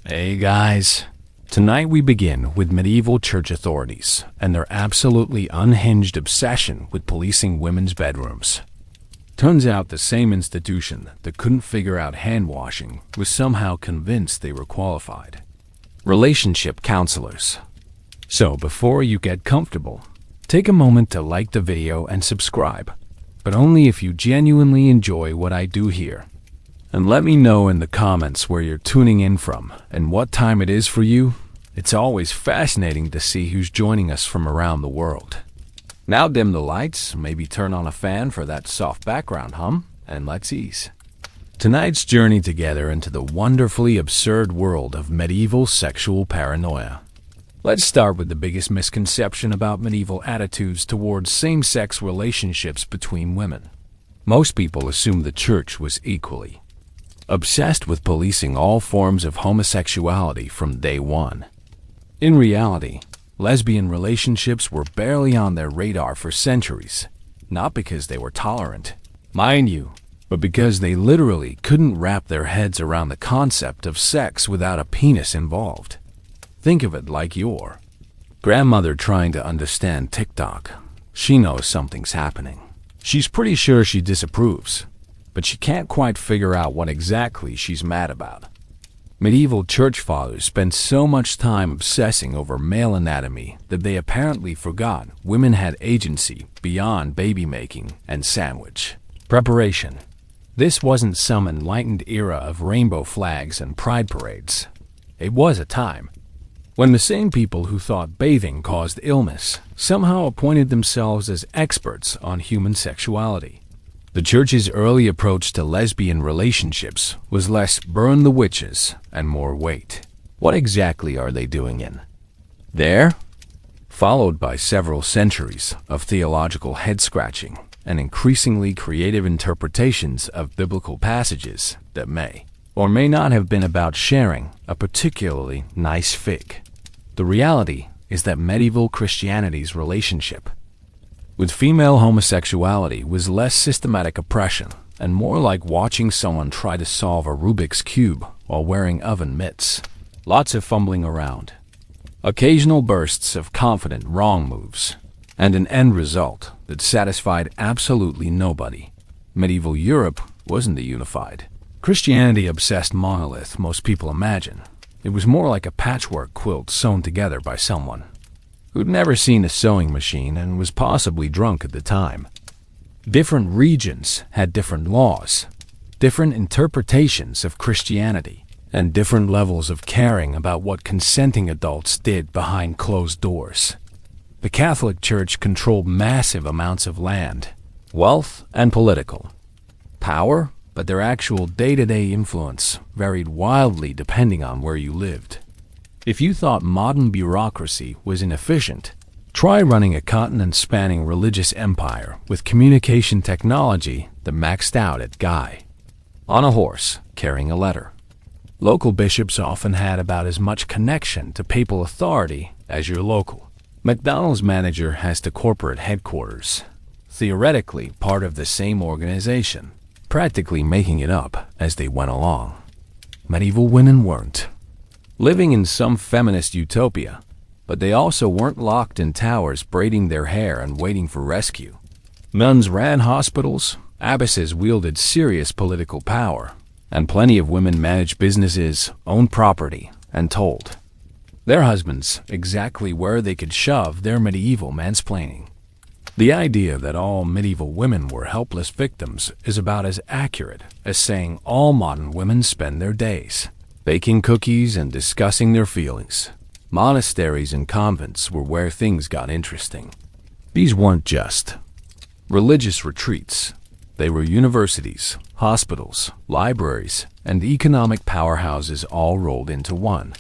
Hey guys, tonight we begin with medieval church authorities and their absolutely unhinged obsession with policing women's bedrooms. Turns out the same institution that couldn't figure out hand washing was somehow convinced they were qualified. Relationship counselors. So before you get comfortable, take a moment to like the video and subscribe, but only if you genuinely enjoy what I do here. And let me know in the comments where you're tuning in from and what time it is for you. It's always fascinating to see who's joining us from around the world. Now dim the lights, maybe turn on a fan for that soft background hum, and let's ease. Tonight's journey together into the wonderfully absurd world of medieval sexual paranoia. Let's start with the biggest misconception about medieval attitudes towards same-sex relationships between women. Most people assume the church was equally obsessed with policing all forms of homosexuality from day one. In reality, lesbian relationships were barely on their radar for centuries, not because they were tolerant, mind you, but because they literally couldn't wrap their heads around the concept of sex without a penis involved. Think of it like your grandmother trying to understand TikTok. She knows something's happening. She's pretty sure she disapproves, but she can't quite figure out what exactly she's mad about. Medieval church fathers spent so much time obsessing over male anatomy that they apparently forgot women had agency beyond baby making and sandwich preparation. This wasn't some enlightened era of rainbow flags and pride parades. It was a time when the same people who thought bathing caused illness somehow appointed themselves as experts on human sexuality. The church's early approach to lesbian relationships was less burn the witches and more wait. What exactly are they doing in there? Followed by several centuries of theological head-scratching and increasingly creative interpretations of biblical passages that may or may not have been about sharing a particularly nice fig. The reality is that medieval Christianity's relationship with female homosexuality was less systematic oppression and more like watching someone try to solve a Rubik's Cube while wearing oven mitts. Lots of fumbling around, occasional bursts of confident wrong moves, and an end result that satisfied absolutely nobody. Medieval Europe wasn't the unified, Christianity-obsessed monolith most people imagine. It was more like a patchwork quilt sewn together by someone who'd never seen a sewing machine and was possibly drunk at the time. Different regions had different laws, different interpretations of Christianity, and different levels of caring about what consenting adults did behind closed doors. The Catholic Church controlled massive amounts of land, wealth, and political power, but their actual day-to-day influence varied wildly depending on where you lived. If you thought modern bureaucracy was inefficient, try running a continent-spanning religious empire with communication technology that maxed out at Guy on a horse carrying a letter. Local bishops often had about as much connection to papal authority as your local McDonald's manager has to corporate headquarters, theoretically part of the same organization, practically making it up as they went along. Medieval women weren't living in some feminist utopia, but they also weren't locked in towers braiding their hair and waiting for rescue. Nuns ran hospitals, abbesses wielded serious political power, and plenty of women managed businesses, owned property, and told their husbands exactly where they could shove their medieval mansplaining. The idea that all medieval women were helpless victims is about as accurate as saying all modern women spend their days baking cookies and discussing their feelings. Monasteries and convents were where things got interesting. These weren't just religious retreats. They were universities, hospitals, libraries, and economic powerhouses all rolled into one.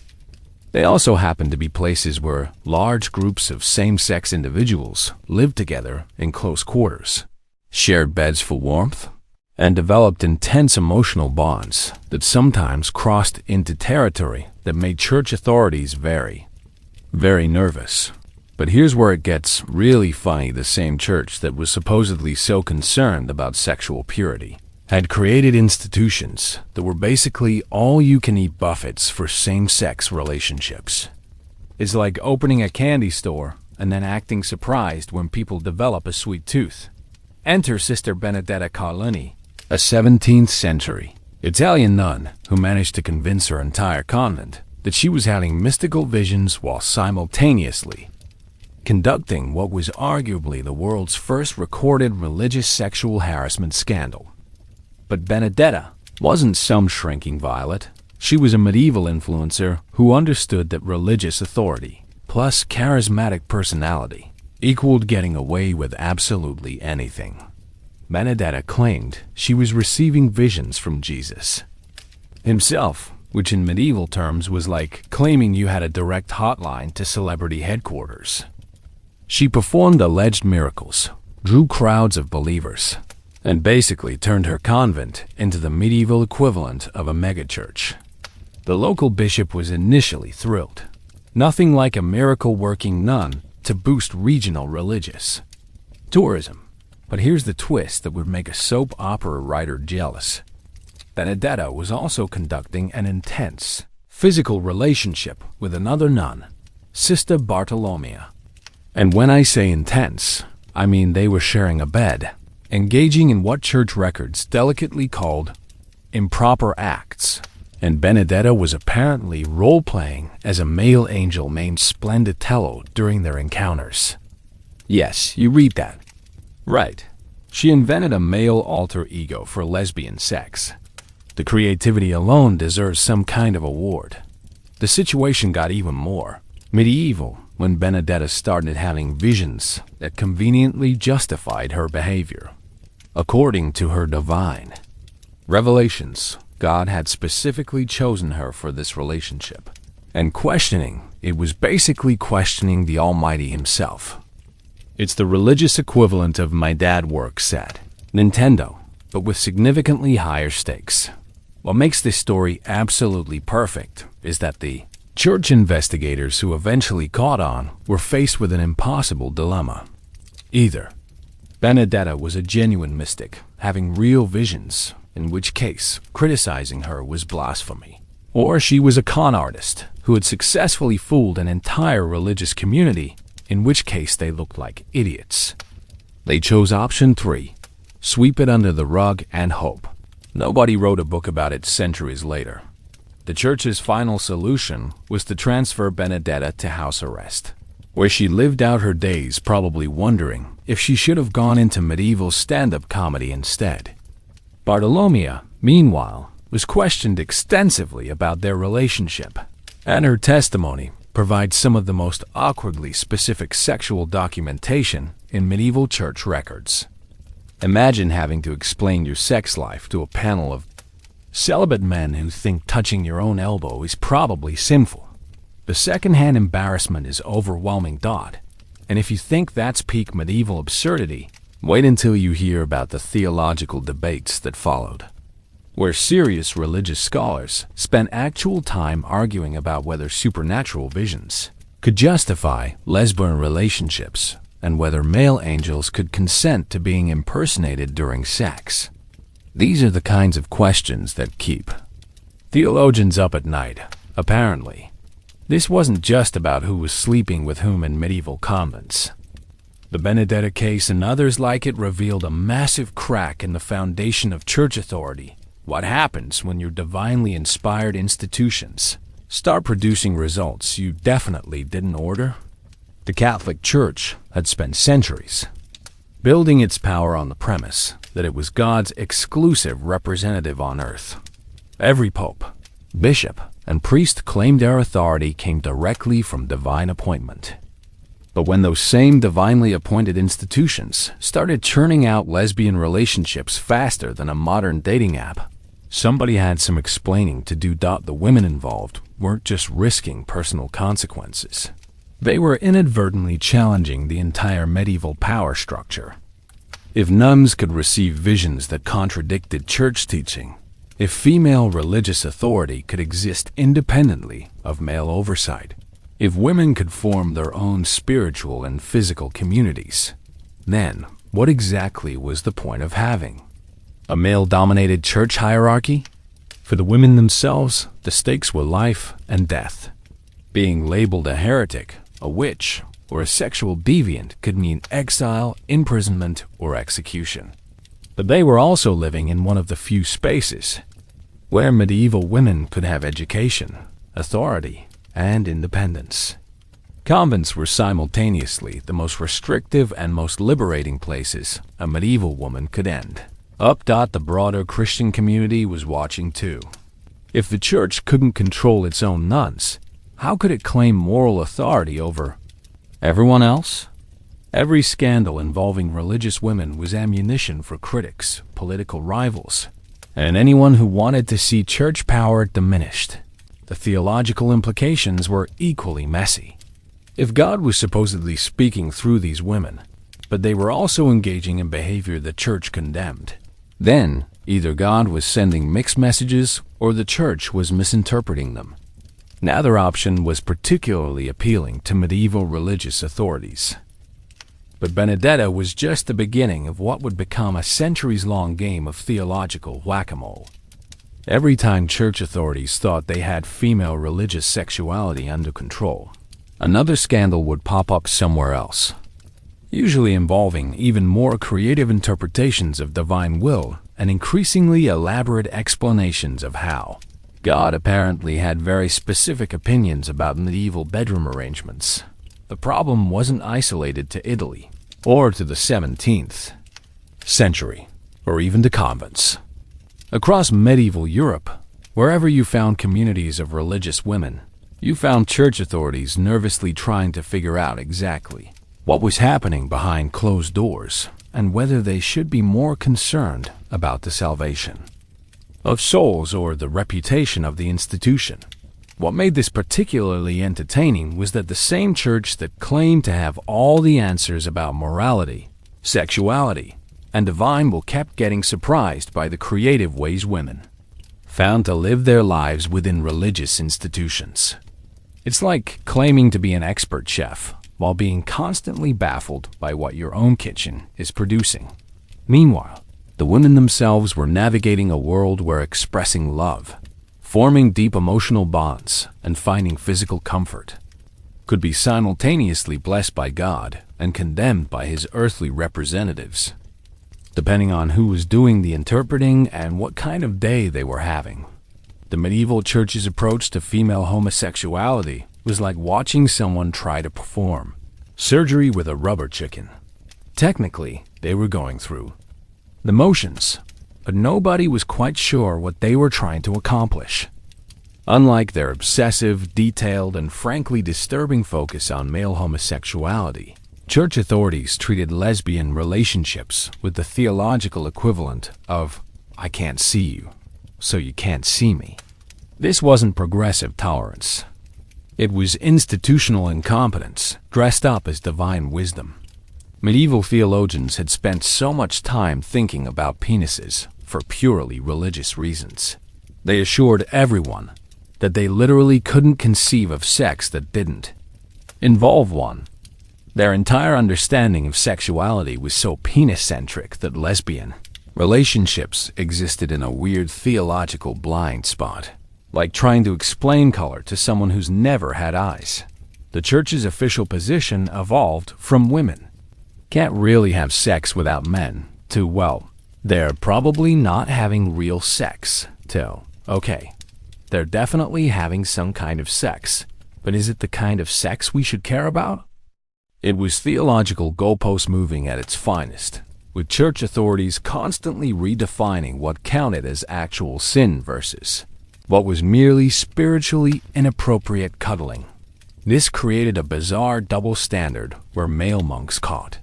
They also happened to be places where large groups of same-sex individuals lived together in close quarters, shared beds for warmth, and developed intense emotional bonds that sometimes crossed into territory that made church authorities very nervous. But here's where it gets really funny. The same church that was supposedly so concerned about sexual purity had created institutions that were basically all-you-can-eat buffets for same-sex relationships. It's like opening a candy store and then acting surprised when people develop a sweet tooth. Enter Sister Benedetta Carlini, a 17th century Italian nun who managed to convince her entire convent that she was having mystical visions while simultaneously conducting what was arguably the world's first recorded religious sexual harassment scandal. But Benedetta wasn't some shrinking violet. She was a medieval influencer who understood that religious authority plus charismatic personality equaled getting away with absolutely anything. Benedetta claimed she was receiving visions from Jesus himself, which in medieval terms was like claiming you had a direct hotline to celebrity headquarters. She performed alleged miracles, drew crowds of believers, and basically turned her convent into the medieval equivalent of a megachurch. The local bishop was initially thrilled. Nothing like a miracle-working nun to boost regional religious tourism. But here's the twist that would make a soap opera writer jealous. Benedetta was also conducting an intense physical relationship with another nun, Sister Bartolomea. And when I say intense, I mean they were sharing a bed, engaging in what church records delicately called improper acts. And Benedetta was apparently role-playing as a male angel named Splenditello during their encounters. Yes, you read that. Right. She invented a male alter ego for lesbian sex. The creativity alone deserves some kind of award. The situation got even more medieval when Benedetta started having visions that conveniently justified her behavior. According to her divine revelations, God had specifically chosen her for this relationship. And questioning it was basically questioning the Almighty himself. It's the religious equivalent of My Dad Works at Nintendo, but with significantly higher stakes. What makes this story absolutely perfect is that the church investigators who eventually caught on were faced with an impossible dilemma. Either Benedetta was a genuine mystic, having real visions, in which case criticizing her was blasphemy, or she was a con artist who had successfully fooled an entire religious community, in which case they looked like idiots. They chose option 3, sweep it under the rug and hope. Nobody wrote a book about it centuries later. The church's final solution was to transfer Benedetta to house arrest, where she lived out her days probably wondering if she should have gone into medieval stand-up comedy instead. Bartolomea, meanwhile, was questioned extensively about their relationship, and her testimony provides some of the most awkwardly specific sexual documentation in medieval church records. Imagine having to explain your sex life to a panel of celibate men who think touching your own elbow is probably sinful. The second-hand embarrassment is overwhelming. And if you think that's peak medieval absurdity, wait until you hear about the theological debates that followed, where serious religious scholars spent actual time arguing about whether supernatural visions could justify lesbian relationships and whether male angels could consent to being impersonated during sex. These are the kinds of questions that keep theologians up at night, apparently. This wasn't just about who was sleeping with whom in medieval convents. The Benedetta case and others like it revealed a massive crack in the foundation of church authority. What happens when your divinely inspired institutions start producing results you definitely didn't order? The Catholic Church had spent centuries building its power on the premise that it was God's exclusive representative on earth. Every pope, bishop, and priest claimed their authority came directly from divine appointment. But when those same divinely appointed institutions started churning out lesbian relationships faster than a modern dating app, somebody had some explaining to do. The women involved weren't just risking personal consequences. They were inadvertently challenging the entire medieval power structure. If nuns could receive visions that contradicted church teaching, if female religious authority could exist independently of male oversight, if women could form their own spiritual and physical communities, then what exactly was the point of having A male-dominated church hierarchy? For the women themselves, the stakes were life and death. Being labeled a heretic, a witch, or a sexual deviant could mean exile, imprisonment, or execution. But they were also living in one of the few spaces where medieval women could have education, authority, and independence. Convents were simultaneously the most restrictive and most liberating places a medieval woman could end. The broader Christian community was watching too. If the church couldn't control its own nuns, how could it claim moral authority over everyone else? Every scandal involving religious women was ammunition for critics, political rivals, and anyone who wanted to see church power diminished. The theological implications were equally messy. If God was supposedly speaking through these women, but they were also engaging in behavior the church condemned, then either God was sending mixed messages or the church was misinterpreting them. Neither option was particularly appealing to medieval religious authorities. But Benedetta was just the beginning of what would become a centuries-long game of theological whack-a-mole. Every time church authorities thought they had female religious sexuality under control, another scandal would pop up somewhere else, usually involving even more creative interpretations of divine will and increasingly elaborate explanations of how God apparently had very specific opinions about medieval bedroom arrangements. The problem wasn't isolated to Italy, or to the 17th century, or even to convents. Across medieval Europe, wherever you found communities of religious women, you found church authorities nervously trying to figure out exactly what was happening behind closed doors and whether they should be more concerned about the salvation of souls or the reputation of the institution. What made this particularly entertaining was that the same church that claimed to have all the answers about morality, sexuality, and divine will kept getting surprised by the creative ways women found to live their lives within religious institutions. It's like claiming to be an expert chef while being constantly baffled by what your own kitchen is producing. Meanwhile, the women themselves were navigating a world where expressing love, forming deep emotional bonds, and finding physical comfort could be simultaneously blessed by God and condemned by his earthly representatives, depending on who was doing the interpreting and what kind of day they were having. The medieval church's approach to female homosexuality was like watching someone try to perform surgery with a rubber chicken. Technically, they were going through the motions, but nobody was quite sure what they were trying to accomplish. Unlike their obsessive, detailed, and frankly disturbing focus on male homosexuality, church authorities treated lesbian relationships with the theological equivalent of, "I can't see you, so you can't see me." This wasn't progressive tolerance. It was institutional incompetence dressed up as divine wisdom. Medieval theologians had spent so much time thinking about penises for purely religious reasons. They assured everyone that they literally couldn't conceive of sex that didn't involve one. Their entire understanding of sexuality was so penis-centric that lesbian relationships existed in a weird theological blind spot, like trying to explain color to someone who's never had eyes. The church's official position evolved from women can't really have sex without men to, well, they're probably not having real sex to, okay, they're definitely having some kind of sex, but is it the kind of sex we should care about? It was theological goalpost moving at its finest, with church authorities constantly redefining what counted as actual sin versus what was merely spiritually inappropriate cuddling. This created a bizarre double standard where male monks caught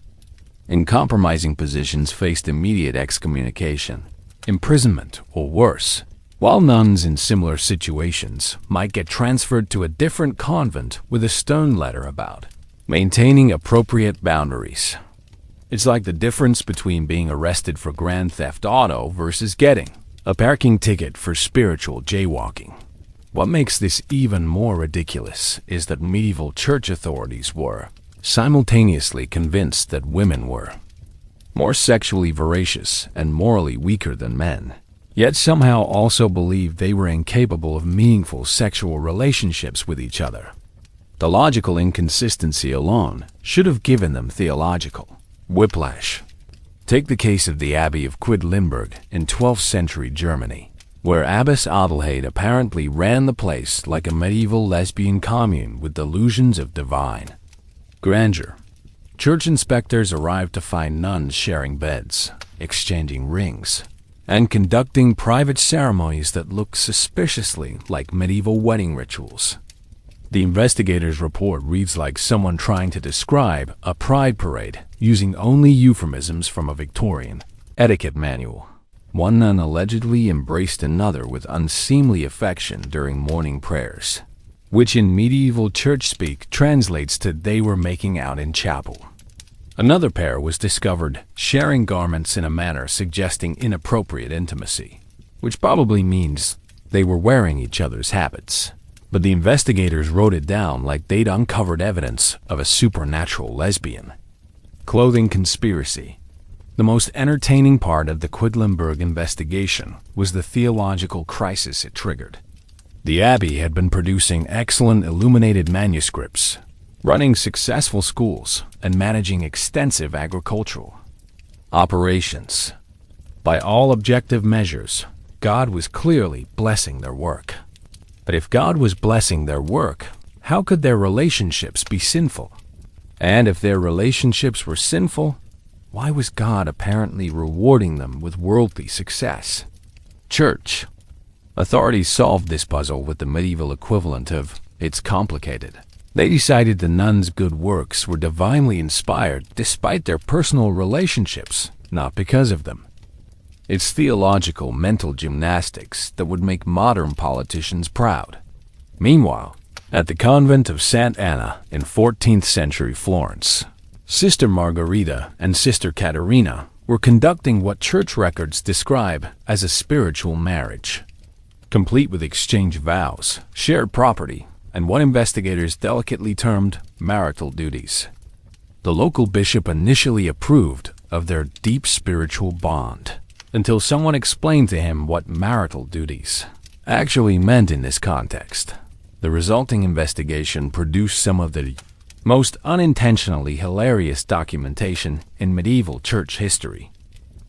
in compromising positions faced immediate excommunication, imprisonment, or worse, while nuns in similar situations might get transferred to a different convent with a stern letter about maintaining appropriate boundaries. It's like the difference between being arrested for Grand Theft Auto versus getting a parking ticket for spiritual jaywalking. What makes this even more ridiculous is that medieval church authorities were simultaneously convinced that women were more sexually voracious and morally weaker than men, yet somehow also believed they were incapable of meaningful sexual relationships with each other. The logical inconsistency alone should have given them theological whiplash. Take the case of the Abbey of Quedlinburg in 12th century Germany, where Abbess Adelheid apparently ran the place like a medieval lesbian commune with delusions of divine grandeur. Church inspectors arrived to find nuns sharing beds, exchanging rings, and conducting private ceremonies that looked suspiciously like medieval wedding rituals. The investigator's report reads like someone trying to describe a pride parade using only euphemisms from a Victorian etiquette manual. One nun allegedly embraced another with unseemly affection during morning prayers, which in medieval church speak translates to "they were making out in chapel." Another pair was discovered sharing garments in a manner suggesting inappropriate intimacy, which probably means they were wearing each other's habits. But the investigators wrote it down like they'd uncovered evidence of a supernatural lesbian clothing conspiracy. The most entertaining part of the Quedlinburg investigation was the theological crisis it triggered. The Abbey had been producing excellent illuminated manuscripts, running successful schools, and managing extensive agricultural operations. By all objective measures, God was clearly blessing their work. But if God was blessing their work, how could their relationships be sinful? And if their relationships were sinful, why was God apparently rewarding them with worldly success? Church authorities solved this puzzle with the medieval equivalent of "it's complicated." They decided the nuns' good works were divinely inspired despite their personal relationships, not because of them. It's theological mental gymnastics that would make modern politicians proud. Meanwhile, at the convent of St. Anna in 14th century Florence, Sister Margarita and Sister Caterina were conducting what church records describe as a spiritual marriage, complete with exchanged vows, shared property, and what investigators delicately termed marital duties. The local bishop initially approved of their deep spiritual bond, until someone explained to him what marital duties actually meant in this context. The resulting investigation produced some of the most unintentionally hilarious documentation in medieval church history.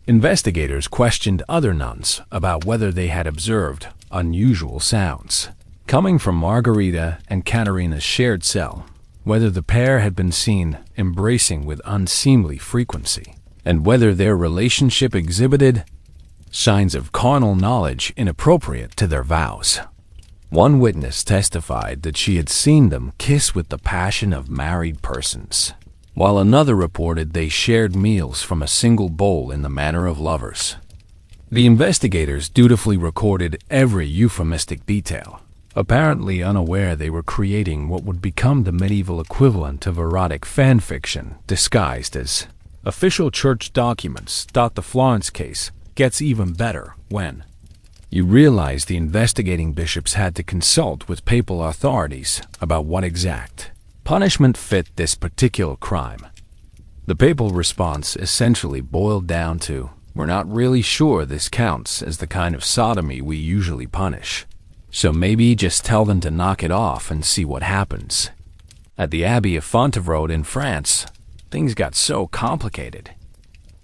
Investigators questioned other nuns about whether they had observed unusual sounds coming from Margarita and Caterina's shared cell, whether the pair had been seen embracing with unseemly frequency, and whether their relationship exhibited signs of carnal knowledge inappropriate to their vows. One witness testified that she had seen them kiss with the passion of married persons, while another reported they shared meals from a single bowl in the manner of lovers. The investigators dutifully recorded every euphemistic detail, apparently unaware they were creating what would become the medieval equivalent of erotic fan fiction disguised as official church documents. The Florence case gets even better when you realize the investigating bishops had to consult with papal authorities about what exact punishment fit this particular crime. The papal response essentially boiled down to, "We're not really sure this counts as the kind of sodomy we usually punish, so maybe just tell them to knock it off and see what happens." At the Abbey of Fontevraud in France, things got so complicated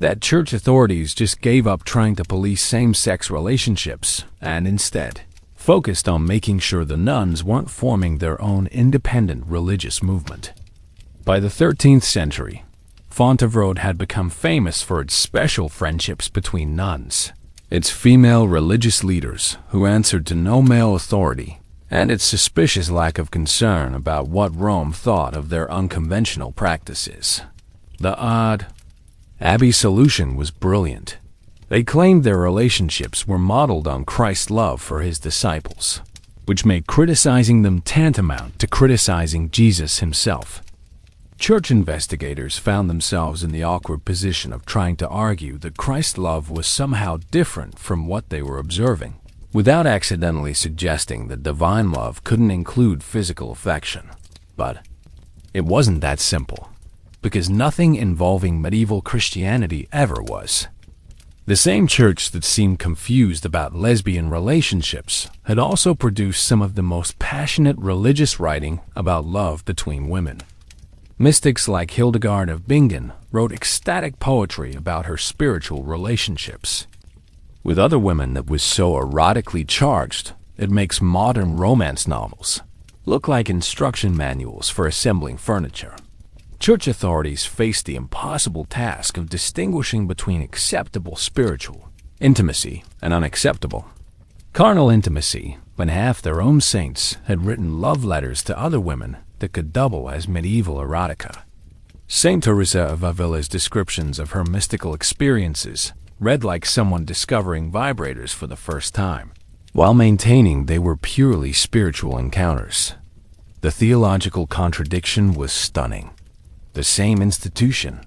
that church authorities just gave up trying to police same-sex relationships and instead focused on making sure the nuns weren't forming their own independent religious movement. By the 13th century, Fontevraud had become famous for its special friendships between nuns, its female religious leaders who answered to no male authority, and its suspicious lack of concern about what Rome thought of their unconventional practices. The odd Abbey solution was brilliant. They claimed their relationships were modeled on Christ's love for his disciples, which made criticizing them tantamount to criticizing Jesus himself. Church investigators found themselves in the awkward position of trying to argue that Christ's love was somehow different from what they were observing, without accidentally suggesting that divine love couldn't include physical affection. But it wasn't that simple. because nothing involving medieval Christianity ever was. The same church that seemed confused about lesbian relationships had also produced some of the most passionate religious writing about love between women. Mystics like Hildegard of Bingen wrote ecstatic poetry about her spiritual relationships with other women that was so erotically charged it makes modern romance novels look like instruction manuals for assembling furniture. Church authorities faced the impossible task of distinguishing between acceptable spiritual intimacy and unacceptable carnal intimacy when half their own saints had written love letters to other women that could double as medieval erotica. Saint Teresa of Avila's descriptions of her mystical experiences read like someone discovering vibrators for the first time, while maintaining they were purely spiritual encounters. The theological contradiction was stunning. The same institution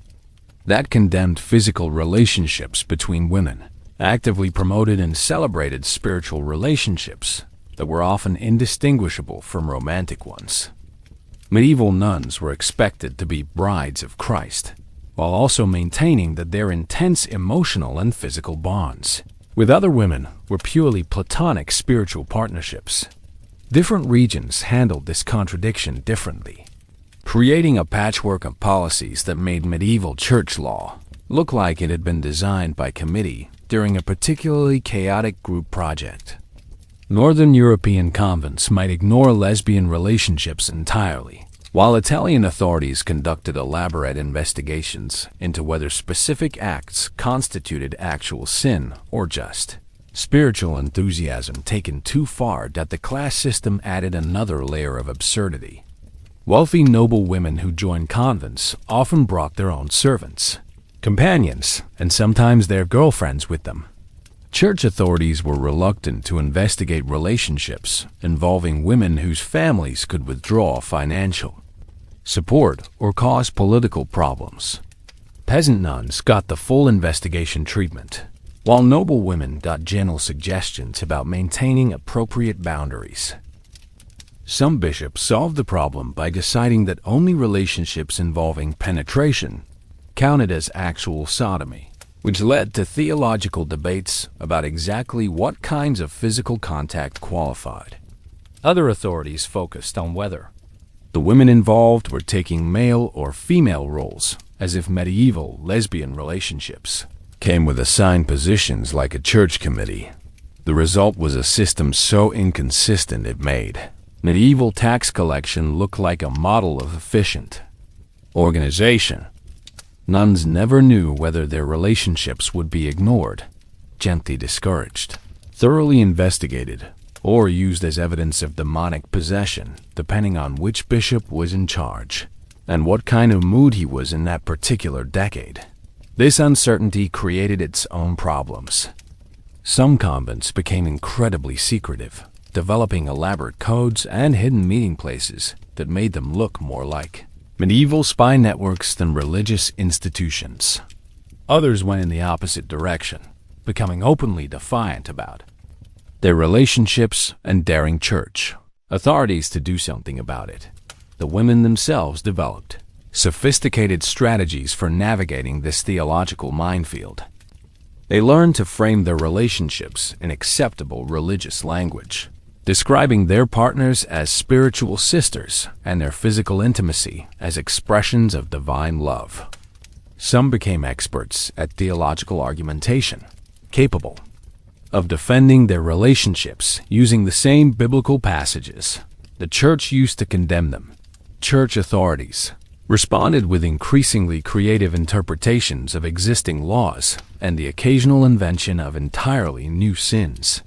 that condemned physical relationships between women actively promoted and celebrated spiritual relationships that were often indistinguishable from romantic ones. Medieval nuns were expected to be brides of Christ, while also maintaining that their intense emotional and physical bonds with other women were purely platonic spiritual partnerships. Different regions handled this contradiction differently, creating a patchwork of policies that made medieval church law look like it had been designed by committee during a particularly chaotic group project. Northern European convents might ignore lesbian relationships entirely, while Italian authorities conducted elaborate investigations into whether specific acts constituted actual sin or just spiritual enthusiasm taken too far that the class system added another layer of absurdity. Wealthy noble women who joined convents often brought their own servants, companions, and sometimes their girlfriends with them. Church authorities were reluctant to investigate relationships involving women whose families could withdraw financial support or cause political problems. Peasant nuns got the full investigation treatment, while noble women got gentle suggestions about maintaining appropriate boundaries. Some bishops solved the problem by deciding that only relationships involving penetration counted as actual sodomy, which led to theological debates about exactly what kinds of physical contact qualified. Other authorities focused on whether the women involved were taking male or female roles, as if medieval lesbian relationships came with assigned positions like a church committee. The result was a system so inconsistent it made medieval tax collection look like a model of efficient organization. Nuns never knew whether their relationships would be ignored, gently discouraged, thoroughly investigated, or used as evidence of demonic possession, depending on which bishop was in charge and what kind of mood he was in that particular decade. This uncertainty created its own problems. Some convents became incredibly secretive, developing elaborate codes and hidden meeting places that made them look more like medieval spy networks than religious institutions. Others went in the opposite direction, becoming openly defiant about their relationships and daring church authorities to do something about it. The women themselves developed sophisticated strategies for navigating this theological minefield. They learned to frame their relationships in acceptable religious language, describing their partners as spiritual sisters and their physical intimacy as expressions of divine love. Some became experts at theological argumentation, capable of defending their relationships using the same biblical passages the church used to condemn them. Church authorities responded with increasingly creative interpretations of existing laws and the occasional invention of entirely new sins.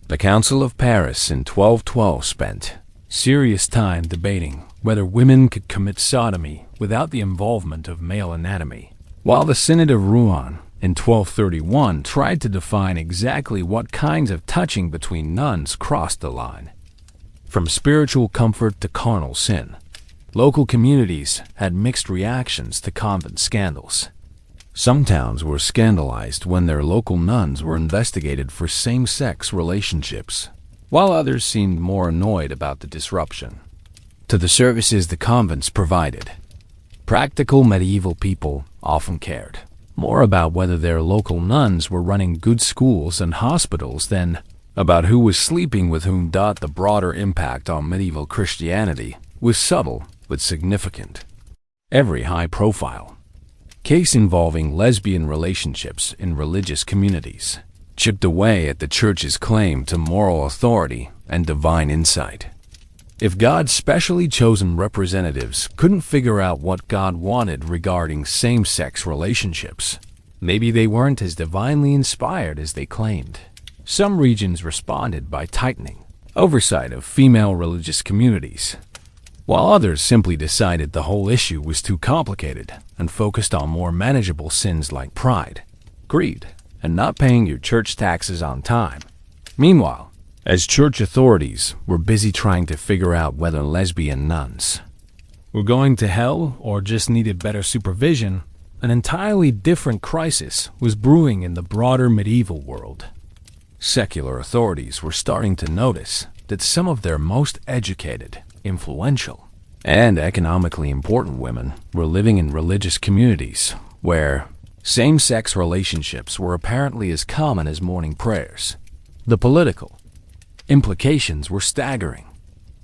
The Council of Paris in 1212 spent serious time debating whether women could commit sodomy without the involvement of male anatomy, while the Synod of Rouen in 1231 tried to define exactly what kinds of touching between nuns crossed the line. From spiritual comfort to carnal sin, local communities had mixed reactions to convent scandals. Some towns were scandalized when their local nuns were investigated for same-sex relationships, while others seemed more annoyed about the disruption to the services the convents provided. Practical medieval people often cared more about whether their local nuns were running good schools and hospitals than about who was sleeping with whom. The broader impact on medieval Christianity was subtle but significant. Every high-profile case involving lesbian relationships in religious communities chipped away at the Church's claim to moral authority and divine insight. If God's specially chosen representatives couldn't figure out what God wanted regarding same-sex relationships, maybe they weren't as divinely inspired as they claimed. Some regions responded by tightening oversight of female religious communities, while others simply decided the whole issue was too complicated and focused on more manageable sins like pride, greed, and not paying your church taxes on time. Meanwhile, as church authorities were busy trying to figure out whether lesbian nuns were going to hell or just needed better supervision, an entirely different crisis was brewing in the broader medieval world. Secular authorities were starting to notice that some of their most educated, influential, and economically important women were living in religious communities where same-sex relationships were apparently as common as morning prayers. The political implications were staggering.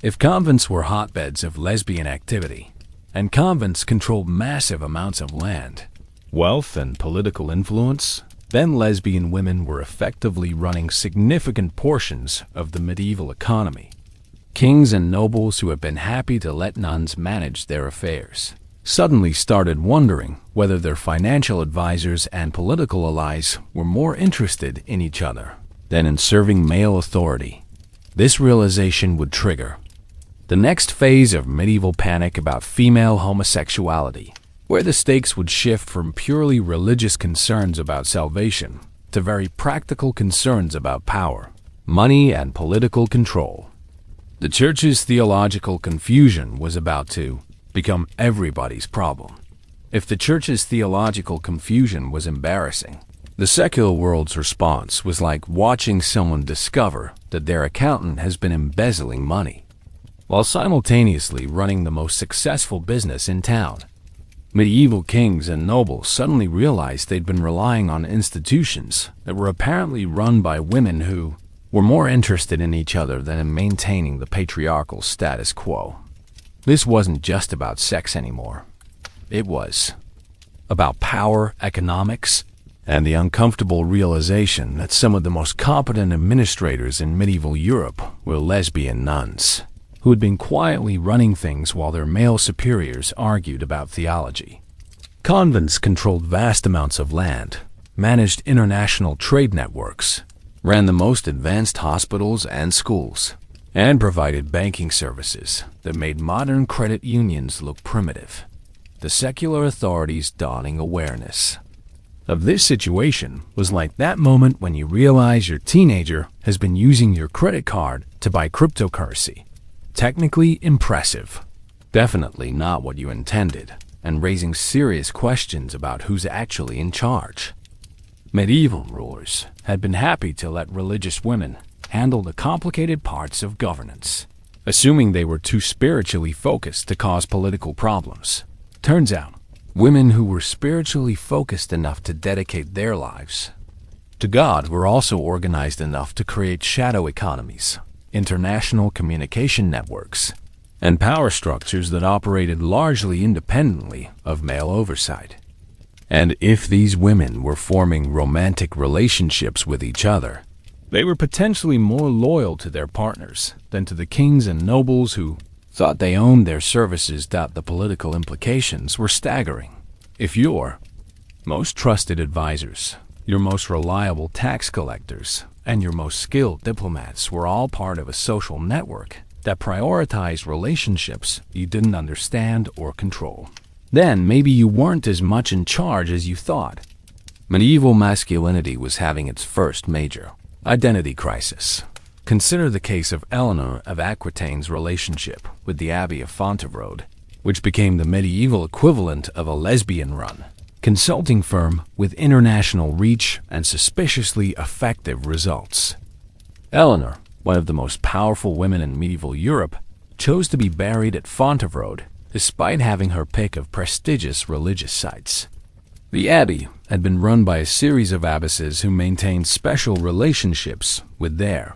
If convents were hotbeds of lesbian activity, and convents controlled massive amounts of land, wealth, and political influence, then lesbian women were effectively running significant portions of the medieval economy. Kings and nobles who had been happy to let nuns manage their affairs suddenly started wondering whether their financial advisors and political allies were more interested in each other than in serving male authority. This realization would trigger the next phase of medieval panic about female homosexuality, where the stakes would shift from purely religious concerns about salvation to very practical concerns about power, money, and political control. The Church's theological confusion was about to become everybody's problem. If the Church's theological confusion was embarrassing, the secular world's response was like watching someone discover that their accountant has been embezzling money, while simultaneously running the most successful business in town. Medieval kings and nobles suddenly realized they'd been relying on institutions that were apparently run by women who were more interested in each other than in maintaining the patriarchal status quo. This wasn't just about sex anymore. It was about power, economics, and the uncomfortable realization that some of the most competent administrators in medieval Europe were lesbian nuns, who had been quietly running things while their male superiors argued about theology. Convents controlled vast amounts of land, managed international trade networks, ran the most advanced hospitals and schools, and provided banking services that made modern credit unions look primitive. The secular authorities' dawning awareness of this situation was like that moment when you realize your teenager has been using your credit card to buy cryptocurrency. Technically impressive, definitely not what you intended, and raising serious questions about who's actually in charge. Medieval rulers had been happy to let religious women handle the complicated parts of governance, assuming they were too spiritually focused to cause political problems. Turns out, women who were spiritually focused enough to dedicate their lives to God were also organized enough to create shadow economies, international communication networks, and power structures that operated largely independently of male oversight. And if these women were forming romantic relationships with each other, they were potentially more loyal to their partners than to the kings and nobles who thought they owned their services. The political implications were staggering. If your most trusted advisors, your most reliable tax collectors, and your most skilled diplomats were all part of a social network that prioritized relationships you didn't understand or control, then maybe you weren't as much in charge as you thought. Medieval masculinity was having its first major identity crisis. Consider the case of Eleanor of Aquitaine's relationship with the Abbey of Fontevraud, which became the medieval equivalent of a lesbian-run consulting firm with international reach and suspiciously effective results. Eleanor, one of the most powerful women in medieval Europe, chose to be buried at Fontevraud despite having her pick of prestigious religious sites. The abbey had been run by a series of abbesses who maintained special relationships with their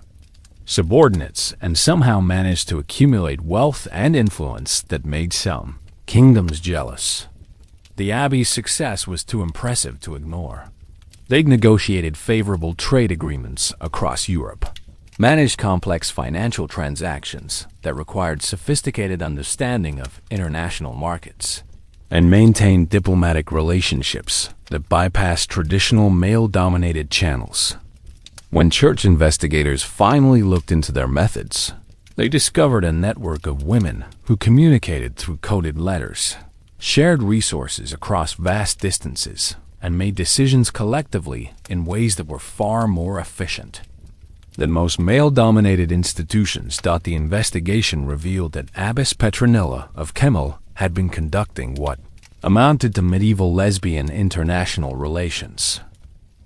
subordinates and somehow managed to accumulate wealth and influence that made some kingdoms jealous. The abbey's success was too impressive to ignore. They negotiated favorable trade agreements across Europe, managed complex financial transactions that required sophisticated understanding of international markets, and maintained diplomatic relationships that bypassed traditional male-dominated channels. When church investigators finally looked into their methods, they discovered a network of women who communicated through coded letters, shared resources across vast distances, and made decisions collectively in ways that were far more efficient than most male-dominated institutions. The investigation revealed that Abbess Petronilla of Kemmel had been conducting what amounted to medieval lesbian international relations.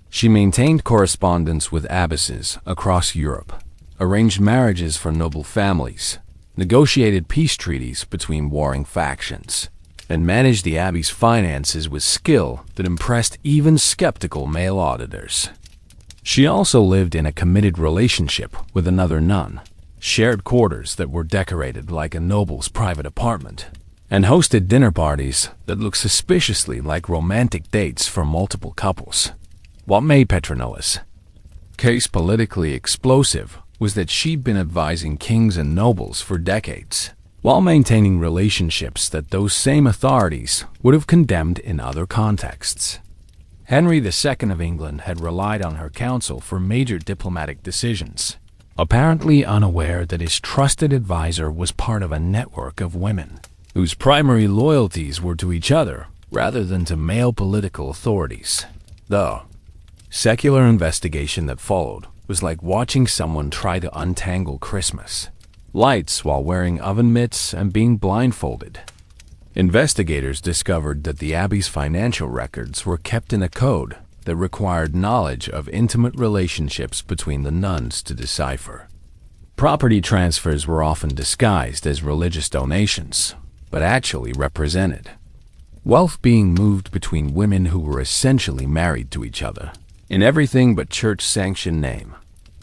She maintained correspondence with abbesses across Europe, arranged marriages for noble families, negotiated peace treaties between warring factions, and managed the abbey's finances with skill that impressed even skeptical male auditors. She also lived in a committed relationship with another nun, shared quarters that were decorated like a noble's private apartment, and hosted dinner parties that looked suspiciously like romantic dates for multiple couples. What made Petronilla's case politically explosive was that she'd been advising kings and nobles for decades, while maintaining relationships that those same authorities would have condemned in other contexts. Henry II of England had relied on her counsel for major diplomatic decisions, apparently unaware that his trusted advisor was part of a network of women whose primary loyalties were to each other rather than to male political authorities. The secular investigation that followed was like watching someone try to untangle Christmas lights while wearing oven mitts and being blindfolded. Investigators discovered that the abbey's financial records were kept in a code that required knowledge of intimate relationships between the nuns to decipher. Property transfers were often disguised as religious donations, but actually represented wealth being moved between women who were essentially married to each other, in everything but church-sanctioned name.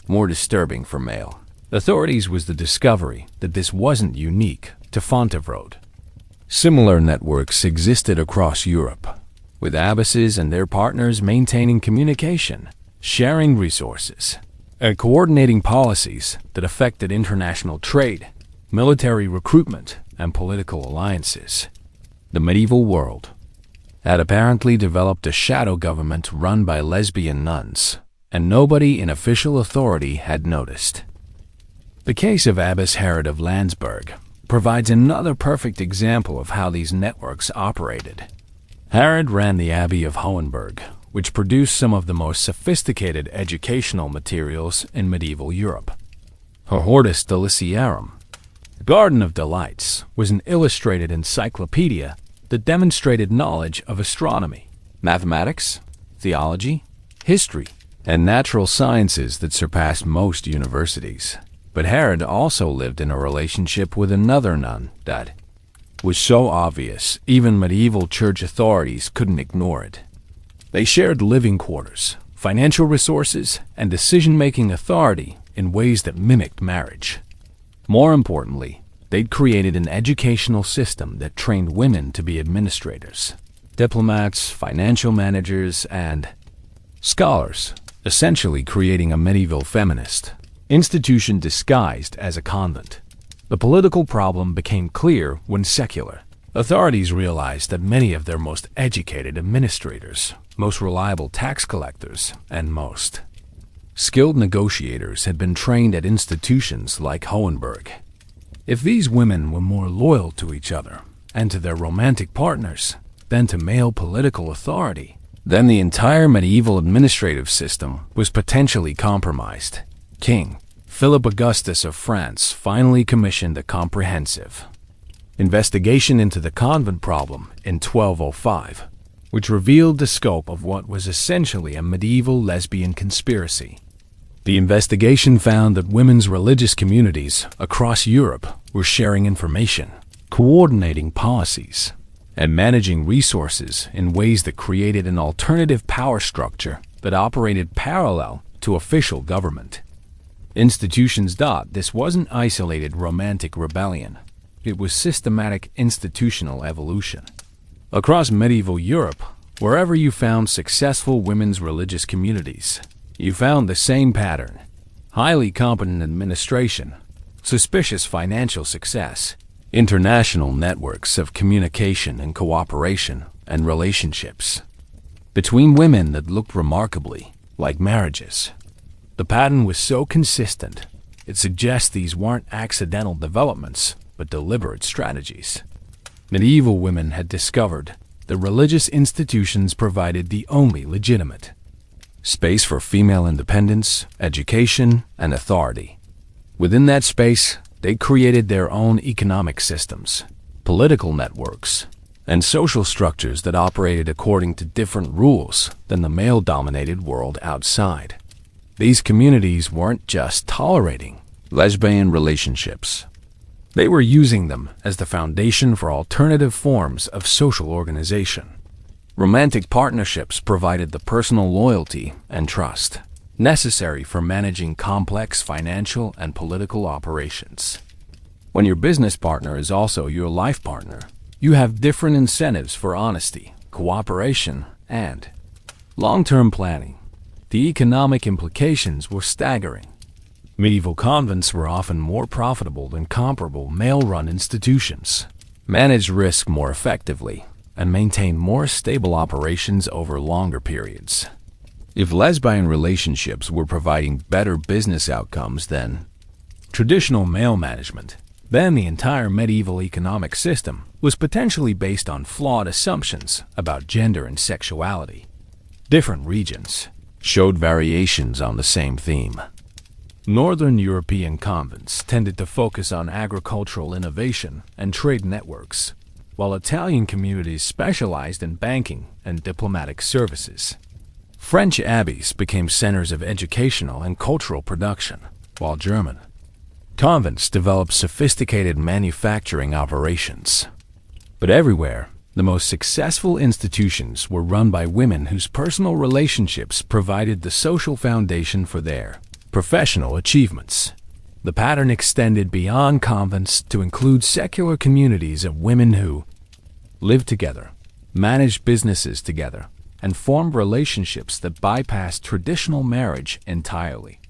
More disturbing for male authorities was the discovery that this wasn't unique to Fontevraud. Similar networks existed across Europe, with abbesses and their partners maintaining communication, sharing resources, and coordinating policies that affected international trade, military recruitment, and political alliances. The medieval world had apparently developed a shadow government run by lesbian nuns, and nobody in official authority had noticed. The case of Abbess Herod of Landsberg provides another perfect example of how these networks operated. Herod ran the Abbey of Hohenberg, which produced some of the most sophisticated educational materials in medieval Europe. Her Hortus Deliciarum, Garden of Delights, was an illustrated encyclopedia that demonstrated knowledge of astronomy, mathematics, theology, history, and natural sciences that surpassed most universities. But Herod also lived in a relationship with another nun that was so obvious even medieval church authorities couldn't ignore it. They shared living quarters, financial resources, and decision-making authority in ways that mimicked marriage. More importantly, they'd created an educational system that trained women to be administrators, diplomats, financial managers, and scholars, essentially creating a medieval feminist institution disguised as a convent. The political problem became clear when secular authorities realized that many of their most educated administrators, most reliable tax collectors, and most skilled negotiators had been trained at institutions like Hohenberg. If these women were more loyal to each other and to their romantic partners than to male political authority, then the entire medieval administrative system was potentially compromised. King Philip Augustus of France finally commissioned a comprehensive investigation into the convent problem in 1205, which revealed the scope of what was essentially a medieval lesbian conspiracy. The investigation found that women's religious communities across Europe were sharing information, coordinating policies, and managing resources in ways that created an alternative power structure that operated parallel to official government. Institutions. This wasn't isolated romantic rebellion. It was systematic institutional evolution. Across medieval Europe, wherever you found successful women's religious communities, you found the same pattern: highly competent administration, suspicious financial success, international networks of communication and cooperation, and relationships between women that looked remarkably like marriages. The pattern was so consistent, it suggests these weren't accidental developments, but deliberate strategies. Medieval women had discovered that religious institutions provided the only legitimate space for female independence, education, and authority. Within that space, they created their own economic systems, political networks, and social structures that operated according to different rules than the male-dominated world outside. These communities weren't just tolerating lesbian relationships. They were using them as the foundation for alternative forms of social organization. Romantic partnerships provided the personal loyalty and trust necessary for managing complex financial and political operations. When your business partner is also your life partner, you have different incentives for honesty, cooperation, and long-term planning. The economic implications were staggering. Medieval convents were often more profitable than comparable male-run institutions, managed risk more effectively, and maintained more stable operations over longer periods. If lesbian relationships were providing better business outcomes than traditional male management, then the entire medieval economic system was potentially based on flawed assumptions about gender and sexuality. Different regions showed variations on the same theme. Northern European convents tended to focus on agricultural innovation and trade networks, while Italian communities specialized in banking and diplomatic services. French abbeys became centers of educational and cultural production, while German convents developed sophisticated manufacturing operations. But everywhere, the most successful institutions were run by women whose personal relationships provided the social foundation for their professional achievements. The pattern extended beyond convents to include secular communities of women who lived together, managed businesses together, and formed relationships that bypassed traditional marriage entirely.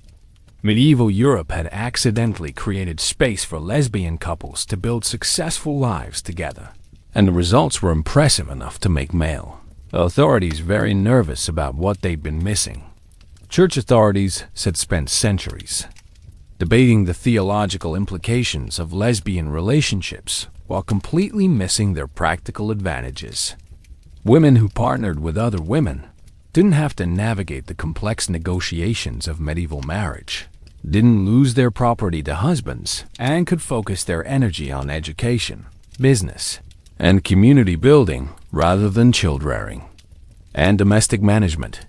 Medieval Europe had accidentally created space for lesbian couples to build successful lives together, and the results were impressive enough to make male authorities very nervous about what they'd been missing. Church authorities had spent centuries debating the theological implications of lesbian relationships while completely missing their practical advantages. Women who partnered with other women didn't have to navigate the complex negotiations of medieval marriage, didn't lose their property to husbands, and could focus their energy on education, business, and community building rather than child-rearing and domestic management.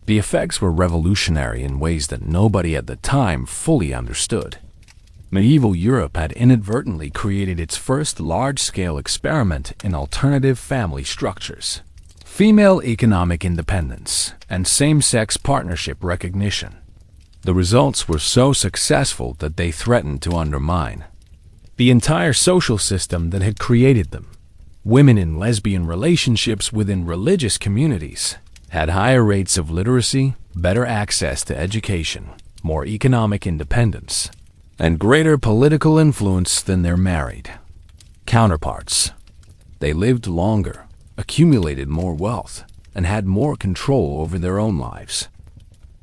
The effects were revolutionary in ways that nobody at the time fully understood. Medieval Europe had inadvertently created its first large-scale experiment in alternative family structures, female economic independence, and same-sex partnership recognition. The results were so successful that they threatened to undermine the entire social system that had created them. Women in lesbian relationships within religious communities had higher rates of literacy, better access to education, more economic independence, and greater political influence than their married counterparts. They lived longer, accumulated more wealth, and had more control over their own lives.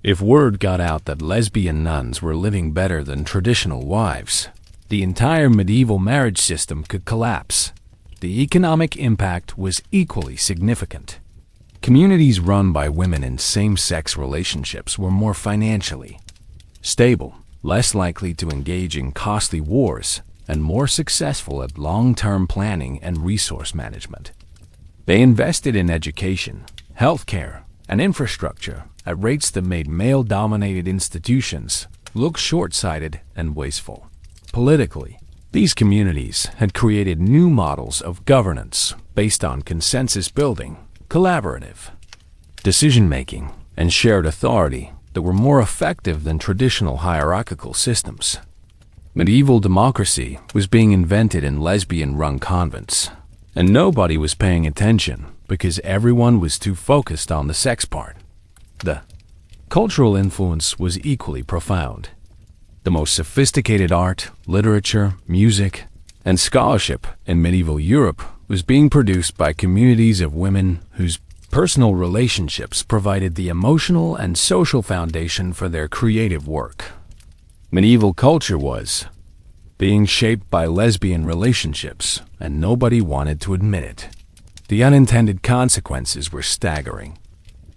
If word got out that lesbian nuns were living better than traditional wives, the entire medieval marriage system could collapse. The economic impact was equally significant. Communities run by women in same-sex relationships were more financially stable, less likely to engage in costly wars, and more successful at long-term planning and resource management. They invested in education, healthcare, and infrastructure at rates that made male-dominated institutions look short-sighted and wasteful. Politically, These communities had created new models of governance based on consensus building, collaborative decision-making, and shared authority that were more effective than traditional hierarchical systems. Medieval democracy was being invented in lesbian-run convents, and nobody was paying attention because everyone was too focused on the sex part. The cultural influence was equally profound. The most sophisticated art, literature, music, and scholarship in medieval Europe was being produced by communities of women whose personal relationships provided the emotional and social foundation for their creative work. Medieval culture was being shaped by lesbian relationships, and nobody wanted to admit it. The unintended consequences were staggering.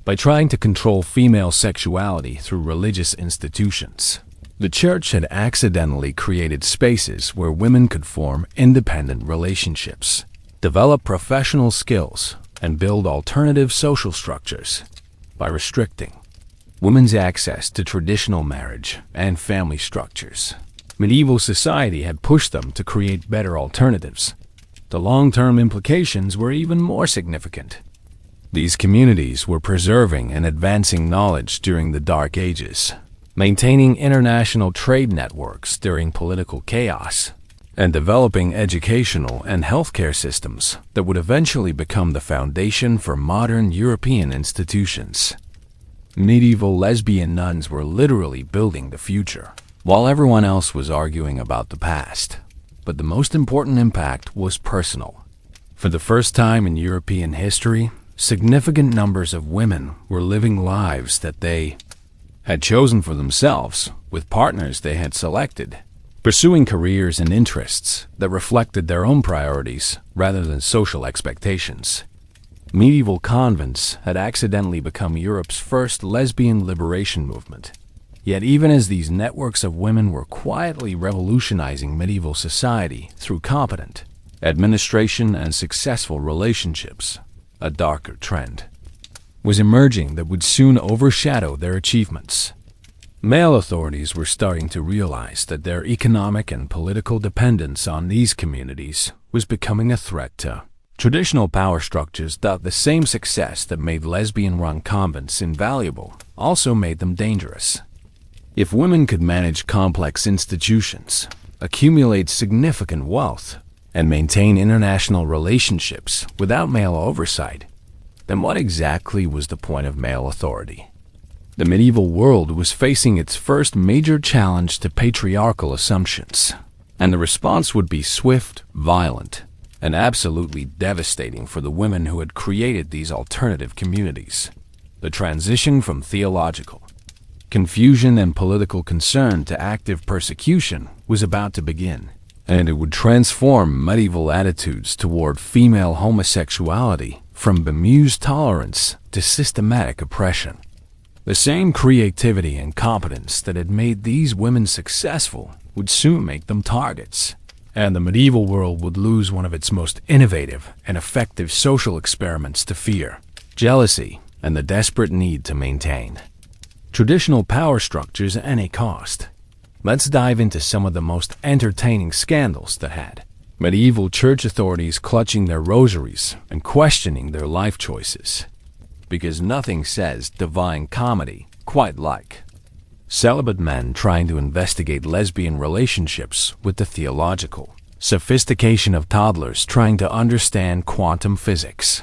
By trying to control female sexuality through religious institutions, the church had accidentally created spaces where women could form independent relationships, develop professional skills, and build alternative social structures. By restricting women's access to traditional marriage and family structures, medieval society had pushed them to create better alternatives. The long-term implications were even more significant. These communities were preserving and advancing knowledge during the Dark Ages, maintaining international trade networks during political chaos, and developing educational and healthcare systems that would eventually become the foundation for modern European institutions. Medieval lesbian nuns were literally building the future, while everyone else was arguing about the past. But the most important impact was personal. For the first time in European history, significant numbers of women were living lives that they had chosen for themselves, with partners they had selected, pursuing careers and interests that reflected their own priorities rather than social expectations. Medieval convents had accidentally become Europe's first lesbian liberation movement. Yet even as these networks of women were quietly revolutionizing medieval society through competent administration and successful relationships, a darker trend was emerging that would soon overshadow their achievements. Male authorities were starting to realize that their economic and political dependence on these communities was becoming a threat to traditional power structures. That the same success that made lesbian-run convents invaluable also made them dangerous. If women could manage complex institutions, accumulate significant wealth, and maintain international relationships without male oversight, then what exactly was the point of male authority? The medieval world was facing its first major challenge to patriarchal assumptions, and the response would be swift, violent, and absolutely devastating for the women who had created these alternative communities. The transition from theological confusion and political concern to active persecution was about to begin, and it would transform medieval attitudes toward female homosexuality from bemused tolerance to systematic oppression. The same creativity and competence that had made these women successful would soon make them targets, and the medieval world would lose one of its most innovative and effective social experiments to fear: jealousy and the desperate need to maintain traditional power structures at any cost. Let's dive into some of the most entertaining scandals that had medieval church authorities clutching their rosaries and questioning their life choices. Because nothing says divine comedy quite like celibate men trying to investigate lesbian relationships with the theological sophistication of toddlers trying to understand quantum physics.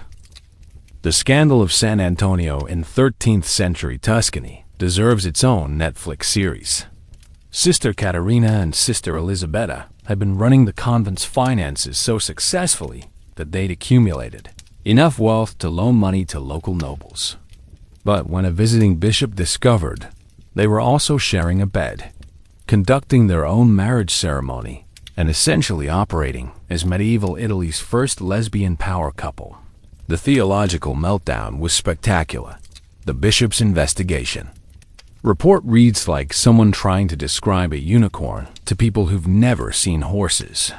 The scandal of San Antonio in 13th century Tuscany deserves its own Netflix series. Sister Caterina and Sister Elisabetta had been running the convent's finances so successfully that they'd accumulated enough wealth to loan money to local nobles. But when a visiting bishop discovered they were also sharing a bed, conducting their own marriage ceremony, and essentially operating as medieval Italy's first lesbian power couple, the theological meltdown was spectacular. The bishop's investigation report reads like someone trying to describe a unicorn to people who've never seen horses.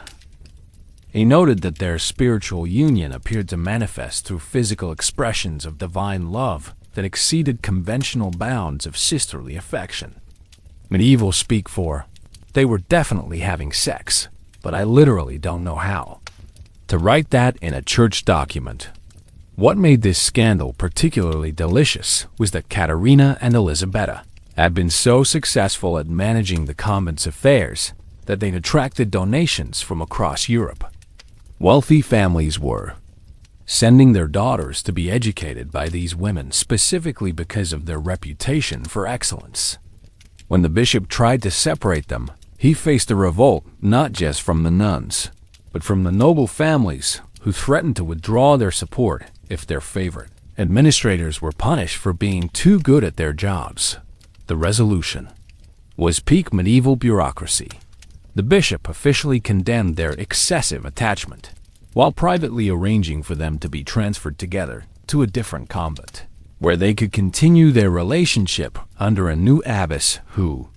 He noted that their spiritual union appeared to manifest through physical expressions of divine love that exceeded conventional bounds of sisterly affection. Medieval speak for, they were definitely having sex, but I literally don't know how to write that in a church document. What made this scandal particularly delicious was that Katerina and Elisabetta had been so successful at managing the convent's affairs that they'd attracted donations from across Europe. Wealthy families were sending their daughters to be educated by these women specifically because of their reputation for excellence. When the bishop tried to separate them, he faced a revolt not just from the nuns, but from the noble families who threatened to withdraw their support if their favorite administrators were punished for being too good at their jobs. The resolution was peak medieval bureaucracy. The bishop officially condemned their excessive attachment, while privately arranging for them to be transferred together to a different convent, where they could continue their relationship under a new abbess who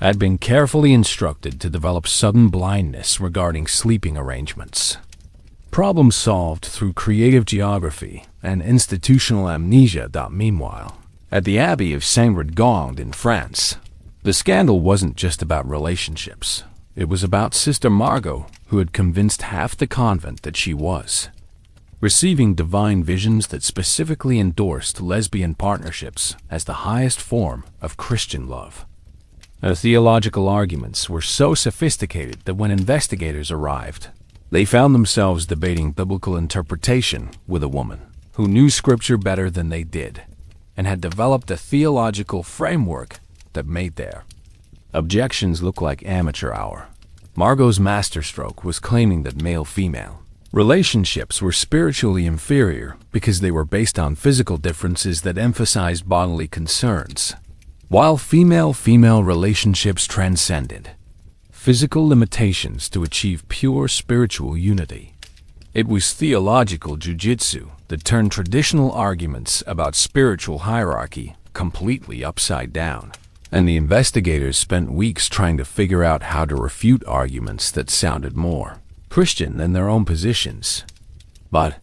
had been carefully instructed to develop sudden blindness regarding sleeping arrangements. Problem solved through creative geography and institutional amnesia. Meanwhile, at the Abbey of Saint-Radegonde in France, the scandal wasn't just about relationships. It was about Sister Margot, who had convinced half the convent that she was receiving divine visions that specifically endorsed lesbian partnerships as the highest form of Christian love. Her theological arguments were so sophisticated that when investigators arrived, they found themselves debating biblical interpretation with a woman who knew Scripture better than they did and had developed a theological framework that made their objections look like amateur hour. Margot's masterstroke was claiming that male-female relationships were spiritually inferior because they were based on physical differences that emphasized bodily concerns, while female-female relationships transcended physical limitations to achieve pure spiritual unity. It was theological jujitsu that turned traditional arguments about spiritual hierarchy completely upside down, and the investigators spent weeks trying to figure out how to refute arguments that sounded more Christian than their own positions. But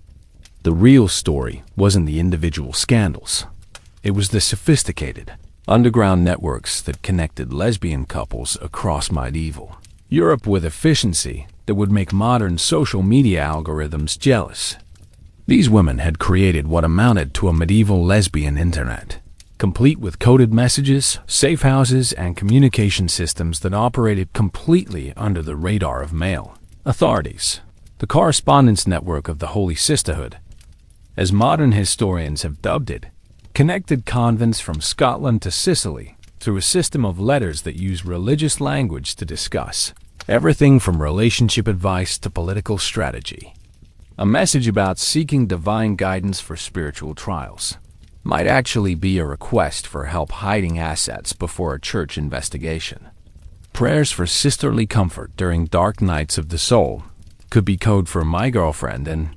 the real story wasn't the individual scandals. It was the sophisticated, underground networks that connected lesbian couples across medieval Europe with efficiency that would make modern social media algorithms jealous. These women had created what amounted to a medieval lesbian internet, complete with coded messages, safe houses, and communication systems that operated completely under the radar of male authorities. The correspondence network of the Holy Sisterhood, as modern historians have dubbed it, connected convents from Scotland to Sicily through a system of letters that use religious language to discuss everything from relationship advice to political strategy. A message about seeking divine guidance for spiritual trials might actually be a request for help hiding assets before a church investigation. Prayers for sisterly comfort during dark nights of the soul could be code for my girlfriend and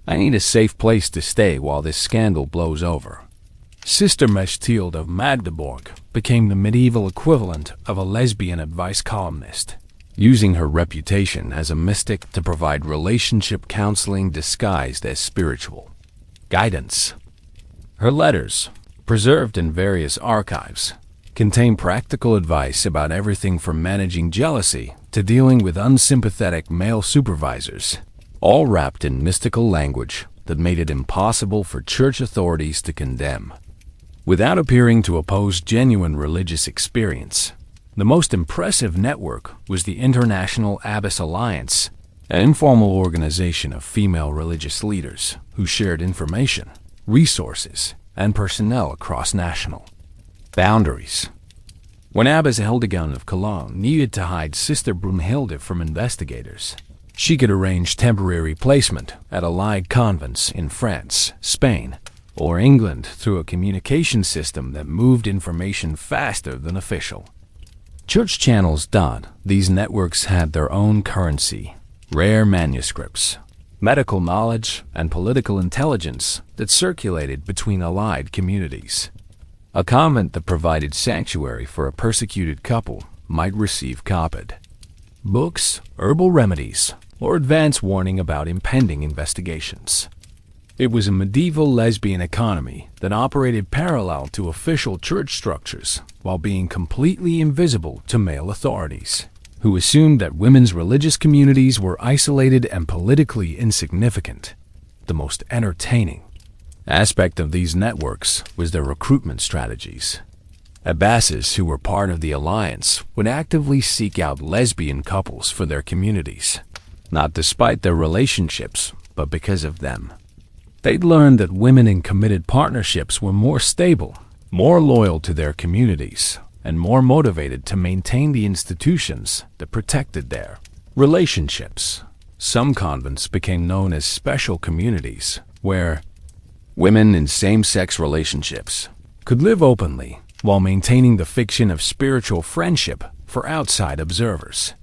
I need a safe place to stay while this scandal blows over. Sister Mechtilde of Magdeburg became the medieval equivalent of a lesbian advice columnist, using her reputation as a mystic to provide relationship counseling disguised as spiritual guidance. Her letters, preserved in various archives, contain practical advice about everything from managing jealousy to dealing with unsympathetic male supervisors, all wrapped in mystical language that made it impossible for church authorities to condemn. Without appearing to oppose genuine religious experience, the most impressive network was the International Abbess Alliance, an informal organization of female religious leaders who shared information, resources, and personnel across national boundaries. When Abbess Hildegard of Cologne needed to hide Sister Brunhilde from investigators, she could arrange temporary placement at allied convents in France, Spain, or England through a communication system that moved information faster than official church channels. These networks had their own currency, rare manuscripts, medical knowledge, and political intelligence that circulated between allied communities. A convent that provided sanctuary for a persecuted couple might receive copied books, herbal remedies, or advance warning about impending investigations. It was a medieval lesbian economy that operated parallel to official church structures while being completely invisible to male authorities, who assumed that women's religious communities were isolated and politically insignificant. The most entertaining aspect of these networks was their recruitment strategies. Abbasses who were part of the alliance would actively seek out lesbian couples for their communities, not despite their relationships, but because of them. They'd learned that women in committed partnerships were more stable, more loyal to their communities, and more motivated to maintain the institutions that protected their relationships. Some convents became known as special communities, where women in same-sex relationships could live openly while maintaining the fiction of spiritual friendship for outside observers.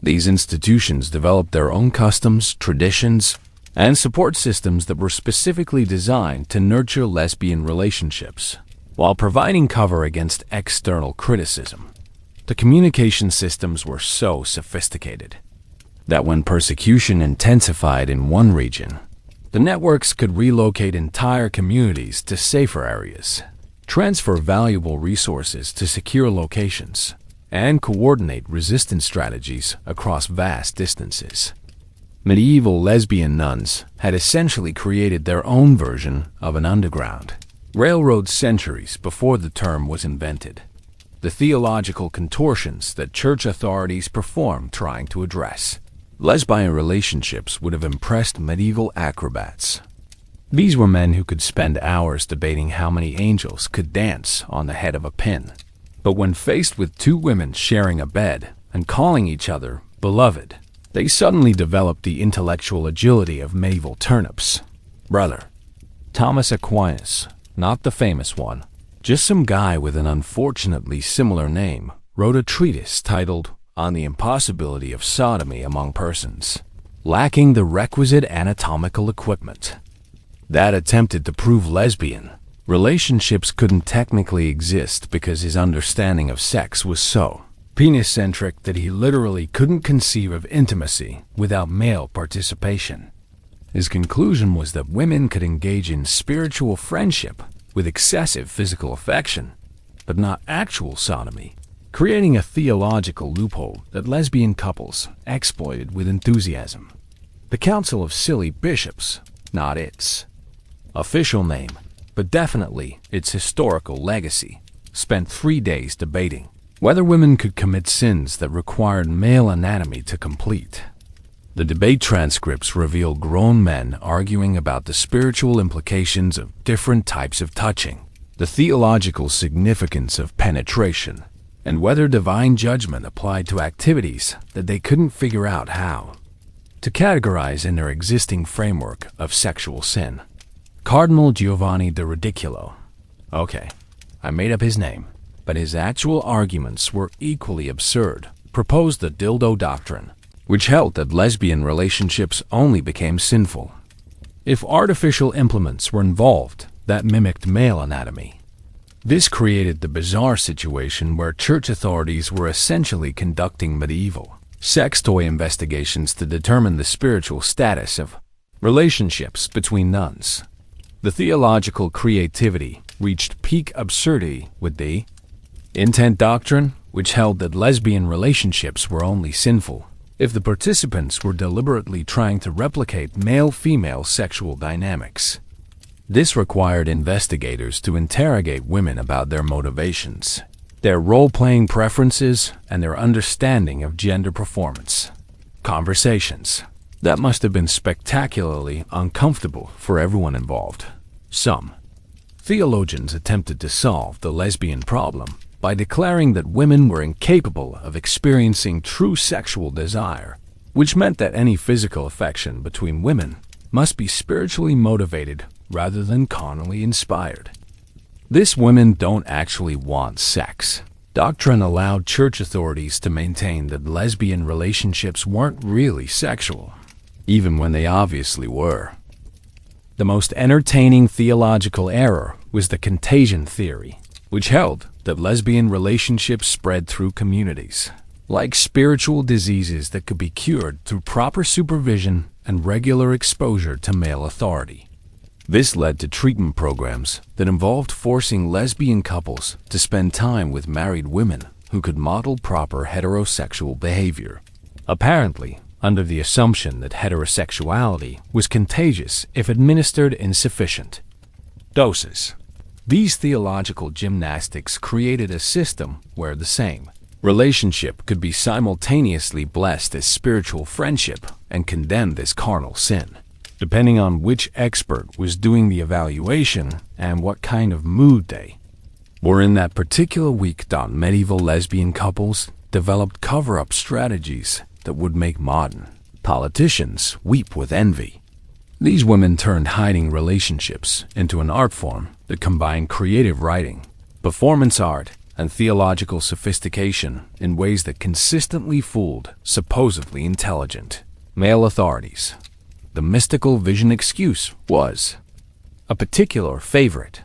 These institutions developed their own customs, traditions, and support systems that were specifically designed to nurture lesbian relationships, while providing cover against external criticism. The communication systems were so sophisticated that when persecution intensified in one region, the networks could relocate entire communities to safer areas, transfer valuable resources to secure locations, and coordinate resistance strategies across vast distances. Medieval lesbian nuns had essentially created their own version of an underground railroad centuries before the term was invented. The theological contortions that church authorities performed trying to address lesbian relationships would have impressed medieval acrobats. These were men who could spend hours debating how many angels could dance on the head of a pin. But when faced with two women sharing a bed and calling each other beloved, they suddenly developed the intellectual agility of medieval turnips. Brother Thomas Aquinas, not the famous one, just some guy with an unfortunately similar name, wrote a treatise titled On the Impossibility of Sodomy Among Persons, lacking the requisite anatomical equipment. That attempted to prove lesbian relationships couldn't technically exist because his understanding of sex was so penis-centric that he literally couldn't conceive of intimacy without male participation. His conclusion was that women could engage in spiritual friendship with excessive physical affection, but not actual sodomy, creating a theological loophole that lesbian couples exploited with enthusiasm. The Council of Silly Bishops, not its official name, but definitely its historical legacy, spent 3 days debating whether women could commit sins that required male anatomy to complete. The debate transcripts reveal grown men arguing about the spiritual implications of different types of touching, the theological significance of penetration, and whether divine judgment applied to activities that they couldn't figure out how to categorize in their existing framework of sexual sin. Cardinal Giovanni de Ridicolo. Okay, I made up his name, but his actual arguments were equally absurd. Proposed the dildo doctrine, which held that lesbian relationships only became sinful if artificial implements were involved that mimicked male anatomy. This created the bizarre situation where church authorities were essentially conducting medieval sex toy investigations to determine the spiritual status of relationships between nuns. The theological creativity reached peak absurdity with the intent doctrine, which held that lesbian relationships were only sinful if the participants were deliberately trying to replicate male-female sexual dynamics. This required investigators to interrogate women about their motivations, their role-playing preferences, and their understanding of gender performance. Conversations that must have been spectacularly uncomfortable for everyone involved. Some theologians attempted to solve the lesbian problem by declaring that women were incapable of experiencing true sexual desire, which meant that any physical affection between women must be spiritually motivated rather than carnally inspired. This women don't actually want sex doctrine allowed church authorities to maintain that lesbian relationships weren't really sexual, even when they obviously were. The most entertaining theological error was the contagion theory, which held that lesbian relationships spread through communities, like spiritual diseases that could be cured through proper supervision and regular exposure to male authority. This led to treatment programs that involved forcing lesbian couples to spend time with married women who could model proper heterosexual behavior, apparently under the assumption that heterosexuality was contagious if administered in sufficient doses. These theological gymnastics created a system where the same relationship could be simultaneously blessed as spiritual friendship and condemned as carnal sin, depending on which expert was doing the evaluation and what kind of mood they were in that particular week. Medieval lesbian couples developed cover-up strategies that would make modern politicians weep with envy. These women turned hiding relationships into an art form that combined creative writing, performance art, and theological sophistication in ways that consistently fooled supposedly intelligent male authorities. The mystical vision excuse was a particular favorite.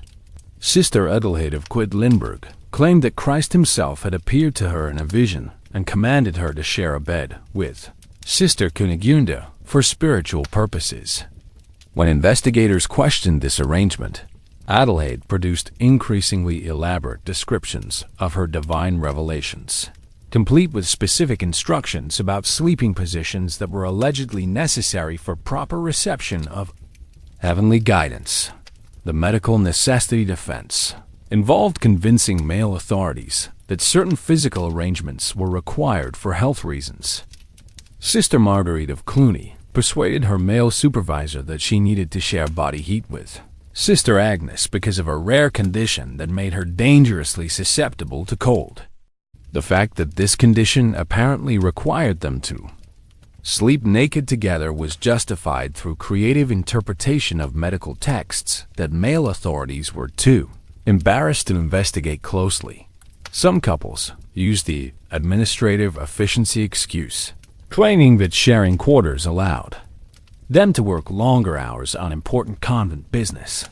Sister Adelheid of Quedlinburg claimed that Christ himself had appeared to her in a vision and commanded her to share a bed with Sister Kunigunde for spiritual purposes. When investigators questioned this arrangement, Adelheid produced increasingly elaborate descriptions of her divine revelations, complete with specific instructions about sleeping positions that were allegedly necessary for proper reception of heavenly guidance. The medical necessity defense involved convincing male authorities that certain physical arrangements were required for health reasons. Sister Marguerite of Cluny persuaded her male supervisor that she needed to share body heat with Sister Agnes because of a rare condition that made her dangerously susceptible to cold. The fact that this condition apparently required them to sleep naked together was justified through creative interpretation of medical texts that male authorities were too embarrassed to investigate closely. Some couples used the administrative efficiency excuse, claiming that sharing quarters allowed them to work longer hours on important convent business.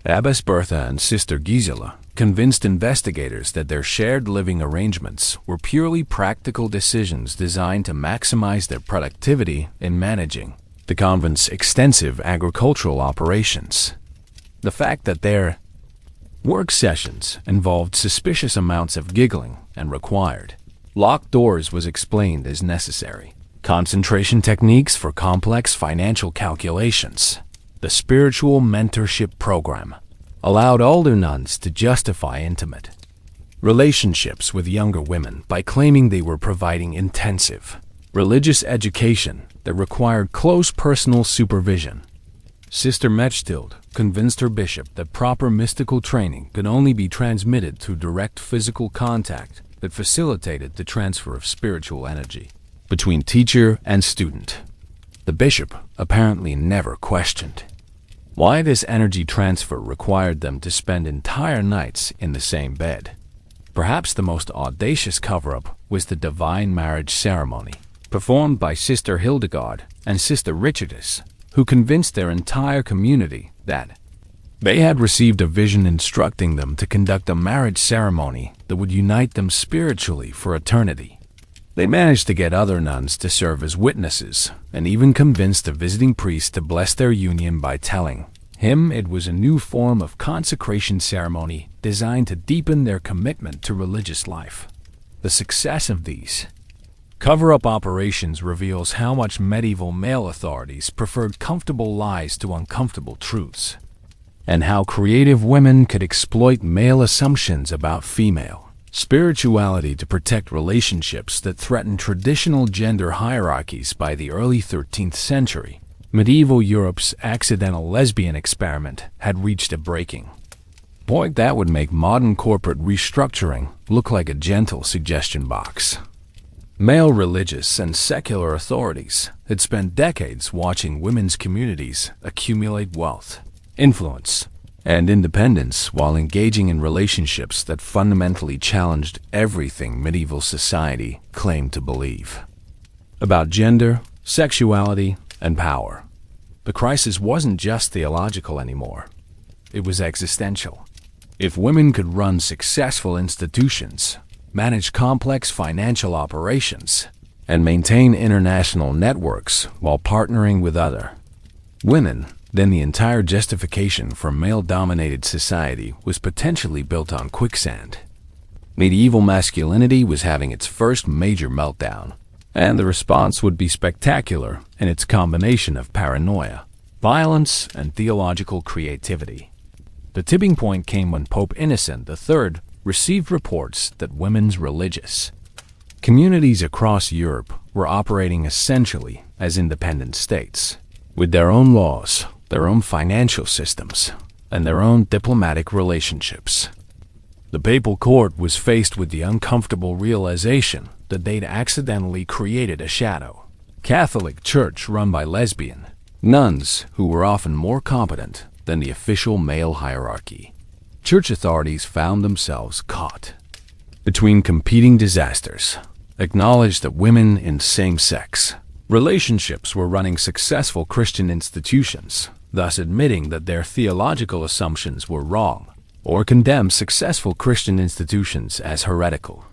Abbess Bertha and Sister Gisela convinced investigators that their shared living arrangements were purely practical decisions designed to maximize their productivity in managing the convent's extensive agricultural operations. The fact that their work sessions involved suspicious amounts of giggling and required locked doors was explained as necessary concentration techniques for complex financial calculations. The spiritual mentorship program allowed older nuns to justify intimate relationships with younger women by claiming they were providing intensive religious education that required close personal supervision. Sister Mechthild convinced her bishop that proper mystical training could only be transmitted through direct physical contact that facilitated the transfer of spiritual energy between teacher and student. The bishop apparently never questioned why this energy transfer required them to spend entire nights in the same bed. Perhaps the most audacious cover-up was the divine marriage ceremony, performed by Sister Hildegard and Sister Richardess, who convinced their entire community that they had received a vision instructing them to conduct a marriage ceremony that would unite them spiritually for eternity. They managed to get other nuns to serve as witnesses, and even convinced a visiting priest to bless their union by telling him it was a new form of consecration ceremony designed to deepen their commitment to religious life. The success of these cover-up operations reveals how much medieval male authorities preferred comfortable lies to uncomfortable truths, and how creative women could exploit male assumptions about female spirituality to protect relationships that threatened traditional gender hierarchies. By the early 13th century, medieval Europe's accidental lesbian experiment had reached a breaking point that would make modern corporate restructuring look like a gentle suggestion box. Male religious and secular authorities had spent decades watching women's communities accumulate wealth, influence, and independence while engaging in relationships that fundamentally challenged everything medieval society claimed to believe about gender, sexuality, and power. The crisis wasn't just theological anymore. It was existential. If women could run successful institutions, manage complex financial operations, and maintain international networks while partnering with other women, then the entire justification for male-dominated society was potentially built on quicksand. Medieval masculinity was having its first major meltdown, and the response would be spectacular in its combination of paranoia, violence, and theological creativity. The tipping point came when Pope Innocent III received reports that women's religious communities across Europe were operating essentially as independent states, with their own laws, their own financial systems, and their own diplomatic relationships. The papal court was faced with the uncomfortable realization that they'd accidentally created a shadow Catholic church run by lesbian nuns who were often more competent than the official male hierarchy. Church authorities found themselves caught between competing disasters, acknowledged that women in same-sex relationships were running successful Christian institutions, thus admitting that their theological assumptions were wrong, or condemned successful Christian institutions as heretical,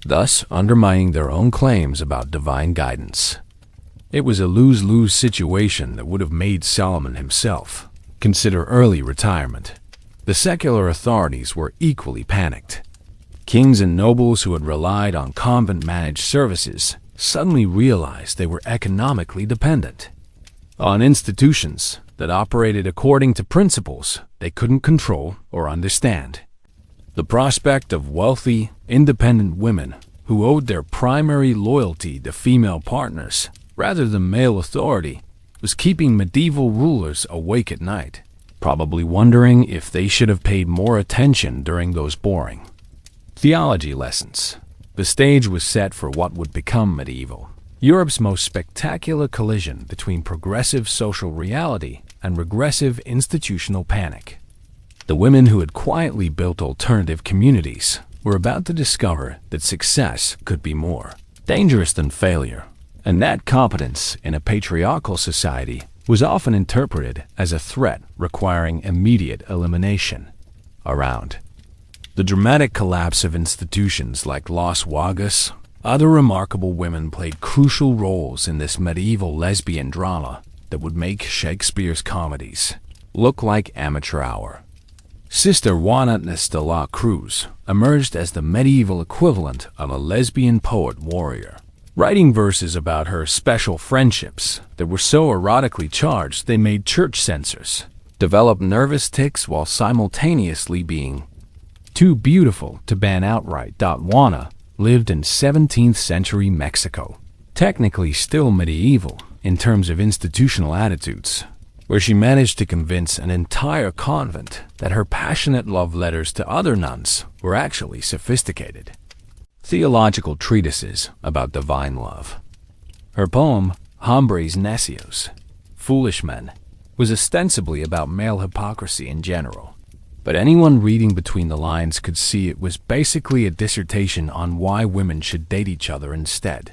thus undermining their own claims about divine guidance. It was a lose-lose situation that would have made Solomon himself consider early retirement. The secular authorities were equally panicked. Kings and nobles who had relied on convent-managed services suddenly realized they were economically dependent on institutions that operated according to principles they couldn't control or understand. The prospect of wealthy, independent women who owed their primary loyalty to female partners rather than male authority was keeping medieval rulers awake at night, probably wondering if they should have paid more attention during those boring theology lessons. The stage was set for what would become medieval Europe's most spectacular collision between progressive social reality and regressive institutional panic. The women who had quietly built alternative communities were about to discover that success could be more dangerous than failure, and that competence in a patriarchal society was often interpreted as a threat requiring immediate elimination. Around the dramatic collapse of institutions like Las Wagas, other remarkable women played crucial roles in this medieval lesbian drama that would make Shakespeare's comedies look like amateur hour. Sister Juana de la Cruz emerged as the medieval equivalent of a lesbian poet-warrior, writing verses about her special friendships that were so erotically charged they made church censors develop nervous tics while simultaneously being too beautiful to ban outright. Juana lived in 17th century Mexico, technically still medieval in terms of institutional attitudes, where she managed to convince an entire convent that her passionate love letters to other nuns were actually sophisticated theological treatises about divine love. Her poem, Hombres Necios, Foolish Men, was ostensibly about male hypocrisy in general, but anyone reading between the lines could see it was basically a dissertation on why women should date each other instead.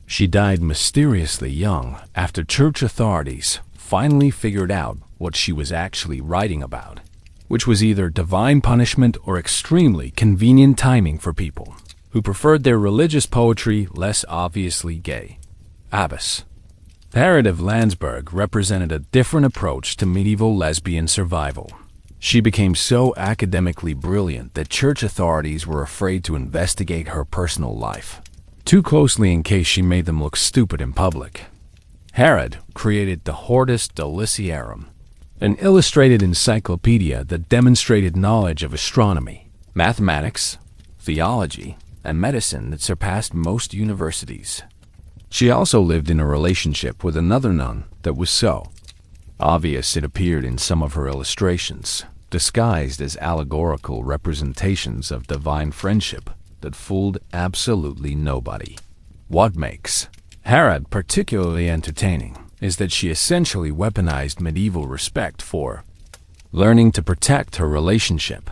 She died mysteriously young after church authorities finally figured out what she was actually writing about, which was either divine punishment or extremely convenient timing for people who preferred their religious poetry less obviously gay. Abbess Herod of Landsberg represented a different approach to medieval lesbian survival. She became so academically brilliant that church authorities were afraid to investigate her personal life too closely in case she made them look stupid in public. Herod created the Hortus Deliciarum, an illustrated encyclopedia that demonstrated knowledge of astronomy, mathematics, theology, and medicine that surpassed most universities. She also lived in a relationship with another nun that was so obvious it appeared in some of her illustrations, disguised as allegorical representations of divine friendship that fooled absolutely nobody. What makes Herod particularly entertaining is that she essentially weaponized medieval respect for learning to protect her relationship.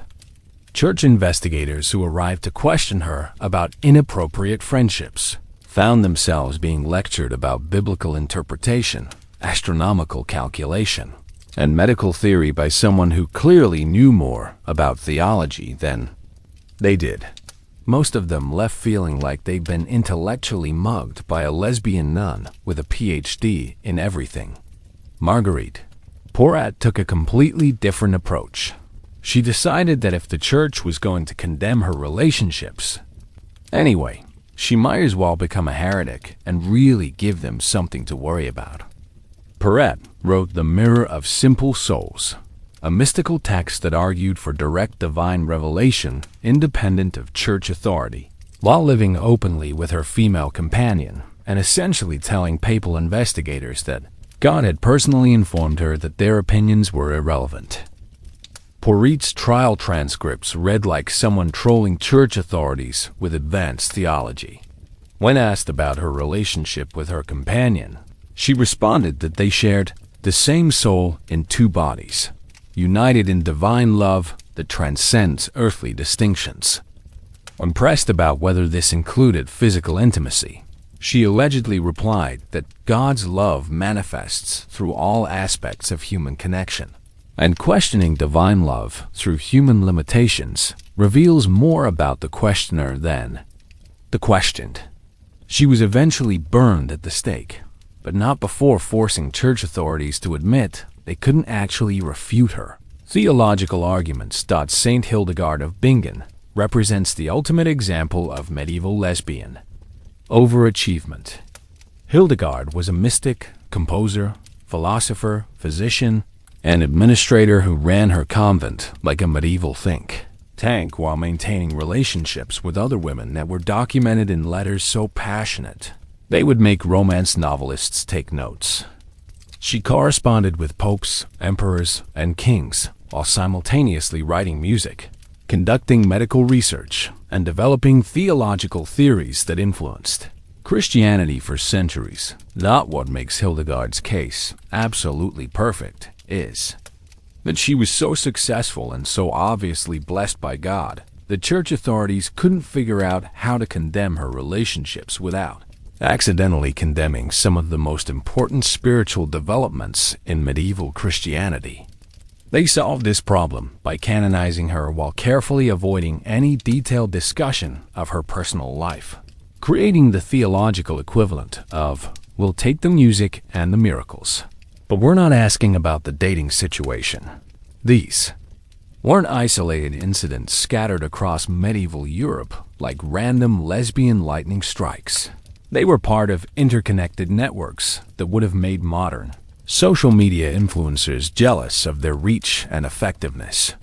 Church investigators who arrived to question her about inappropriate friendships found themselves being lectured about biblical interpretation, astronomical calculation, and medical theory by someone who clearly knew more about theology than they did. Most of them left feeling like they'd been intellectually mugged by a lesbian nun with a PhD in everything. Marguerite Porrat took a completely different approach. she decided that if the church was going to condemn her relationships, anyway, she might as well become a heretic and really give them something to worry about. Perret wrote The Mirror of Simple Souls, a mystical text that argued for direct divine revelation independent of church authority, while living openly with her female companion and essentially telling papal investigators that God had personally informed her that their opinions were irrelevant. Perret's trial transcripts read like someone trolling church authorities with advanced theology. When asked about her relationship with her companion, she responded that they shared the same soul in two bodies, united in divine love that transcends earthly distinctions. When pressed about whether this included physical intimacy, she allegedly replied that God's love manifests through all aspects of human connection, and questioning divine love through human limitations reveals more about the questioner than the questioned. She was eventually burned at the stake, but not before forcing church authorities to admit they couldn't actually refute her. Theological arguments. Saint Hildegard of Bingen represents the ultimate example of medieval lesbian overachievement. Hildegard was a mystic, composer, philosopher, physician, and administrator who ran her convent like a medieval think tank while maintaining relationships with other women that were documented in letters so passionate they would make romance novelists take notes. She corresponded with popes, emperors, and kings while simultaneously writing music, conducting medical research, and developing theological theories that influenced Christianity for centuries. Not what makes Hildegard's case absolutely perfect is that she was so successful and so obviously blessed by God, the church authorities couldn't figure out how to condemn her relationships without accidentally condemning some of the most important spiritual developments in medieval Christianity. They solved this problem by canonizing her while carefully avoiding any detailed discussion of her personal life, creating the theological equivalent of, we'll take the music and the miracles, but we're not asking about the dating situation. These weren't isolated incidents scattered across medieval Europe like random lesbian lightning strikes. They were part of interconnected networks that would have made modern social media influencers jealous of their reach and effectiveness.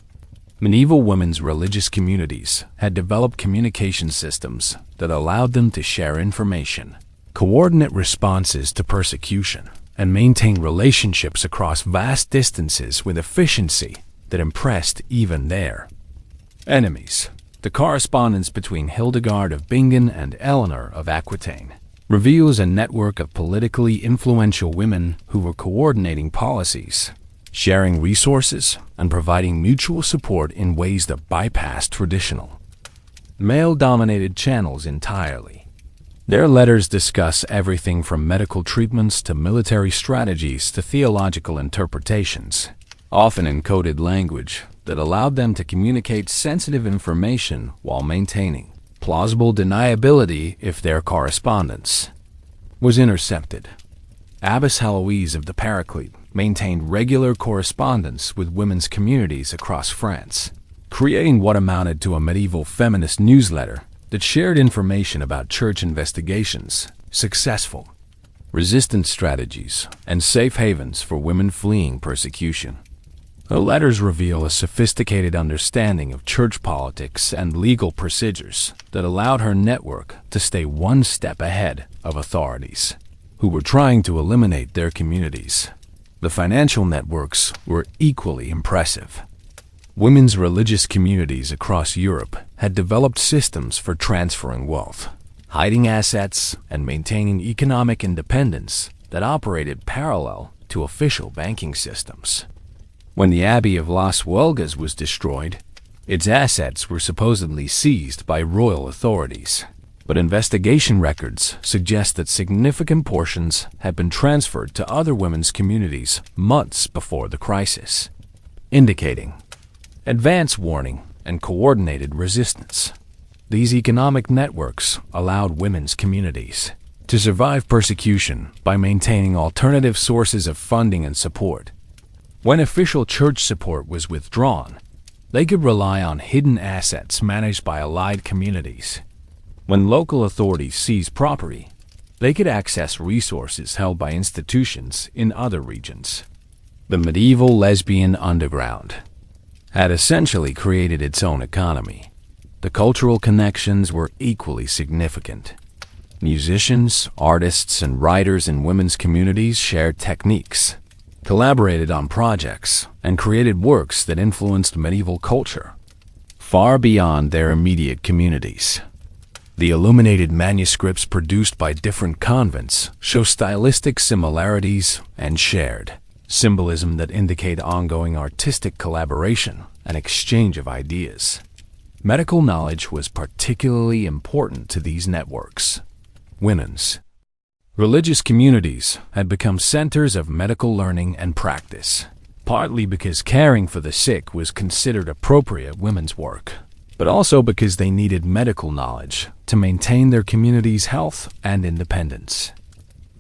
Medieval women's religious communities had developed communication systems that allowed them to share information, coordinate responses to persecution, and maintain relationships across vast distances with efficiency that impressed even their enemies. The correspondence between Hildegard of Bingen and Eleanor of Aquitaine reveals a network of politically influential women who were coordinating policies, sharing resources, and providing mutual support in ways that bypassed traditional male-dominated channels entirely. Their letters discuss everything from medical treatments to military strategies to theological interpretations, often in coded language that allowed them to communicate sensitive information while maintaining plausible deniability if their correspondence was intercepted. Abbess Heloise of the Paraclete maintained regular correspondence with women's communities across France, creating what amounted to a medieval feminist newsletter that shared information about church investigations, successful resistance strategies, and safe havens for women fleeing persecution. The letters reveal a sophisticated understanding of church politics and legal procedures that allowed her network to stay one step ahead of authorities who were trying to eliminate their communities. The financial networks were equally impressive. Women's religious communities across Europe had developed systems for transferring wealth, hiding assets, and maintaining economic independence that operated parallel to official banking systems. When the Abbey of Las Huelgas was destroyed, its assets were supposedly seized by royal authorities, but investigation records suggest that significant portions had been transferred to other women's communities months before the crisis, indicating advance warning and coordinated resistance. These economic networks allowed women's communities to survive persecution by maintaining alternative sources of funding and support. When official church support was withdrawn, They could rely on hidden assets managed by allied communities. When local authorities seized property, they could access resources held by institutions in other regions. The medieval lesbian underground had essentially created its own economy. The cultural connections were equally significant. Musicians, artists, and writers in women's communities shared techniques, collaborated on projects, and created works that influenced medieval culture far beyond their immediate communities. The illuminated manuscripts produced by different convents show stylistic similarities and shared symbolism that indicate ongoing artistic collaboration and exchange of ideas. Medical knowledge was particularly important to these networks. Women's religious communities had become centers of medical learning and practice, partly because caring for the sick was considered appropriate women's work, but also because they needed medical knowledge to maintain their community's health and independence.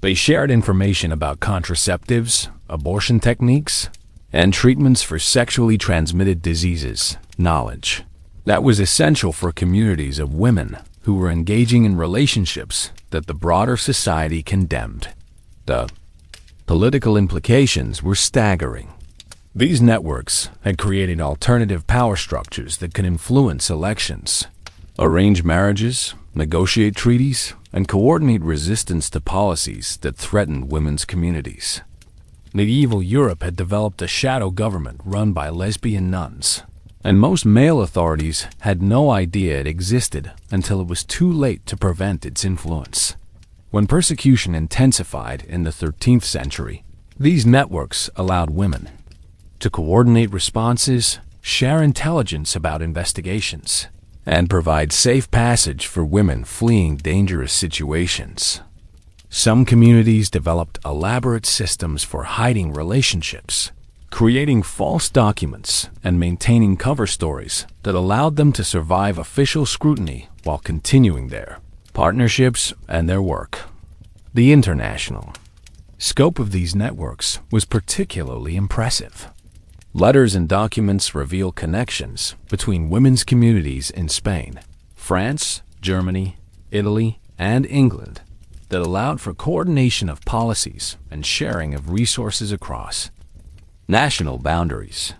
They shared information about contraceptives, abortion techniques, and treatments for sexually transmitted diseases, knowledge that was essential for communities of women who were engaging in relationships that the broader society condemned. The political implications were staggering. These networks had created alternative power structures that could influence elections, arrange marriages, negotiate treaties, and coordinate resistance to policies that threatened women's communities. Medieval Europe had developed a shadow government run by lesbian nuns, and most male authorities had no idea it existed until it was too late to prevent its influence. When persecution intensified in the 13th century, these networks allowed women to coordinate responses, share intelligence about investigations, and provide safe passage for women fleeing dangerous situations. Some communities developed elaborate systems for hiding relationships, creating false documents, and maintaining cover stories that allowed them to survive official scrutiny while continuing their partnerships and their work. The international scope of these networks was particularly impressive. Letters and documents reveal connections between women's communities in Spain, France, Germany, Italy, and England that allowed for coordination of policies and sharing of resources across national boundaries.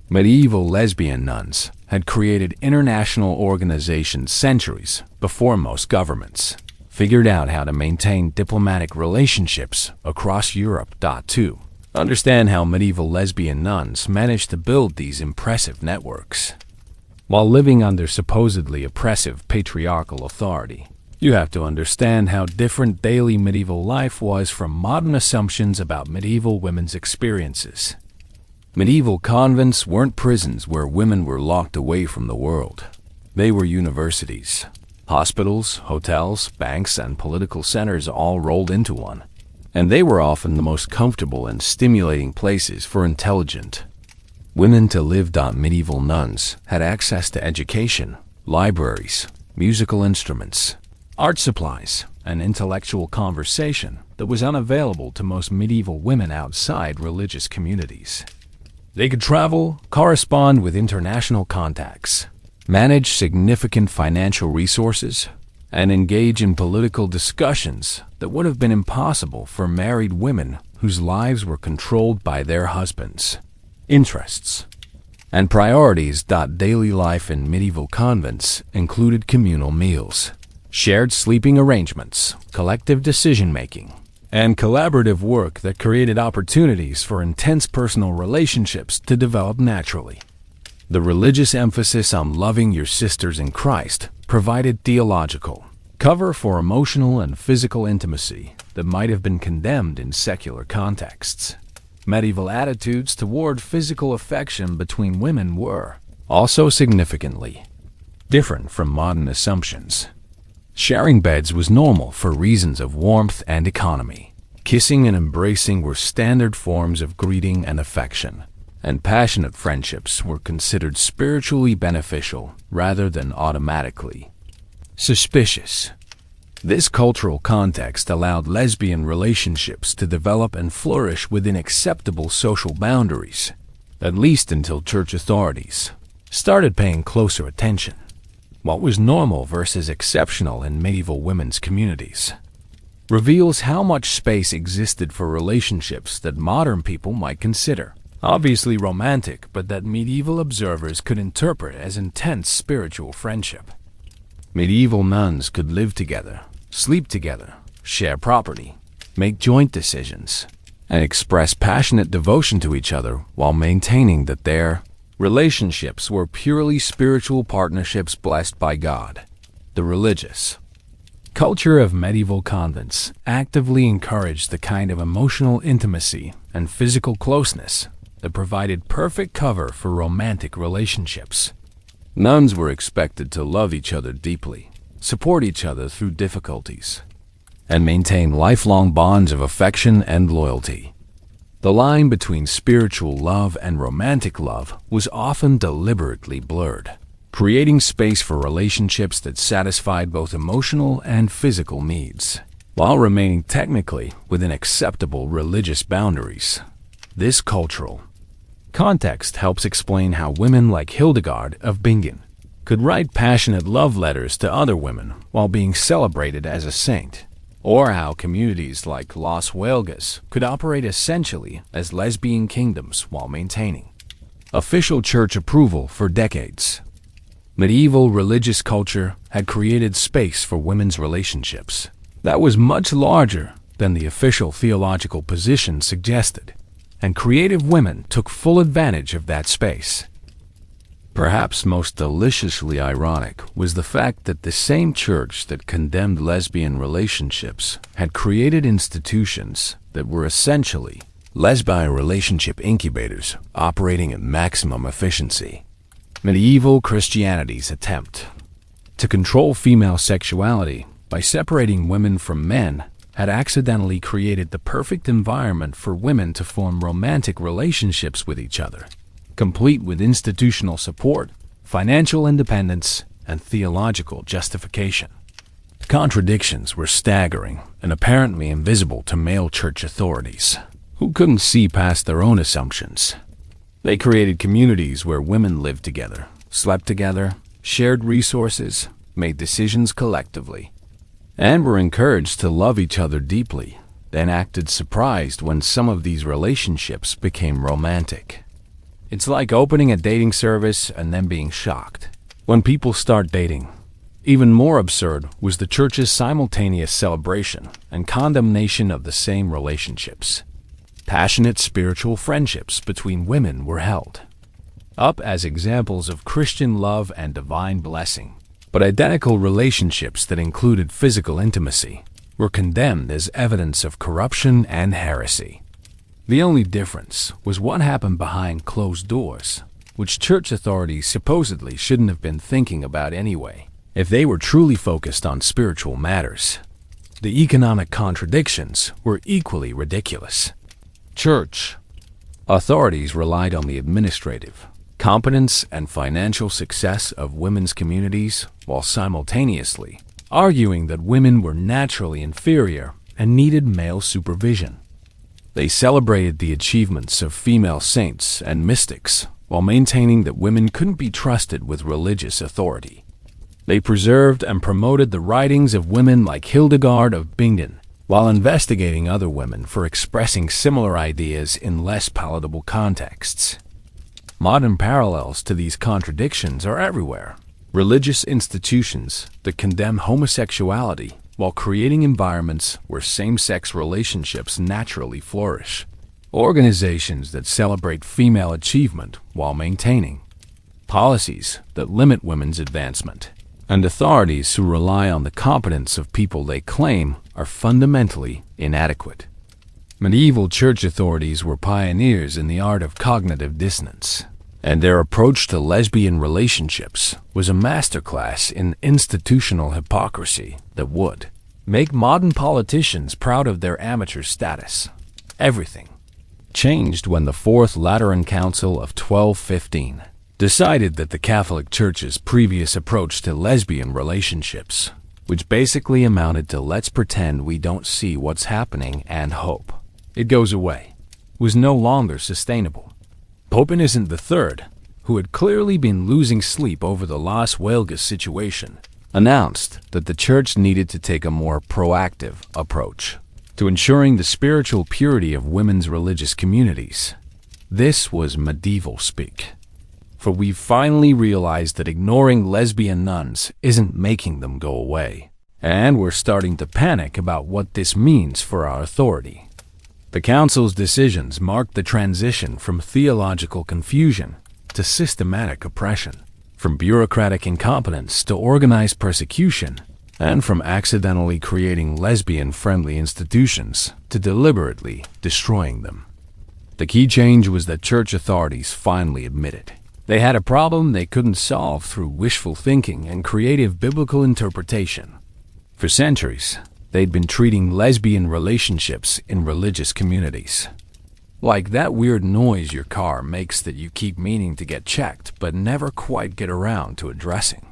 Medieval lesbian nuns had created international organizations centuries before most governments figured out how to maintain diplomatic relationships across Europe. To understand how medieval lesbian nuns managed to build these impressive networks while living under supposedly oppressive patriarchal authority, you have to understand how different daily medieval life was from modern assumptions about medieval women's experiences. Medieval convents weren't prisons where women were locked away from the world. They were universities, hospitals, hotels, banks, and political centers all rolled into one. And they were often the most comfortable and stimulating places for intelligent women to live. Medieval nuns had access to education, libraries, musical instruments, art supplies, and intellectual conversation that was unavailable to most medieval women outside religious communities. They could travel, correspond with international contacts, manage significant financial resources, and engage in political discussions that would have been impossible for married women whose lives were controlled by their husbands' interests and priorities. Daily life in medieval convents included communal meals, shared sleeping arrangements, collective decision-making, and collaborative work that created opportunities for intense personal relationships to develop naturally. The religious emphasis on loving your sisters in Christ provided theological cover for emotional and physical intimacy that might have been condemned in secular contexts. Medieval attitudes toward physical affection between women were also significantly different from modern assumptions. Sharing beds was normal for reasons of warmth and economy. Kissing and embracing were standard forms of greeting and affection, and passionate friendships were considered spiritually beneficial rather than automatically suspicious. This cultural context allowed lesbian relationships to develop and flourish within acceptable social boundaries, at least until church authorities started paying closer attention. What was normal versus exceptional in medieval women's communities reveals how much space existed for relationships that modern people might consider obviously romantic, but that medieval observers could interpret as intense spiritual friendship. Medieval nuns could live together, sleep together, share property, make joint decisions, and express passionate devotion to each other while maintaining that their relationships were purely spiritual partnerships blessed by God. The religious culture of medieval convents actively encouraged the kind of emotional intimacy and physical closeness that provided perfect cover for romantic relationships. Nuns were expected to love each other deeply, support each other through difficulties, and maintain lifelong bonds of affection and loyalty. The line between spiritual love and romantic love was often deliberately blurred, creating space for relationships that satisfied both emotional and physical needs, while remaining technically within acceptable religious boundaries. This cultural context helps explain how women like Hildegard of Bingen could write passionate love letters to other women while being celebrated as a saint, or how communities like Las Huelgas could operate essentially as lesbian kingdoms while maintaining official church approval for decades. Medieval religious culture had created space for women's relationships that was much larger than the official theological position suggested, and creative women took full advantage of that space. Perhaps most deliciously ironic was the fact that the same church that condemned lesbian relationships had created institutions that were essentially lesbian relationship incubators operating at maximum efficiency. Medieval Christianity's attempt to control female sexuality by separating women from men had accidentally created the perfect environment for women to form romantic relationships with each other, complete with institutional support, financial independence, and theological justification. The contradictions were staggering and apparently invisible to male church authorities, who couldn't see past their own assumptions. They created communities where women lived together, slept together, shared resources, made decisions collectively, and were encouraged to love each other deeply, then acted surprised when some of these relationships became romantic. It's like opening a dating service and then being shocked when people start dating. Even more absurd was the church's simultaneous celebration and condemnation of the same relationships. Passionate spiritual friendships between women were held up as examples of Christian love and divine blessing, but identical relationships that included physical intimacy were condemned as evidence of corruption and heresy. The only difference was what happened behind closed doors, which church authorities supposedly shouldn't have been thinking about anyway, if they were truly focused on spiritual matters. The economic contradictions were equally ridiculous. Church authorities relied on the administrative competence and financial success of women's communities, while simultaneously arguing that women were naturally inferior and needed male supervision. They celebrated the achievements of female saints and mystics, while maintaining that women couldn't be trusted with religious authority. They preserved and promoted the writings of women like Hildegard of Bingen, while investigating other women for expressing similar ideas in less palatable contexts. Modern parallels to these contradictions are everywhere. Religious institutions that condemn homosexuality while creating environments where same-sex relationships naturally flourish. Organizations that celebrate female achievement while maintaining policies that limit women's advancement, and authorities who rely on the competence of people they claim are fundamentally inadequate. Medieval church authorities were pioneers in the art of cognitive dissonance, and their approach to lesbian relationships was a masterclass in institutional hypocrisy that would make modern politicians proud of their amateur status. Everything changed when the Fourth Lateran Council of 1215 decided that the Catholic Church's previous approach to lesbian relationships, which basically amounted to let's pretend we don't see what's happening and hope it goes away, was no longer sustainable. Pope Innocent III who had clearly been losing sleep over the Las Huelgas situation, announced that the church needed to take a more proactive approach to ensuring the spiritual purity of women's religious communities. This was medieval speak. For we finally realized that ignoring lesbian nuns isn't making them go away, and we're starting to panic about what this means for our authority. The council's decisions marked the transition from theological confusion to systematic oppression, from bureaucratic incompetence to organized persecution, and from accidentally creating lesbian-friendly institutions to deliberately destroying them. The key change was that church authorities finally admitted they had a problem they couldn't solve through wishful thinking and creative biblical interpretation. For centuries, they'd been treating lesbian relationships in religious communities like that weird noise your car makes that you keep meaning to get checked but never quite get around to addressing.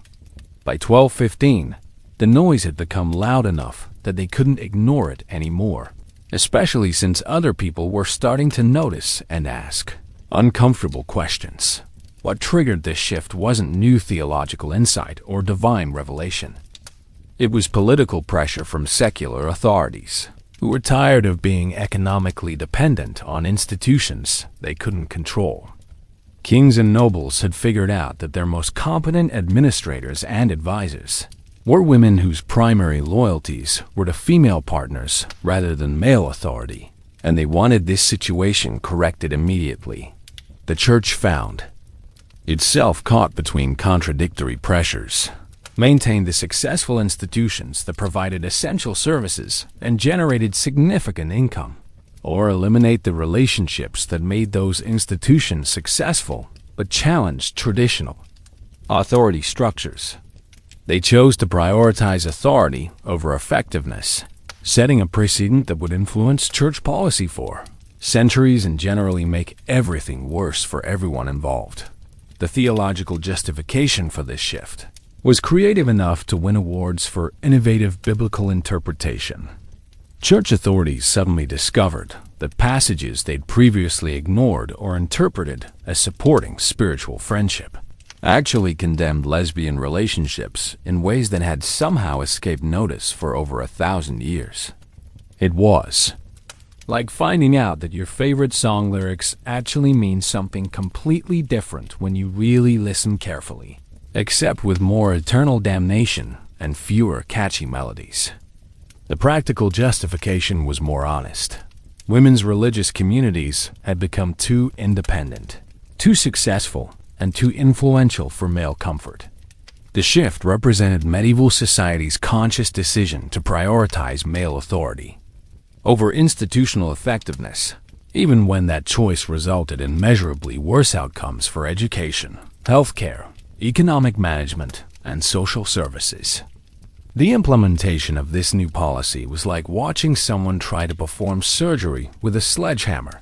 By 1215, the noise had become loud enough that they couldn't ignore it anymore, especially since other people were starting to notice and ask uncomfortable questions. What triggered this shift wasn't new theological insight or divine revelation. It was political pressure from secular authorities, who were tired of being economically dependent on institutions they couldn't control. Kings and nobles had figured out that their most competent administrators and advisors were women whose primary loyalties were to female partners rather than male authority, and they wanted this situation corrected immediately. The church found itself caught between contradictory pressures: maintain the successful institutions that provided essential services and generated significant income, or eliminate the relationships that made those institutions successful but challenged traditional authority structures. They chose to prioritize authority over effectiveness, setting a precedent that would influence church policy for centuries and generally make everything worse for everyone involved. The theological justification for this shift was creative enough to win awards for innovative biblical interpretation. Church authorities suddenly discovered that passages they'd previously ignored or interpreted as supporting spiritual friendship actually condemned lesbian relationships in ways that had somehow escaped notice for over 1,000 years. It was like finding out that your favorite song lyrics actually mean something completely different when you really listen carefully, except with more eternal damnation and fewer catchy melodies. The practical justification was more honest. Women's religious communities had become too independent, too successful, and too influential for male comfort. The shift represented medieval society's conscious decision to prioritize male authority over institutional effectiveness, even when that choice resulted in measurably worse outcomes for education, healthcare, economic management, and social services. The implementation of this new policy was like watching someone try to perform surgery with a sledgehammer.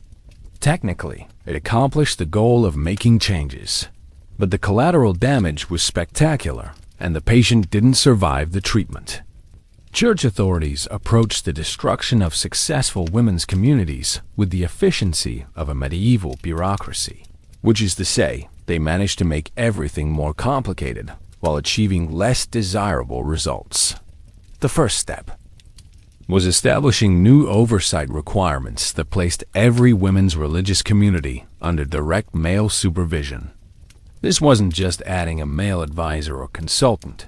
Technically, it accomplished the goal of making changes, but the collateral damage was spectacular, and the patient didn't survive the treatment. Church authorities approached the destruction of successful women's communities with the efficiency of a medieval bureaucracy, which is to say, they managed to make everything more complicated while achieving less desirable results. The first step was establishing new oversight requirements that placed every women's religious community under direct male supervision. This wasn't just adding a male advisor or consultant.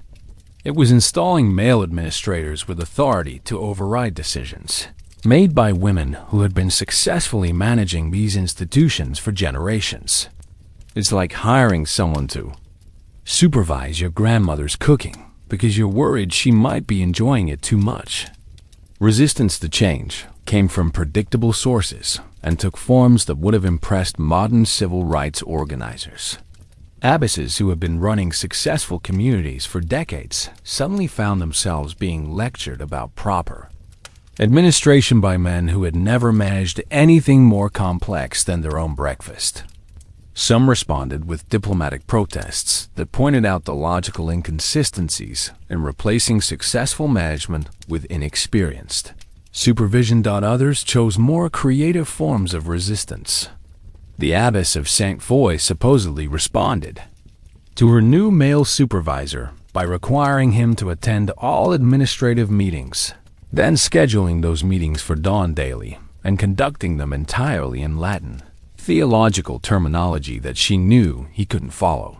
It was installing male administrators with authority to override decisions made by women who had been successfully managing these institutions for generations. It's like hiring someone to supervise your grandmother's cooking because you're worried she might be enjoying it too much. Resistance to change came from predictable sources and took forms that would have impressed modern civil rights organizers. Abbesses who had been running successful communities for decades suddenly found themselves being lectured about proper administration by men who had never managed anything more complex than their own breakfast. Some responded with diplomatic protests that pointed out the logical inconsistencies in replacing successful management with inexperienced supervision. Others chose more creative forms of resistance. The abbess of St. Foy supposedly responded to her new male supervisor by requiring him to attend all administrative meetings, then scheduling those meetings for dawn daily and conducting them entirely in Latin, theological terminology that she knew he couldn't follow.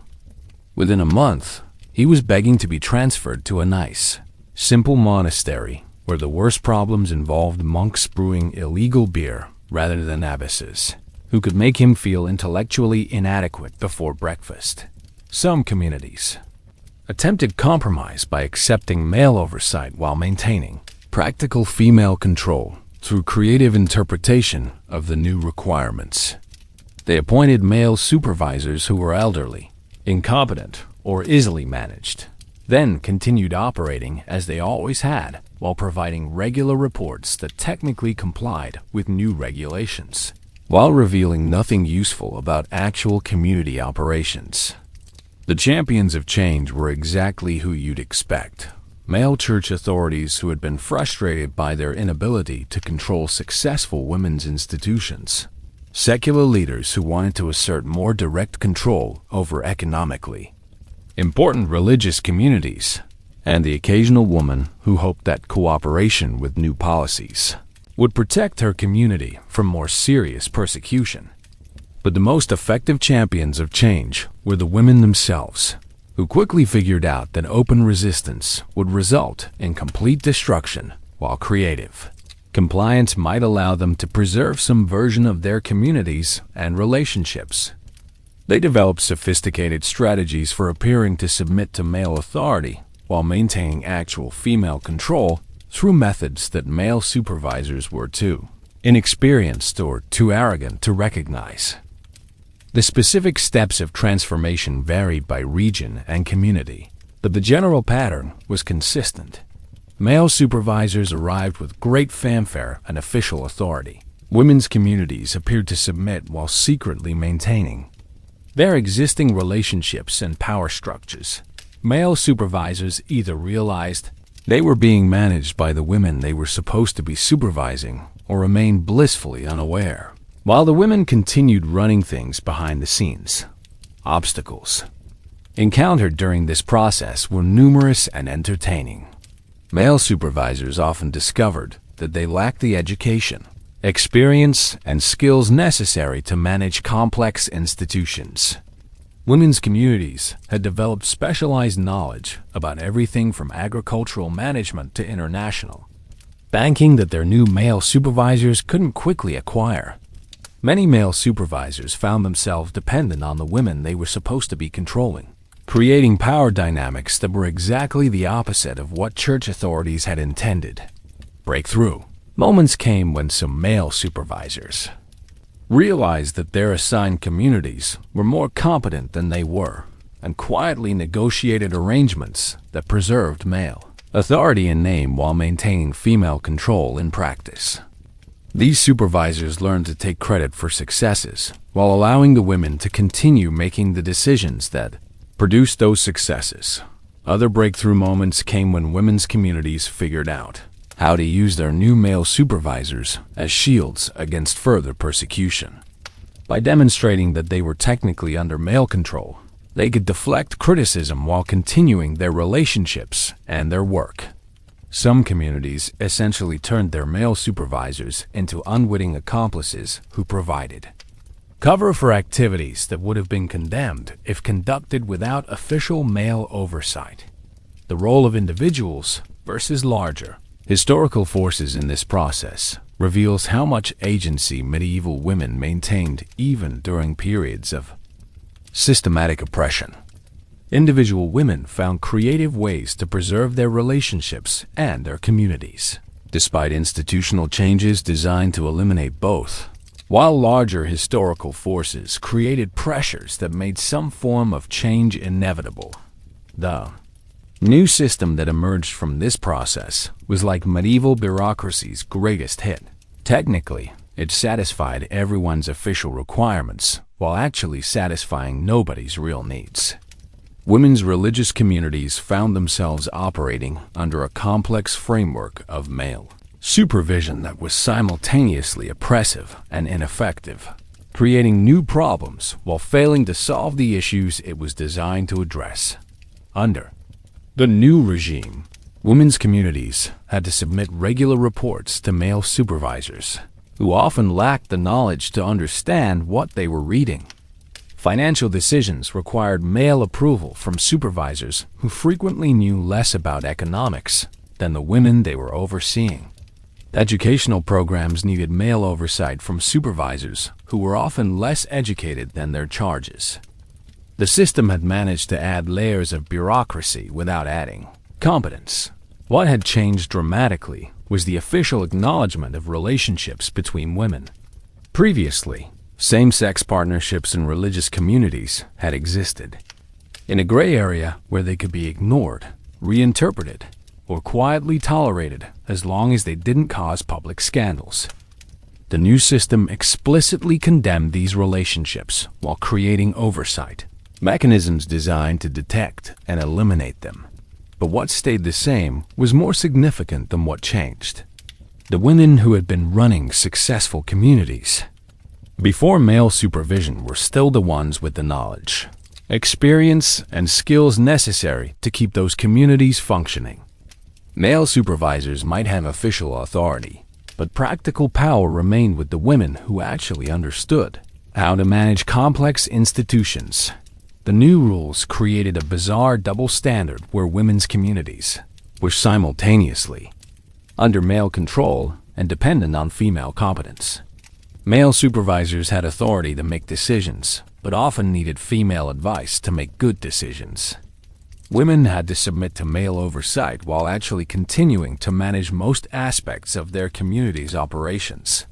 Within a month, he was begging to be transferred to a nice, simple monastery where the worst problems involved monks brewing illegal beer rather than abbesses, who could make him feel intellectually inadequate before breakfast. Some communities attempted compromise by accepting male oversight while maintaining practical female control through creative interpretation of the new requirements. They appointed male supervisors who were elderly, incompetent, or easily managed, then continued operating as they always had while providing regular reports that technically complied with new regulations, while revealing nothing useful about actual community operations. The champions of change were exactly who you'd expect: male church authorities who had been frustrated by their inability to control successful women's institutions, secular leaders who wanted to assert more direct control over economically important religious communities, and the occasional woman who hoped that cooperation with new policies would protect her community from more serious persecution. But the most effective champions of change were the women themselves, who quickly figured out that open resistance would result in complete destruction, while creative compliance might allow them to preserve some version of their communities and relationships. They developed sophisticated strategies for appearing to submit to male authority while maintaining actual female control through methods that male supervisors were too inexperienced or too arrogant to recognize. The specific steps of transformation varied by region and community, but the general pattern was consistent. Male supervisors arrived with great fanfare and official authority. Women's communities appeared to submit while secretly maintaining their existing relationships and power structures. Male supervisors either realized they were being managed by the women they were supposed to be supervising or remained blissfully unaware, while the women continued running things behind the scenes. Obstacles encountered during this process were numerous and entertaining. Male supervisors often discovered that they lacked the education, experience, and skills necessary to manage complex institutions. Women's communities had developed specialized knowledge about everything from agricultural management to international banking that their new male supervisors couldn't quickly acquire. Many male supervisors found themselves dependent on the women they were supposed to be controlling, creating power dynamics that were exactly the opposite of what church authorities had intended. Breakthrough moments came when some male supervisors realized that their assigned communities were more competent than they were, and quietly negotiated arrangements that preserved male authority in name while maintaining female control in practice. These supervisors learned to take credit for successes while allowing the women to continue making the decisions that produced those successes. Other breakthrough moments came when women's communities figured out how to use their new male supervisors as shields against further persecution. By demonstrating that they were technically under male control, they could deflect criticism while continuing their relationships and their work. Some communities essentially turned their male supervisors into unwitting accomplices who provided cover for activities that would have been condemned if conducted without official male oversight. The role of individuals versus larger historical forces in this process reveals how much agency medieval women maintained even during periods of systematic oppression. Individual women found creative ways to preserve their relationships and their communities, despite institutional changes designed to eliminate both, while larger historical forces created pressures that made some form of change inevitable. The new system that emerged from this process was like medieval bureaucracy's greatest hit. Technically, it satisfied everyone's official requirements while actually satisfying nobody's real needs. Women's religious communities found themselves operating under a complex framework of male supervision that was simultaneously oppressive and ineffective. creating new problems while failing to solve the issues it was designed to address. Under the new regime, women's communities had to submit regular reports to male supervisors, who often lacked the knowledge to understand what they were reading. Financial decisions required male approval from supervisors who frequently knew less about economics than the women they were overseeing. Educational programs needed male oversight from supervisors who were often less educated than their charges. The system had managed to add layers of bureaucracy without adding competence. What had changed dramatically was the official acknowledgement of relationships between women. Previously, same-sex partnerships in religious communities had existed, in a gray area where they could be ignored, reinterpreted, or quietly tolerated as long as they didn't cause public scandals. The new system explicitly condemned these relationships while creating oversight, mechanisms designed to detect and eliminate them. But what stayed the same was more significant than what changed. The women who had been running successful communities before male supervision were still the ones with the knowledge, experience, and skills necessary to keep those communities functioning. Male supervisors might have official authority, but practical power remained with the women who actually understood how to manage complex institutions. The new rules created a bizarre double standard where women's communities were simultaneously under male control and dependent on female competence. Male supervisors had authority to make decisions, but often needed female advice to make good decisions. Women had to submit to male oversight while actually continuing to manage most aspects of their community's operations.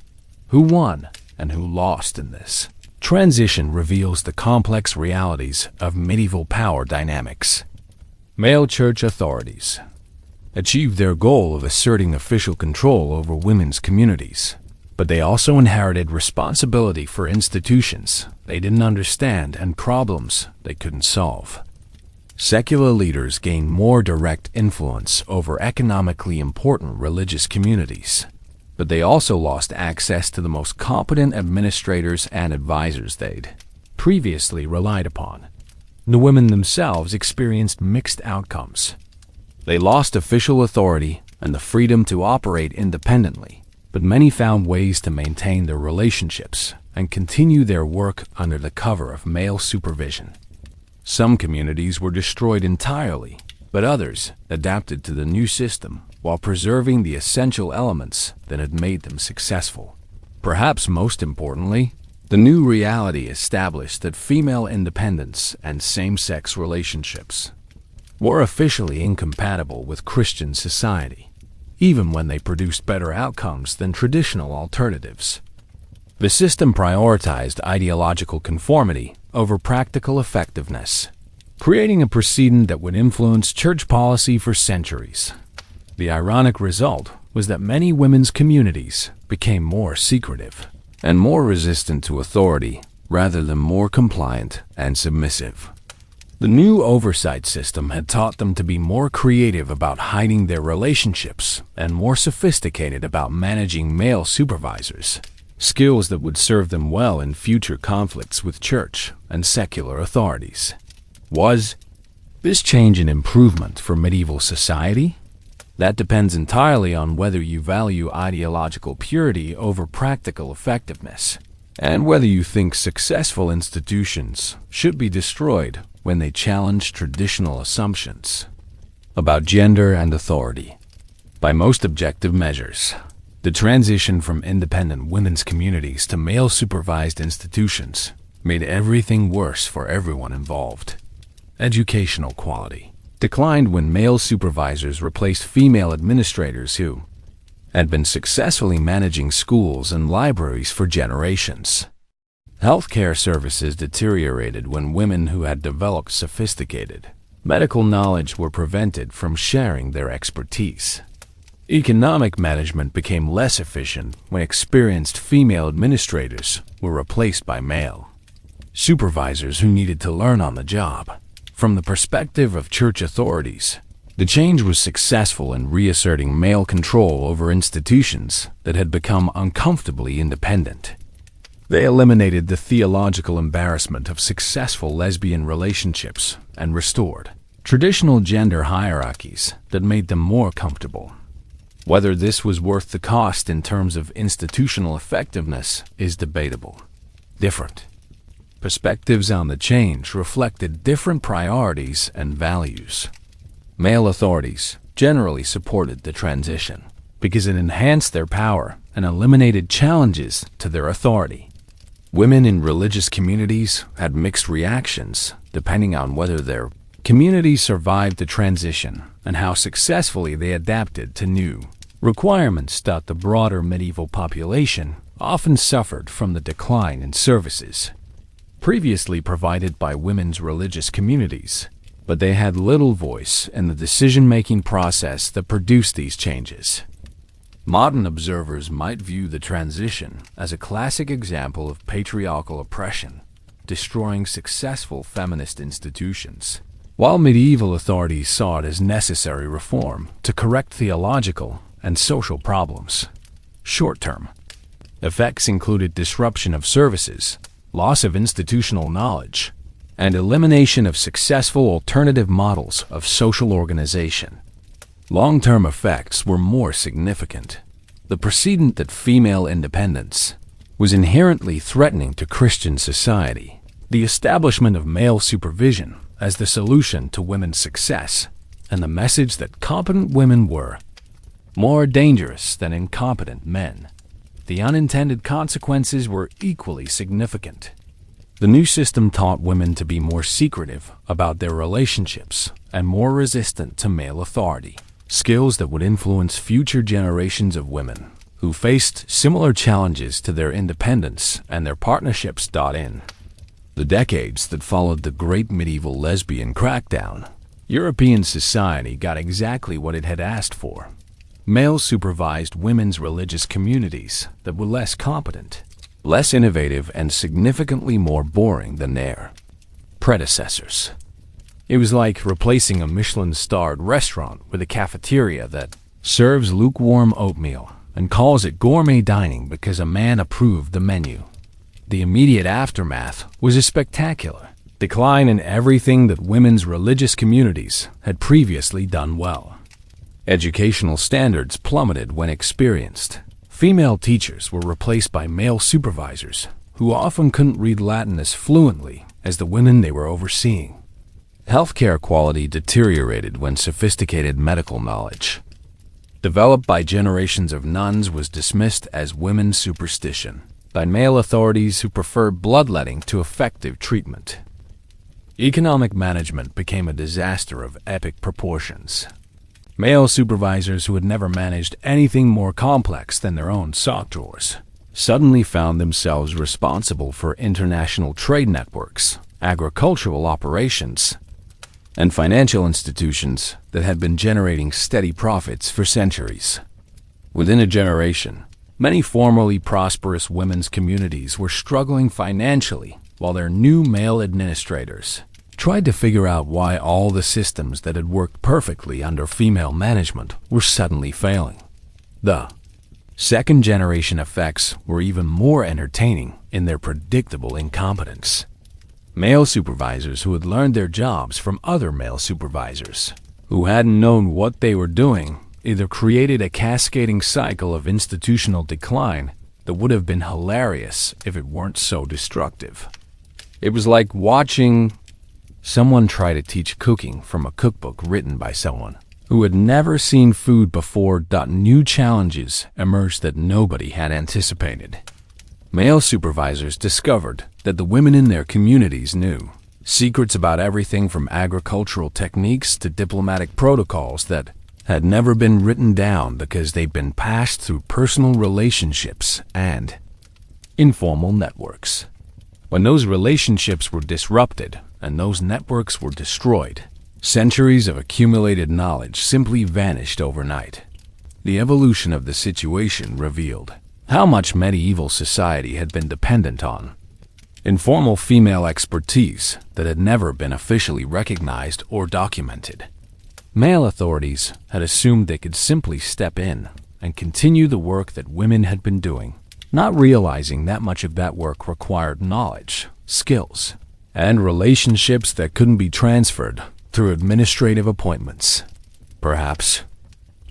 Who won and who lost in this transition reveals the complex realities of medieval power dynamics. Male church authorities achieved their goal of asserting official control over women's communities, but they also inherited responsibility for institutions they didn't understand and problems they couldn't solve. Secular leaders gained more direct influence over economically important religious communities, but they also lost access to the most competent administrators and advisors they'd previously relied upon. The women themselves experienced mixed outcomes. They lost official authority and the freedom to operate independently, but many found ways to maintain their relationships and continue their work under the cover of male supervision. Some communities were destroyed entirely, but others adapted to the new system while preserving the essential elements that had made them successful. Perhaps most importantly, the new reality established that female independence and same-sex relationships were officially incompatible with Christian society, even when they produced better outcomes than traditional alternatives. The system prioritized ideological conformity over practical effectiveness, creating a precedent that would influence church policy for centuries. The ironic result was that many women's communities became more secretive and more resistant to authority rather than more compliant and submissive. The new oversight system had taught them to be more creative about hiding their relationships and more sophisticated about managing male supervisors, skills that would serve them well in future conflicts with church and secular authorities. Was this change an improvement for medieval society? That depends entirely on whether you value ideological purity over practical effectiveness, and whether you think successful institutions should be destroyed when they challenge traditional assumptions about gender and authority. By most objective measures, the transition from independent women's communities to male-supervised institutions made everything worse for everyone involved. Educational quality declined when male supervisors replaced female administrators who had been successfully managing schools and libraries for generations. Healthcare services deteriorated when women who had developed sophisticated medical knowledge were prevented from sharing their expertise. Economic management became less efficient when experienced female administrators were replaced by male supervisors who needed to learn on the job. From the perspective of church authorities, the change was successful in reasserting male control over institutions that had become uncomfortably independent. They eliminated the theological embarrassment of successful lesbian relationships and restored traditional gender hierarchies that made them more comfortable. Whether this was worth the cost in terms of institutional effectiveness is debatable. Different perspectives on the change reflected different priorities and values. Male authorities generally supported the transition because it enhanced their power and eliminated challenges to their authority. Women in religious communities had mixed reactions depending on whether their community survived the transition and how successfully they adapted to new requirements. The broader medieval population often suffered from the decline in services previously provided by women's religious communities, but they had little voice in the decision-making process that produced these changes. Modern observers might view the transition as a classic example of patriarchal oppression, destroying successful feminist institutions, while medieval authorities saw it as necessary reform to correct theological and social problems. Short-term effects included disruption of services, loss of institutional knowledge, and elimination of successful alternative models of social organization. Long-term effects were more significant. The precedent that female independence was inherently threatening to Christian society, the establishment of male supervision as the solution to women's success, and the message that competent women were more dangerous than incompetent men. The unintended consequences were equally significant. The new system taught women to be more secretive about their relationships and more resistant to male authority, skills that would influence future generations of women who faced similar challenges to their independence and their partnerships. In the decades that followed the great medieval lesbian crackdown, European society got exactly what it had asked for. Male-supervised women's religious communities that were less competent, less innovative, and significantly more boring than their predecessors. It was like replacing a Michelin-starred restaurant with a cafeteria that serves lukewarm oatmeal and calls it gourmet dining because a man approved the menu. The immediate aftermath was a spectacular decline in everything that women's religious communities had previously done well. Educational standards plummeted when experienced. Female teachers were replaced by male supervisors who often couldn't read Latin as fluently as the women they were overseeing. Healthcare quality deteriorated when sophisticated medical knowledge, developed by generations of nuns, was dismissed as women's superstition by male authorities who preferred bloodletting to effective treatment. Economic management became a disaster of epic proportions. Male supervisors who had never managed anything more complex than their own sock drawers suddenly found themselves responsible for international trade networks, agricultural operations, and financial institutions that had been generating steady profits for centuries. Within a generation, many formerly prosperous women's communities were struggling financially, while their new male administrators tried to figure out why all the systems that had worked perfectly under female management were suddenly failing. The second-generation effects were even more entertaining in their predictable incompetence. Male supervisors who had learned their jobs from other male supervisors who hadn't known what they were doing either created a cascading cycle of institutional decline that would have been hilarious if it weren't so destructive. It was like watching someone try to teach cooking from a cookbook written by someone who had never seen food before. New challenges emerged that nobody had anticipated. Male supervisors discovered that the women in their communities knew secrets about everything from agricultural techniques to diplomatic protocols that had never been written down because they'd been passed through personal relationships and informal networks. When those relationships were disrupted and those networks were destroyed, centuries of accumulated knowledge simply vanished overnight. The evolution of the situation revealed how much medieval society had been dependent on informal female expertise that had never been officially recognized or documented. Male authorities had assumed they could simply step in and continue the work that women had been doing, not realizing that much of that work required knowledge, skills, and relationships that couldn't be transferred through administrative appointments. Perhaps,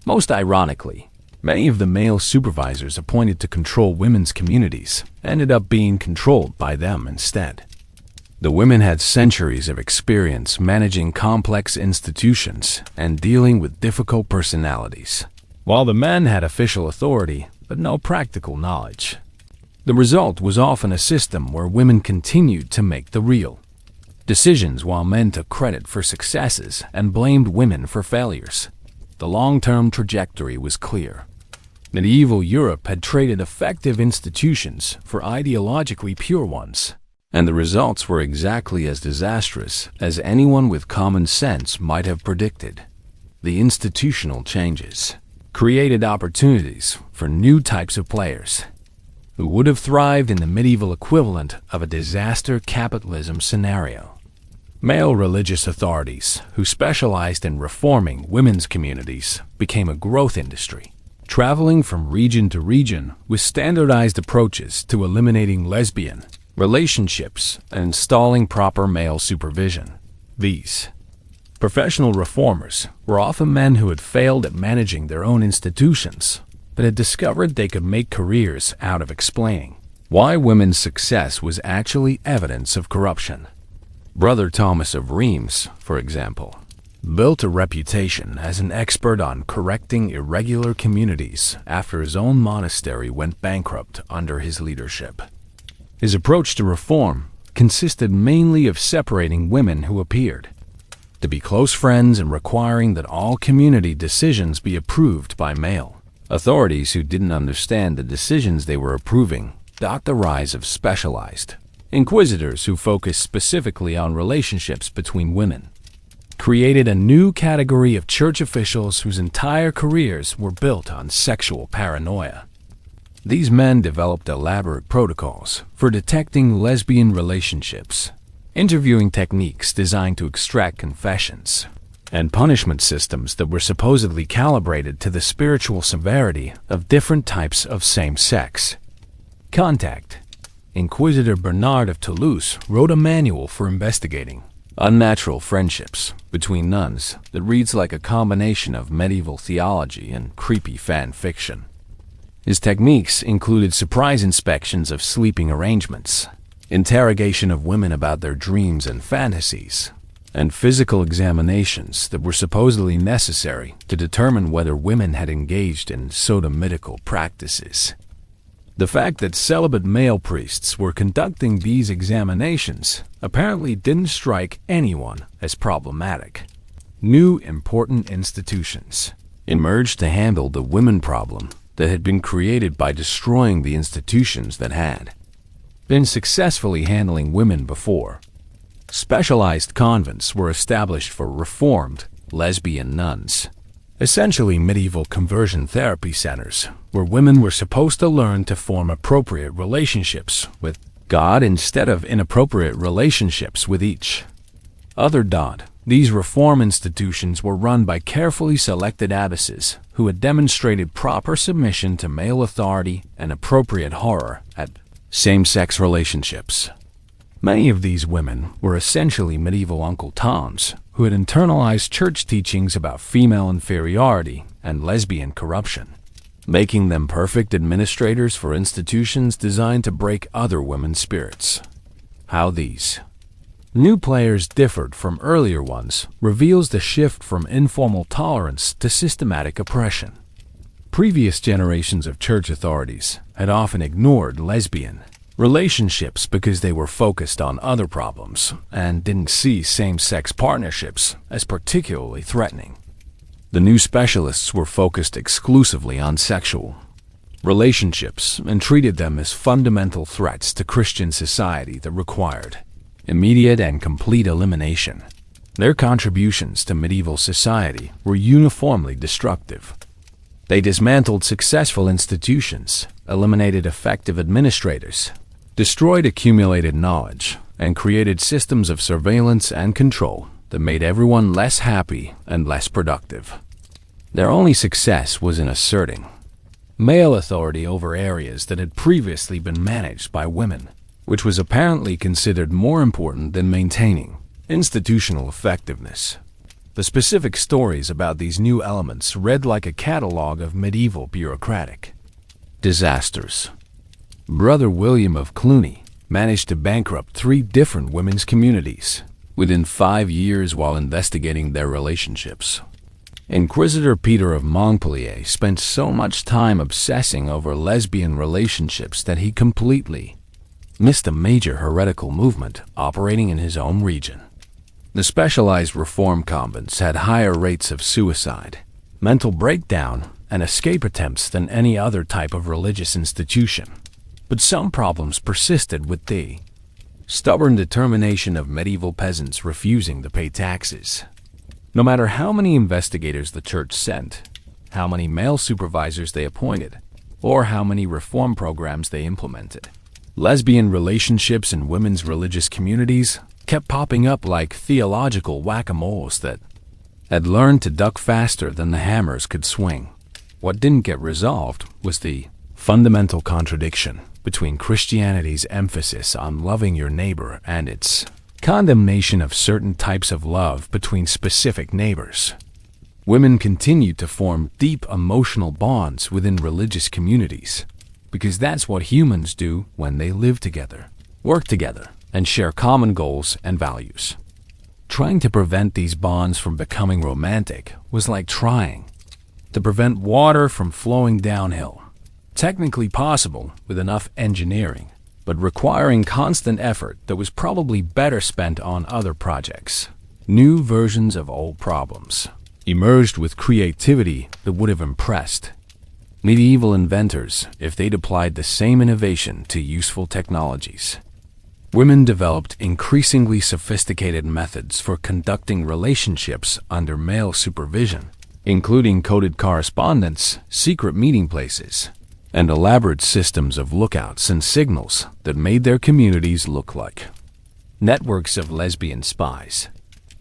most ironically, many of the male supervisors appointed to control women's communities ended up being controlled by them instead. The women had centuries of experience managing complex institutions and dealing with difficult personalities, while the men had official authority but no practical knowledge. The result was often a system where women continued to make the real decisions while men took credit for successes and blamed women for failures. The long-term trajectory was clear. Medieval Europe had traded effective institutions for ideologically pure ones, and the results were exactly as disastrous as anyone with common sense might have predicted. The institutional changes created opportunities for new types of players who would have thrived in the medieval equivalent of a disaster capitalism scenario. Male religious authorities who specialized in reforming women's communities became a growth industry, traveling from region to region with standardized approaches to eliminating lesbian relationships and installing proper male supervision. These professional reformers were often men who had failed at managing their own institutions, but had discovered they could make careers out of explaining why women's success was actually evidence of corruption. Brother Thomas of Rheims, for example, built a reputation as an expert on correcting irregular communities after his own monastery went bankrupt under his leadership. His approach to reform consisted mainly of separating women who appeared to be close friends and requiring that all community decisions be approved by male authorities who didn't understand the decisions they were approving. The rise of specialized inquisitors who focused specifically on relationships between women created a new category of church officials whose entire careers were built on sexual paranoia. These men developed elaborate protocols for detecting lesbian relationships, interviewing techniques designed to extract confessions, and punishment systems that were supposedly calibrated to the spiritual severity of different types of same-sex contact. Inquisitor Bernard of Toulouse wrote a manual for investigating unnatural friendships between nuns that reads like a combination of medieval theology and creepy fan fiction. His techniques included surprise inspections of sleeping arrangements, interrogation of women about their dreams and fantasies, and physical examinations that were supposedly necessary to determine whether women had engaged in sodomitical practices. The fact that celibate male priests were conducting these examinations apparently didn't strike anyone as problematic. New important institutions emerged to handle the women problem that had been created by destroying the institutions that had been successfully handling women before. Specialized convents were established for reformed lesbian nuns, essentially medieval conversion therapy centers, where women were supposed to learn to form appropriate relationships with God instead of inappropriate relationships with each other. These reform institutions were run by carefully selected abbesses who had demonstrated proper submission to male authority and appropriate horror at same-sex relationships. Many of these women were essentially medieval Uncle Toms who had internalized church teachings about female inferiority and lesbian corruption, making them perfect administrators for institutions designed to break other women's spirits. How these new players differed from earlier ones reveals the shift from informal tolerance to systematic oppression. Previous generations of church authorities had often ignored lesbian relationships because they were focused on other problems and didn't see same-sex partnerships as particularly threatening. The new specialists were focused exclusively on sexual relationships and treated them as fundamental threats to Christian society that required immediate and complete elimination. Their contributions to medieval society were uniformly destructive. They dismantled successful institutions, eliminated effective administrators, destroyed accumulated knowledge, and created systems of surveillance and control that made everyone less happy and less productive. Their only success was in asserting male authority over areas that had previously been managed by women, which was apparently considered more important than maintaining institutional effectiveness. The specific stories about these new elements read like a catalog of medieval bureaucratic disasters. Brother William of Cluny managed to bankrupt 3 different women's communities within 5 years while investigating their relationships. Inquisitor Peter of Montpellier spent so much time obsessing over lesbian relationships that he completely missed a major heretical movement operating in his own region. The specialized reform convents had higher rates of suicide, mental breakdown, and escape attempts than any other type of religious institution. But some problems persisted with the stubborn determination of medieval peasants refusing to pay taxes. No matter how many investigators the church sent, how many male supervisors they appointed, or how many reform programs they implemented, lesbian relationships in women's religious communities kept popping up like theological whack-a-moles that had learned to duck faster than the hammers could swing. What didn't get resolved was the fundamental contradiction between Christianity's emphasis on loving your neighbor and its condemnation of certain types of love between specific neighbors. Women continued to form deep emotional bonds within religious communities, because that's what humans do when they live together, work together, and share common goals and values. Trying to prevent these bonds from becoming romantic was like trying to prevent water from flowing downhill. Technically possible with enough engineering, but requiring constant effort that was probably better spent on other projects. New versions of old problems emerged with creativity that would have impressed medieval inventors if they'd applied the same innovation to useful technologies. Women developed increasingly sophisticated methods for conducting relationships under male supervision, including coded correspondence, secret meeting places, and elaborate systems of lookouts and signals that made their communities look like networks of lesbian spies.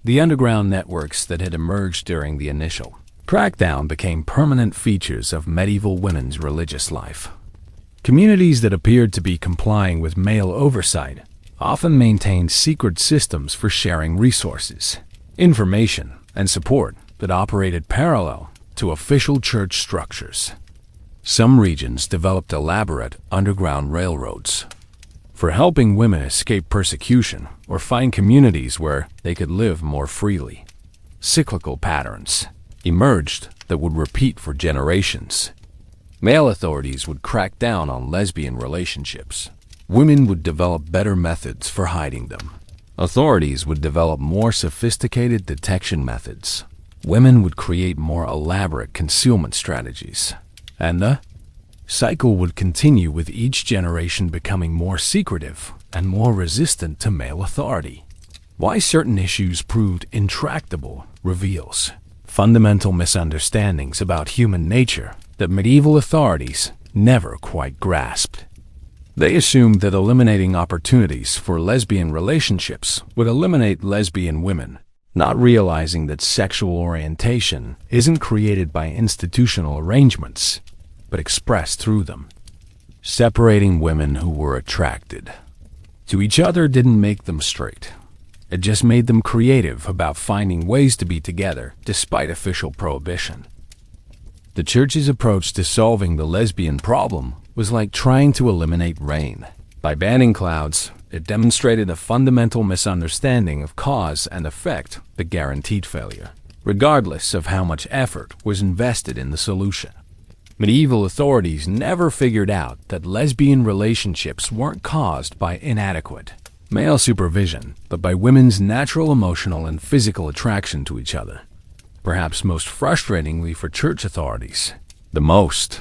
The underground networks that had emerged during the initial crackdown became permanent features of medieval women's religious life. Communities that appeared to be complying with male oversight often maintained secret systems for sharing resources, information, and support that operated parallel to official church structures. Some regions developed elaborate underground railroads for helping women escape persecution or find communities where they could live more freely. Cyclical patterns emerged that would repeat for generations. Male authorities would crack down on lesbian relationships. Women would develop better methods for hiding them. Authorities would develop more sophisticated detection methods. Women would create more elaborate concealment strategies. And the cycle would continue with each generation becoming more secretive and more resistant to male authority. Why certain issues proved intractable reveals fundamental misunderstandings about human nature that medieval authorities never quite grasped. They assumed that eliminating opportunities for lesbian relationships would eliminate lesbian women, not realizing that sexual orientation isn't created by institutional arrangements, but expressed through them. Separating women who were attracted to each other didn't make them straight. It just made them creative about finding ways to be together despite official prohibition. The church's approach to solving the lesbian problem was like trying to eliminate rain. By banning clouds, it demonstrated a fundamental misunderstanding of cause and effect that guaranteed failure, regardless of how much effort was invested in the solution. Medieval authorities never figured out that lesbian relationships weren't caused by inadequate male supervision, but by women's natural emotional and physical attraction to each other. Perhaps most frustratingly for church authorities, the most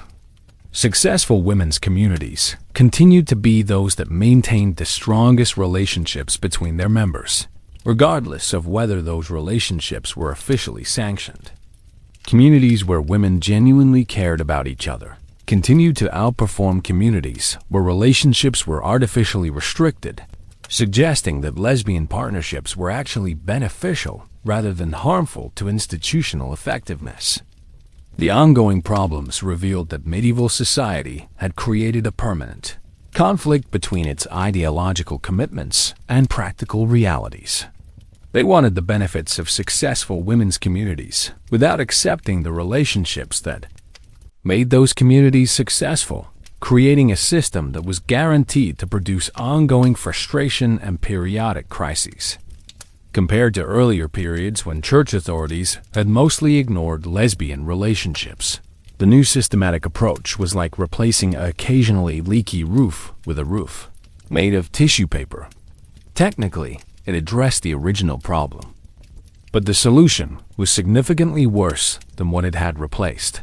successful women's communities continued to be those that maintained the strongest relationships between their members, regardless of whether those relationships were officially sanctioned. Communities where women genuinely cared about each other continued to outperform communities where relationships were artificially restricted, suggesting that lesbian partnerships were actually beneficial rather than harmful to institutional effectiveness. The ongoing problems revealed that medieval society had created a permanent conflict between its ideological commitments and practical realities. They wanted the benefits of successful women's communities without accepting the relationships that made those communities successful, creating a system that was guaranteed to produce ongoing frustration and periodic crises. Compared to earlier periods when church authorities had mostly ignored lesbian relationships, the new systematic approach was like replacing an occasionally leaky roof with a roof made of tissue paper. Technically, it addressed the original problem, but the solution was significantly worse than what it had replaced.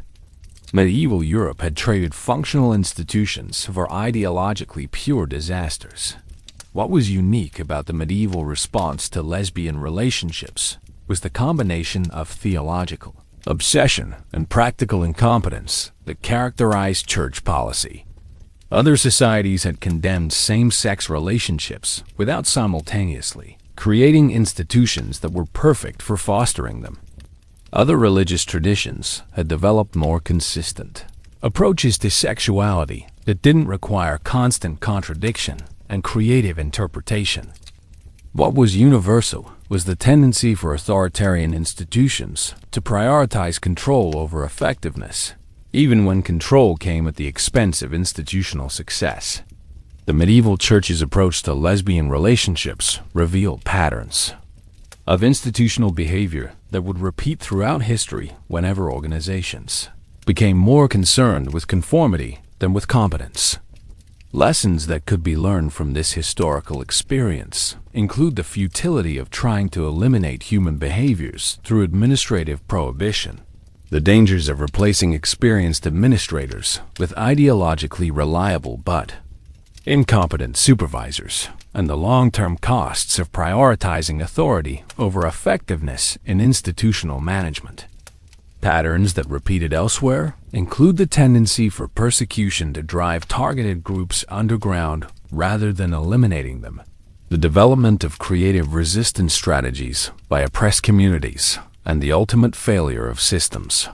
Medieval Europe had traded functional institutions for ideologically pure disasters. What was unique about the medieval response to lesbian relationships was the combination of theological obsession and practical incompetence that characterized church policy. Other societies had condemned same-sex relationships without simultaneously creating institutions that were perfect for fostering them. Other religious traditions had developed more consistent approaches to sexuality that didn't require constant contradiction and creative interpretation. What was universal was the tendency for authoritarian institutions to prioritize control over effectiveness, even when control came at the expense of institutional success. The medieval church's approach to lesbian relationships revealed patterns of institutional behavior that would repeat throughout history whenever organizations became more concerned with conformity than with competence. Lessons that could be learned from this historical experience include the futility of trying to eliminate human behaviors through administrative prohibition, the dangers of replacing experienced administrators with ideologically reliable but incompetent supervisors, and the long-term costs of prioritizing authority over effectiveness in institutional management. Patterns that repeated elsewhere include the tendency for persecution to drive targeted groups underground rather than eliminating them, the development of creative resistance strategies by oppressed communities, and the ultimate failure of systems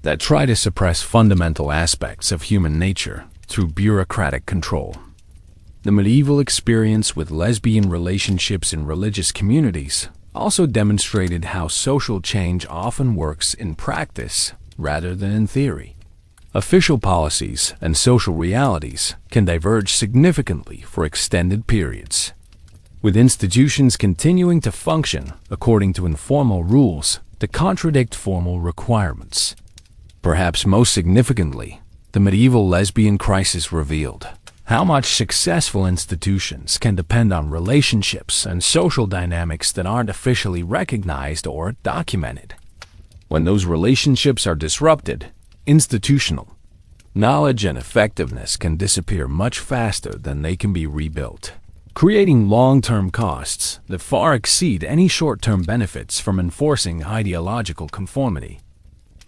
that try to suppress fundamental aspects of human nature through bureaucratic control. The medieval experience with lesbian relationships in religious communities also demonstrated how social change often works in practice rather than in theory. Official policies and social realities can diverge significantly for extended periods, with institutions continuing to function according to informal rules that contradict formal requirements. Perhaps most significantly, the medieval lesbian crisis revealed how much successful institutions can depend on relationships and social dynamics that aren't officially recognized or documented. When those relationships are disrupted, institutional knowledge and effectiveness can disappear much faster than they can be rebuilt, creating long-term costs that far exceed any short-term benefits from enforcing ideological conformity.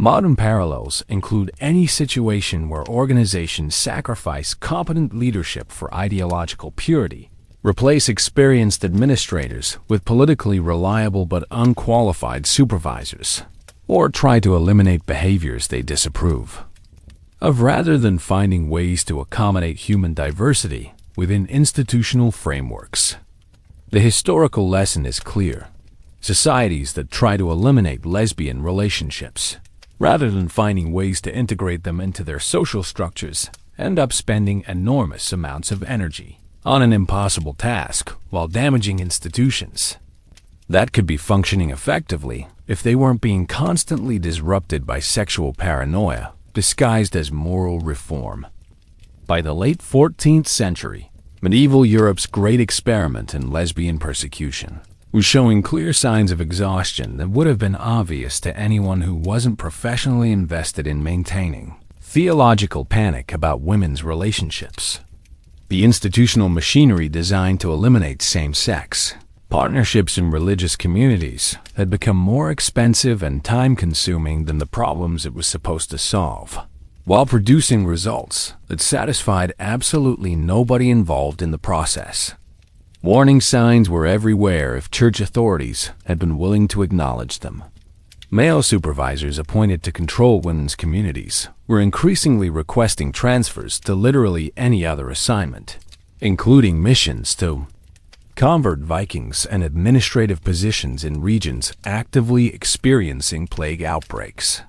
Modern parallels include any situation where organizations sacrifice competent leadership for ideological purity, replace experienced administrators with politically reliable but unqualified supervisors, or try to eliminate behaviors they disapprove of rather than finding ways to accommodate human diversity within institutional frameworks. The historical lesson is clear. Societies that try to eliminate lesbian relationships rather than finding ways to integrate them into their social structures end up spending enormous amounts of energy on an impossible task while damaging institutions that could be functioning effectively if they weren't being constantly disrupted by sexual paranoia disguised as moral reform. By the late 14th century, medieval Europe's great experiment in lesbian persecution was showing clear signs of exhaustion that would have been obvious to anyone who wasn't professionally invested in maintaining theological panic about women's relationships. The institutional machinery designed to eliminate same-sex partnerships in religious communities had become more expensive and time-consuming than the problems it was supposed to solve, while producing results that satisfied absolutely nobody involved in the process. Warning signs were everywhere if church authorities had been willing to acknowledge them. Male supervisors appointed to control women's communities were increasingly requesting transfers to literally any other assignment, including missions to convert Vikings and administrative positions in regions actively experiencing plague outbreaks.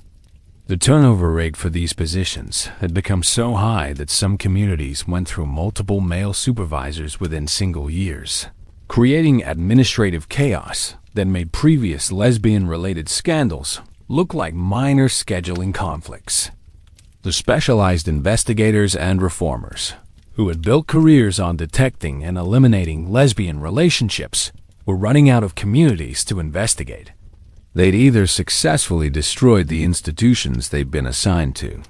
The turnover rate for these positions had become so high that some communities went through multiple male supervisors within single years, creating administrative chaos that made previous lesbian-related scandals look like minor scheduling conflicts. The specialized investigators and reformers, who had built careers on detecting and eliminating lesbian relationships, were running out of communities to investigate. They'd either successfully destroyed the institutions they'd been assigned to,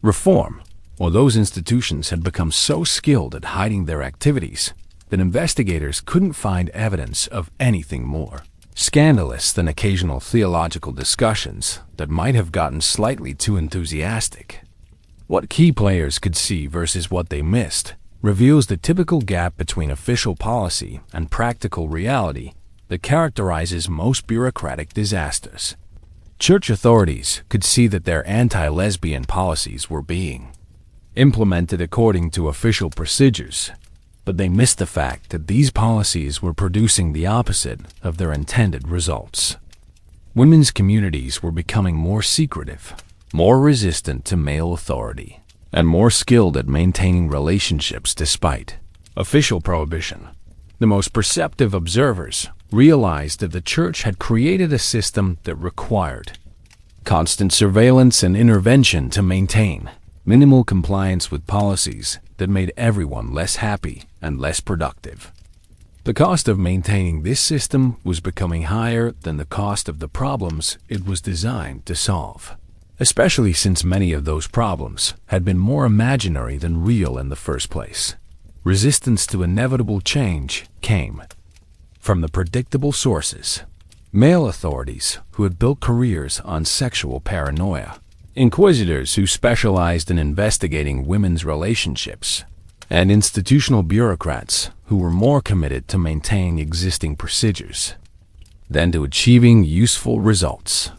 reform, or those institutions had become so skilled at hiding their activities that investigators couldn't find evidence of anything more scandalous than occasional theological discussions that might have gotten slightly too enthusiastic. What key players could see versus what they missed reveals the typical gap between official policy and practical reality that characterizes most bureaucratic disasters. Church authorities could see that their anti-lesbian policies were being implemented according to official procedures, but they missed the fact that these policies were producing the opposite of their intended results. Women's communities were becoming more secretive, more resistant to male authority, and more skilled at maintaining relationships despite official prohibition. The most perceptive observers realized that the church had created a system that required constant surveillance and intervention to maintain minimal compliance with policies that made everyone less happy and less productive. The cost of maintaining this system was becoming higher than the cost of the problems it was designed to solve, especially since many of those problems had been more imaginary than real in the first place. Resistance to inevitable change came from the predictable sources: male authorities who had built careers on sexual paranoia, inquisitors who specialized in investigating women's relationships, and institutional bureaucrats who were more committed to maintaining existing procedures than to achieving useful results.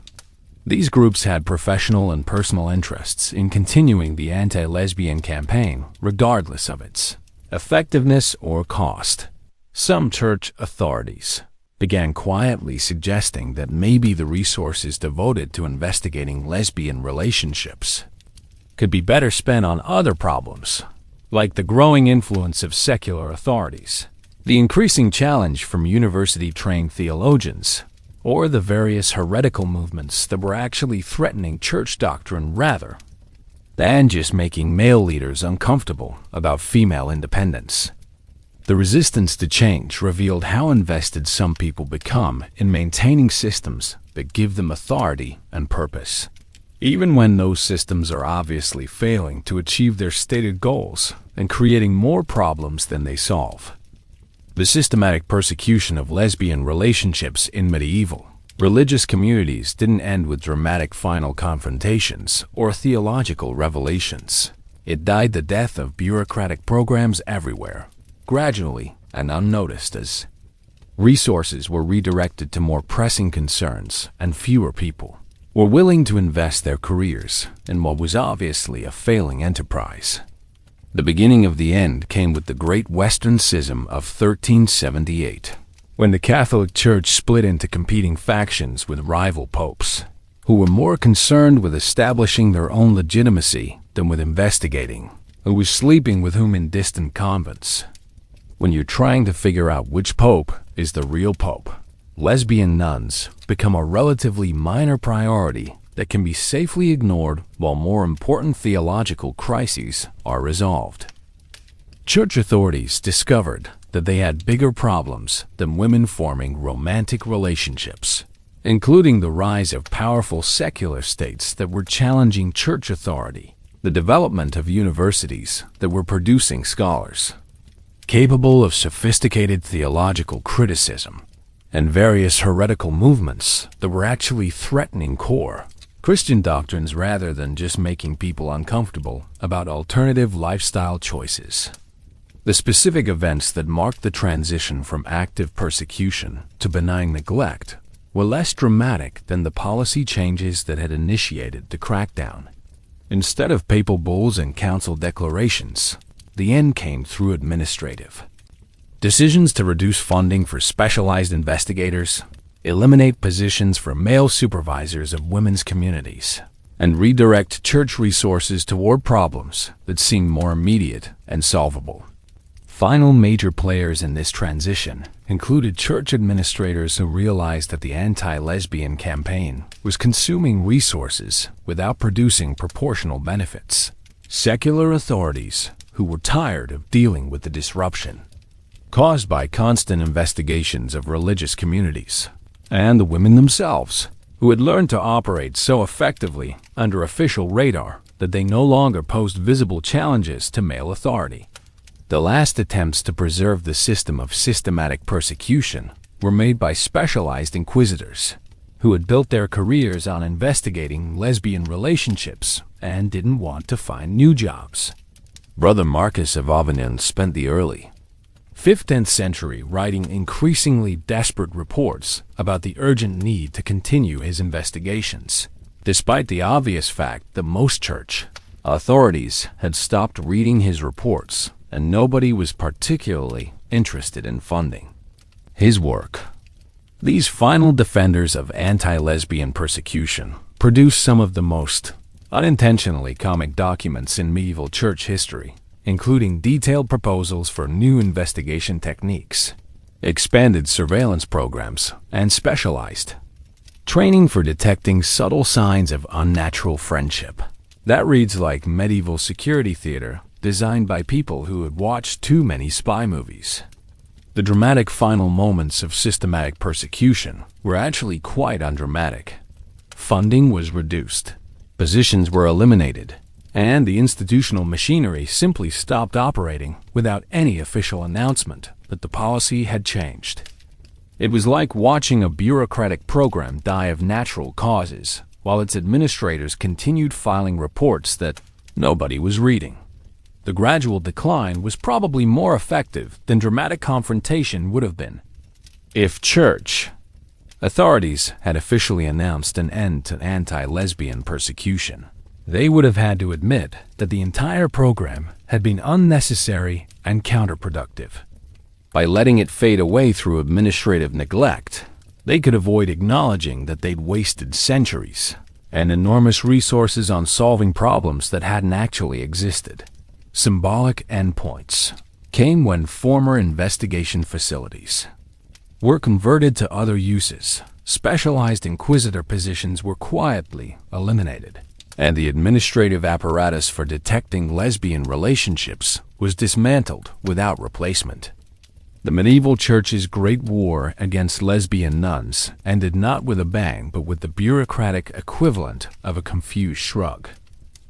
These groups had professional and personal interests in continuing the anti-lesbian campaign regardless of its effectiveness or cost. Some church authorities began quietly suggesting that maybe the resources devoted to investigating lesbian relationships could be better spent on other problems, like the growing influence of secular authorities, the increasing challenge from university-trained theologians, or the various heretical movements that were actually threatening church doctrine rather than just making male leaders uncomfortable about female independence. The resistance to change revealed how invested some people become in maintaining systems that give them authority and purpose, even when those systems are obviously failing to achieve their stated goals and creating more problems than they solve. The systematic persecution of lesbian relationships in medieval religious communities didn't end with dramatic final confrontations or theological revelations. It died the death of bureaucratic programs everywhere, gradually and unnoticed, as resources were redirected to more pressing concerns and fewer people were willing to invest their careers in what was obviously a failing enterprise. The beginning of the end came with the Great Western Schism of 1378, when the Catholic Church split into competing factions with rival popes, who were more concerned with establishing their own legitimacy than with investigating who was sleeping with whom in distant convents. When you're trying to figure out which pope is the real pope, lesbian nuns become a relatively minor priority that can be safely ignored while more important theological crises are resolved. Church authorities discovered that they had bigger problems than women forming romantic relationships, including the rise of powerful secular states that were challenging church authority, the development of universities that were producing scholars capable of sophisticated theological criticism, and various heretical movements that were actually threatening core Christian doctrines rather than just making people uncomfortable about alternative lifestyle choices. The specific events that marked the transition from active persecution to benign neglect were less dramatic than the policy changes that had initiated the crackdown. Instead of papal bulls and council declarations, the end came through administrative decisions to reduce funding for specialized investigators, eliminate positions for male supervisors of women's communities, and redirect church resources toward problems that seemed more immediate and solvable. Final major players in this transition included church administrators who realized that the anti-lesbian campaign was consuming resources without producing proportional benefits, secular authorities who were tired of dealing with the disruption caused by constant investigations of religious communities, and the women themselves, who had learned to operate so effectively under official radar that they no longer posed visible challenges to male authority. The last attempts to preserve the system of systematic persecution were made by specialized inquisitors, who had built their careers on investigating lesbian relationships and didn't want to find new jobs. Brother Marcus of Avignon spent the early 15th century writing increasingly desperate reports about the urgent need to continue his investigations, despite the obvious fact that most church authorities had stopped reading his reports and nobody was particularly interested in funding his work. These final defenders of anti-lesbian persecution produced some of the most unintentionally comic documents in medieval church history, including detailed proposals for new investigation techniques, expanded surveillance programs, and specialized training for detecting subtle signs of unnatural friendship. That reads like medieval security theater designed by people who had watched too many spy movies. The dramatic final moments of systematic persecution were actually quite undramatic. Funding was reduced, positions were eliminated, and the institutional machinery simply stopped operating without any official announcement that the policy had changed. It was like watching a bureaucratic program die of natural causes, while its administrators continued filing reports that nobody was reading. The gradual decline was probably more effective than dramatic confrontation would have been. If church authorities had officially announced an end to anti-lesbian persecution, they would have had to admit that the entire program had been unnecessary and counterproductive. By letting it fade away through administrative neglect, they could avoid acknowledging that they'd wasted centuries and enormous resources on solving problems that hadn't actually existed. Symbolic endpoints came when former investigation facilities were converted to other uses, specialized inquisitor positions were quietly eliminated, and the administrative apparatus for detecting lesbian relationships was dismantled without replacement. The medieval church's great war against lesbian nuns ended not with a bang but with the bureaucratic equivalent of a confused shrug.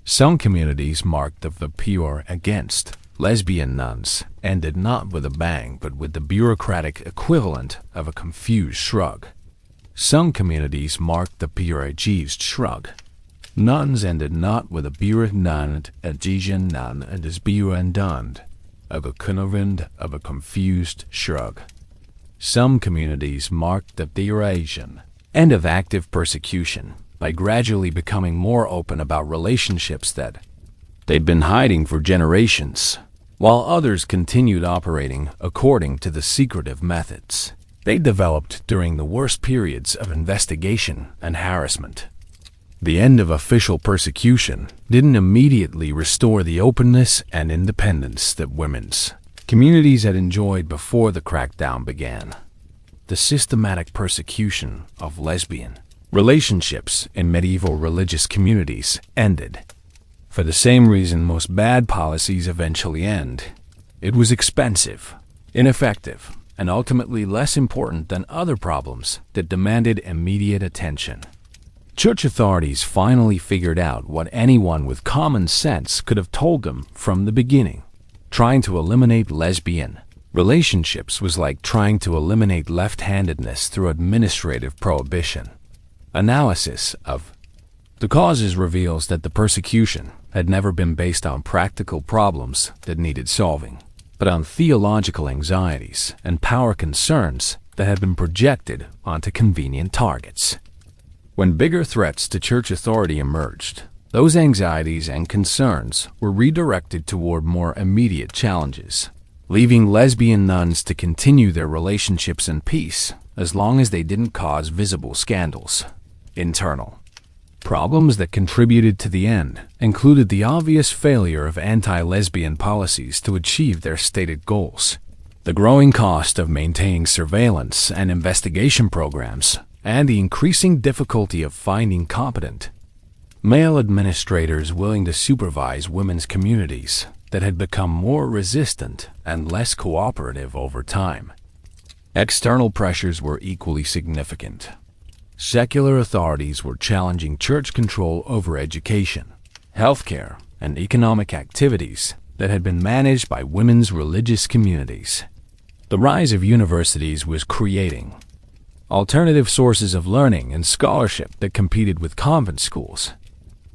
Some communities marked the pure against lesbian nuns ended not with a bang but with the bureaucratic equivalent of a confused shrug. Some communities marked the pure against shrug. Nuns ended not with a bureaucratic against nun and as bureaucratic of a convent of a confused shrug. Some communities marked the duration end of active persecution by gradually becoming more open about relationships that they'd been hiding for generations, while others continued operating according to the secretive methods they developed during the worst periods of investigation and harassment. The end of official persecution didn't immediately restore the openness and independence that women's communities had enjoyed before the crackdown began. The systematic persecution of lesbian relationships in medieval religious communities ended. For the same reason most bad policies eventually end. It was expensive, ineffective, and ultimately less important than other problems that demanded immediate attention. Church authorities finally figured out what anyone with common sense could have told them from the beginning. Trying to eliminate lesbian relationships was like trying to eliminate left-handedness through administrative prohibition. Analysis of the causes reveals that the persecution had never been based on practical problems that needed solving, but on theological anxieties and power concerns that had been projected onto convenient targets. When bigger threats to church authority emerged, those anxieties and concerns were redirected toward more immediate challenges, leaving lesbian nuns to continue their relationships in peace as long as they didn't cause visible scandals. Internal problems that contributed to the end included the obvious failure of anti-lesbian policies to achieve their stated goals, the growing cost of maintaining surveillance and investigation programs, and the increasing difficulty of finding competent male administrators willing to supervise women's communities that had become more resistant and less cooperative over time. External pressures were equally significant. Secular authorities were challenging church control over education, healthcare, and economic activities that had been managed by women's religious communities. The rise of universities was creating alternative sources of learning and scholarship that competed with convent schools.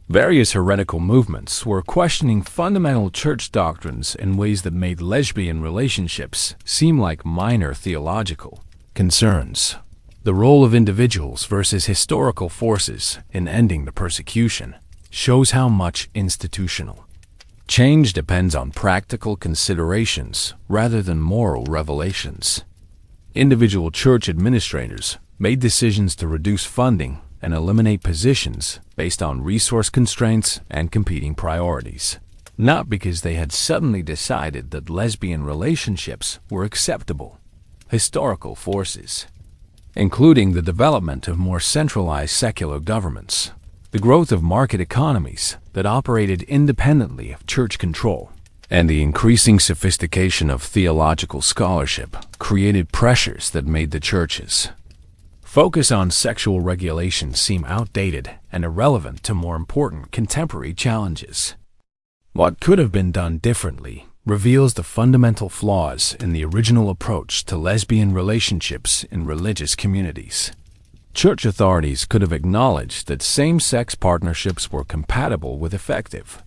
Various heretical movements were questioning fundamental church doctrines in ways that made lesbian relationships seem like minor theological concerns. The role of individuals versus historical forces in ending the persecution shows how much institutional change depends on practical considerations rather than moral revelations. Individual church administrators made decisions to reduce funding and eliminate positions based on resource constraints and competing priorities, not because they had suddenly decided that lesbian relationships were acceptable. Historical forces, including the development of more centralized secular governments, the growth of market economies that operated independently of church control, and the increasing sophistication of theological scholarship created pressures that made the churches focus on sexual regulation seem outdated and irrelevant to more important contemporary challenges. What could have been done differently reveals the fundamental flaws in the original approach to lesbian relationships in religious communities. Church authorities could have acknowledged that same-sex partnerships were compatible with effective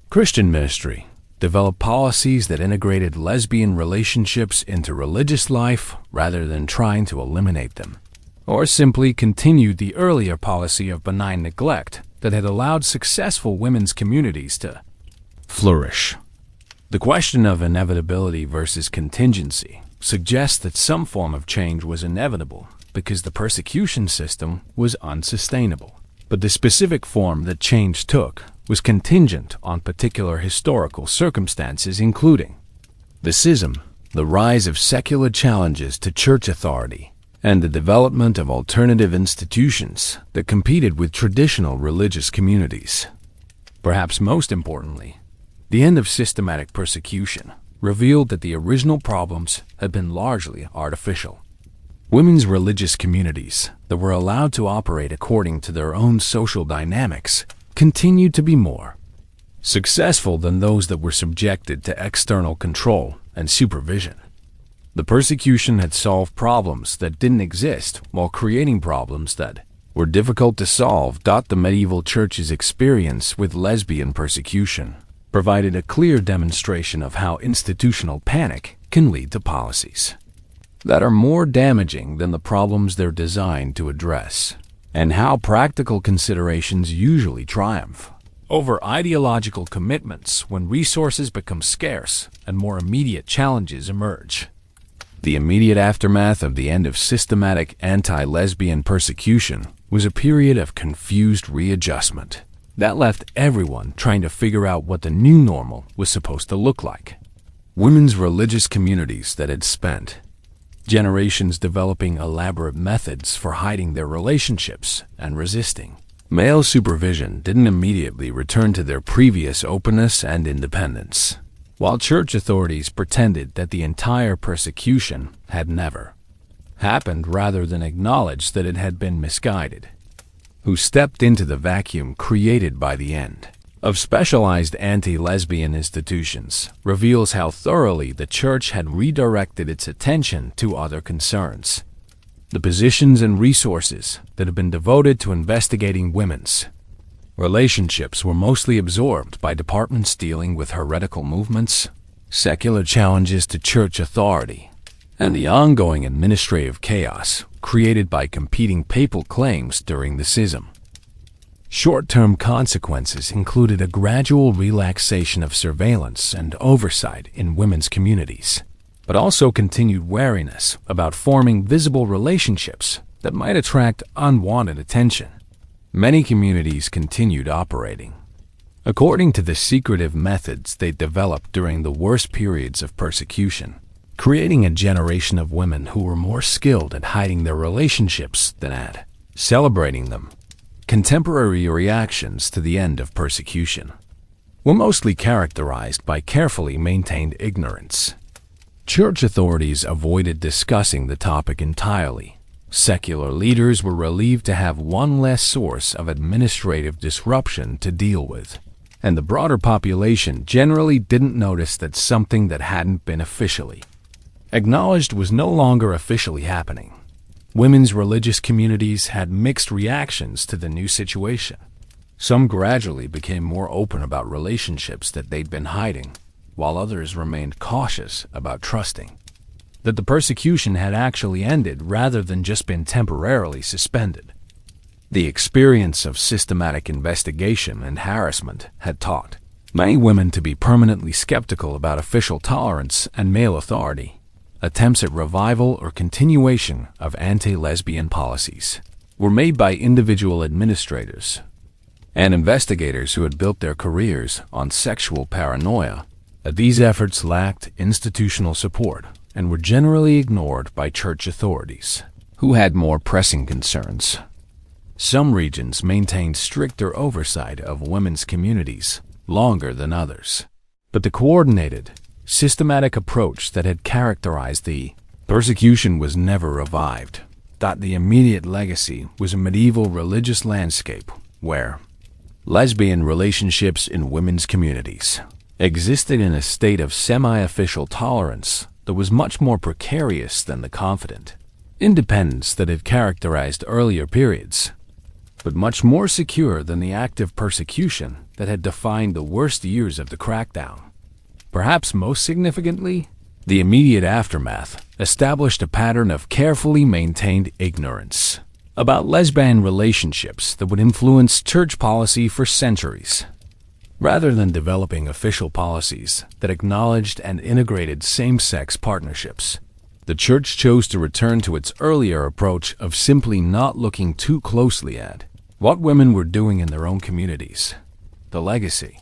Christian ministry, developed policies that integrated lesbian relationships into religious life rather than trying to eliminate them, or simply continued the earlier policy of benign neglect that had allowed successful women's communities to flourish. The question of inevitability versus contingency suggests that some form of change was inevitable because the persecution system was unsustainable, but the specific form that change took was contingent on particular historical circumstances, including the schism, the rise of secular challenges to church authority, and the development of alternative institutions that competed with traditional religious communities. Perhaps most importantly, the end of systematic persecution revealed that the original problems had been largely artificial. Women's religious communities that were allowed to operate according to their own social dynamics continued to be more successful than those that were subjected to external control and supervision. The persecution had solved problems that didn't exist while creating problems that were difficult to solve. The medieval church's experience with lesbian persecution provided a clear demonstration of how institutional panic can lead to policies that are more damaging than the problems they're designed to address, and how practical considerations usually triumph over ideological commitments when resources become scarce and more immediate challenges emerge. The immediate aftermath of the end of systematic anti-lesbian persecution was a period of confused readjustment that left everyone trying to figure out what the new normal was supposed to look like. Women's religious communities that had spent generations developing elaborate methods for hiding their relationships and resisting male supervision didn't immediately return to their previous openness and independence, while church authorities pretended that the entire persecution had never happened rather than acknowledge that it had been misguided. Who stepped into the vacuum created by the end of specialized anti-lesbian institutions reveals how thoroughly the church had redirected its attention to other concerns. The positions and resources that had been devoted to investigating women's relationships were mostly absorbed by departments dealing with heretical movements, secular challenges to church authority, and the ongoing administrative chaos created by competing papal claims during the schism. Short-term consequences included a gradual relaxation of surveillance and oversight in women's communities, but also continued wariness about forming visible relationships that might attract unwanted attention. Many communities continued operating according to the secretive methods they developed during the worst periods of persecution, creating a generation of women who were more skilled at hiding their relationships than at celebrating them. Contemporary reactions to the end of persecution were mostly characterized by carefully maintained ignorance. Church authorities avoided discussing the topic entirely. Secular leaders were relieved to have one less source of administrative disruption to deal with, and the broader population generally didn't notice that something that hadn't been officially acknowledged was no longer officially happening. Women's religious communities had mixed reactions to the new situation. Some gradually became more open about relationships that they'd been hiding, while others remained cautious about trusting that the persecution had actually ended rather than just been temporarily suspended. The experience of systematic investigation and harassment had taught many women to be permanently skeptical about official tolerance and male authority. Attempts at revival or continuation of anti-lesbian policies were made by individual administrators and investigators who had built their careers on sexual paranoia. These efforts lacked institutional support and were generally ignored by church authorities, who had more pressing concerns. Some regions maintained stricter oversight of women's communities longer than others, but the coordinated, systematic approach that had characterized the persecution was never revived. The immediate legacy was a medieval religious landscape where lesbian relationships in women's communities existed in a state of semi-official tolerance that was much more precarious than the confident independence that had characterized earlier periods, but much more secure than the active persecution that had defined the worst years of the crackdown. Perhaps most significantly, the immediate aftermath established a pattern of carefully maintained ignorance about lesbian relationships that would influence church policy for centuries. Rather than developing official policies that acknowledged and integrated same-sex partnerships, the church chose to return to its earlier approach of simply not looking too closely at what women were doing in their own communities. The legacy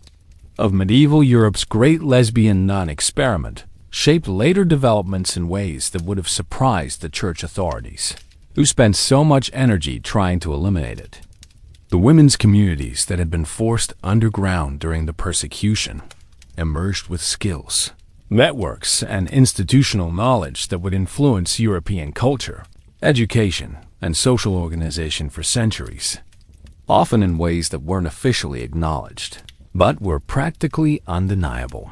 of medieval Europe's great lesbian nun experiment shaped later developments in ways that would have surprised the church authorities, who spent so much energy trying to eliminate it. The women's communities that had been forced underground during the persecution emerged with skills, networks, and institutional knowledge that would influence European culture, education, and social organization for centuries, often in ways that weren't officially acknowledged, but were practically undeniable.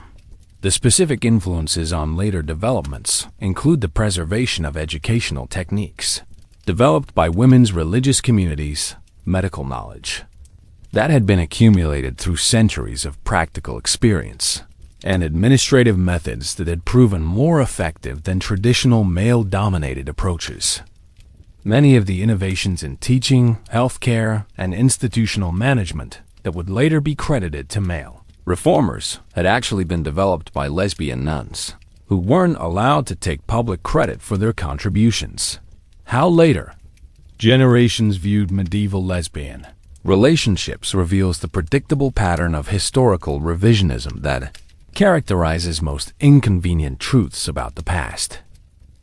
The specific influences on later developments include the preservation of educational techniques developed by women's religious communities, medical knowledge that had been accumulated through centuries of practical experience, and administrative methods that had proven more effective than traditional male-dominated approaches. Many of the innovations in teaching, healthcare, and institutional management that would later be credited to male reformers had actually been developed by lesbian nuns, who weren't allowed to take public credit for their contributions. How later generations viewed medieval lesbian relationships reveals the predictable pattern of historical revisionism that characterizes most inconvenient truths about the past.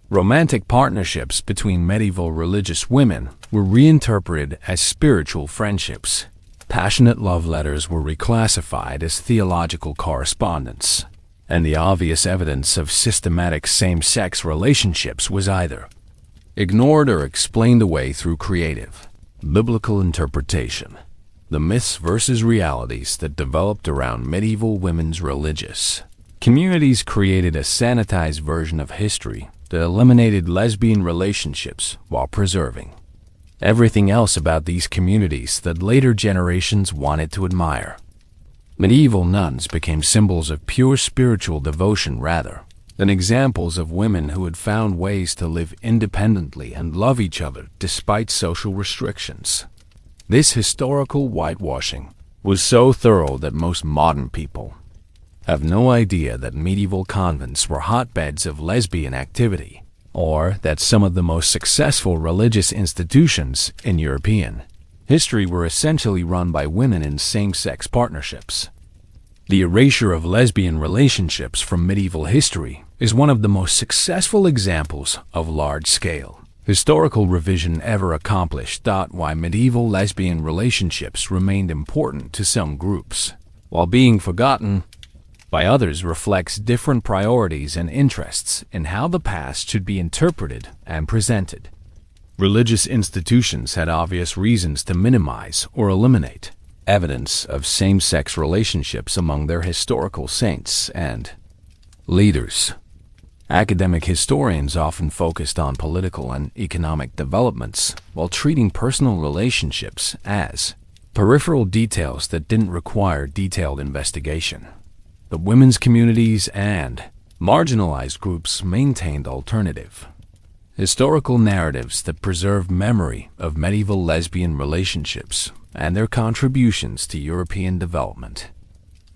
Romantic partnerships between medieval religious women were reinterpreted as spiritual friendships. Passionate love letters were reclassified as theological correspondence, and the obvious evidence of systematic same-sex relationships was either ignored or explained away through creative, biblical interpretation. The myths versus realities that developed around medieval women's religious communities created a sanitized version of history that eliminated lesbian relationships while preserving everything else about these communities that later generations wanted to admire. Medieval nuns became symbols of pure spiritual devotion rather than examples of women who had found ways to live independently and love each other despite social restrictions. This historical whitewashing was so thorough that most modern people have no idea that medieval convents were hotbeds of lesbian activity, or that some of the most successful religious institutions in European history were essentially run by women in same-sex partnerships. The erasure of lesbian relationships from medieval history is one of the most successful examples of large-scale historical revision ever accomplished. Why medieval lesbian relationships remained important to some groups, while being forgotten by others, reflects different priorities and interests in how the past should be interpreted and presented. Religious institutions had obvious reasons to minimize or eliminate evidence of same-sex relationships among their historical saints and leaders. Academic historians often focused on political and economic developments while treating personal relationships as peripheral details that didn't require detailed investigation. The women's communities and marginalized groups maintained alternative historical narratives that preserved memory of medieval lesbian relationships and their contributions to European development.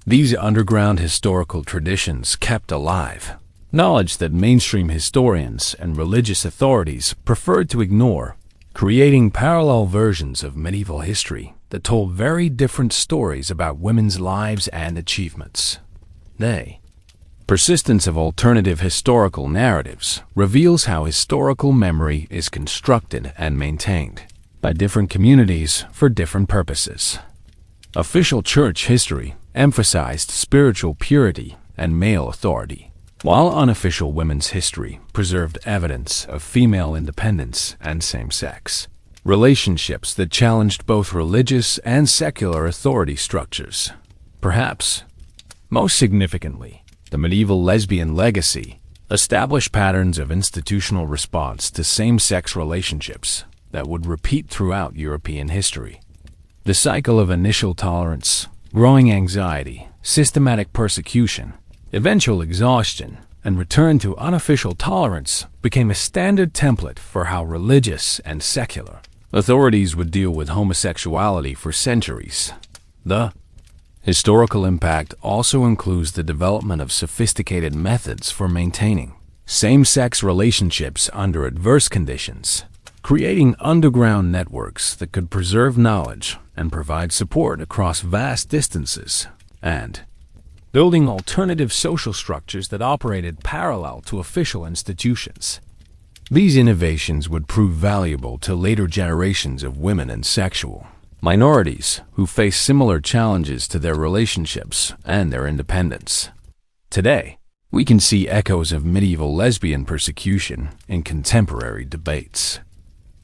These underground historical traditions kept alive knowledge that mainstream historians and religious authorities preferred to ignore, creating parallel versions of medieval history that told very different stories about women's lives and achievements. The persistence of alternative historical narratives reveals how historical memory is constructed and maintained by different communities for different purposes. Official church history emphasized spiritual purity and male authority, while unofficial women's history preserved evidence of female independence and same-sex relationships that challenged both religious and secular authority structures. Perhaps most significantly, the medieval lesbian legacy established patterns of institutional response to same-sex relationships that would repeat throughout European history. The cycle of initial tolerance, growing anxiety, systematic persecution, eventual exhaustion, and return to unofficial tolerance became a standard template for how religious and secular authorities would deal with homosexuality for centuries. The historical impact also includes the development of sophisticated methods for maintaining same-sex relationships under adverse conditions, creating underground networks that could preserve knowledge and provide support across vast distances, and building alternative social structures that operated parallel to official institutions. These innovations would prove valuable to later generations of women and sexual minorities who face similar challenges to their relationships and their independence. Today, we can see echoes of medieval lesbian persecution in contemporary debates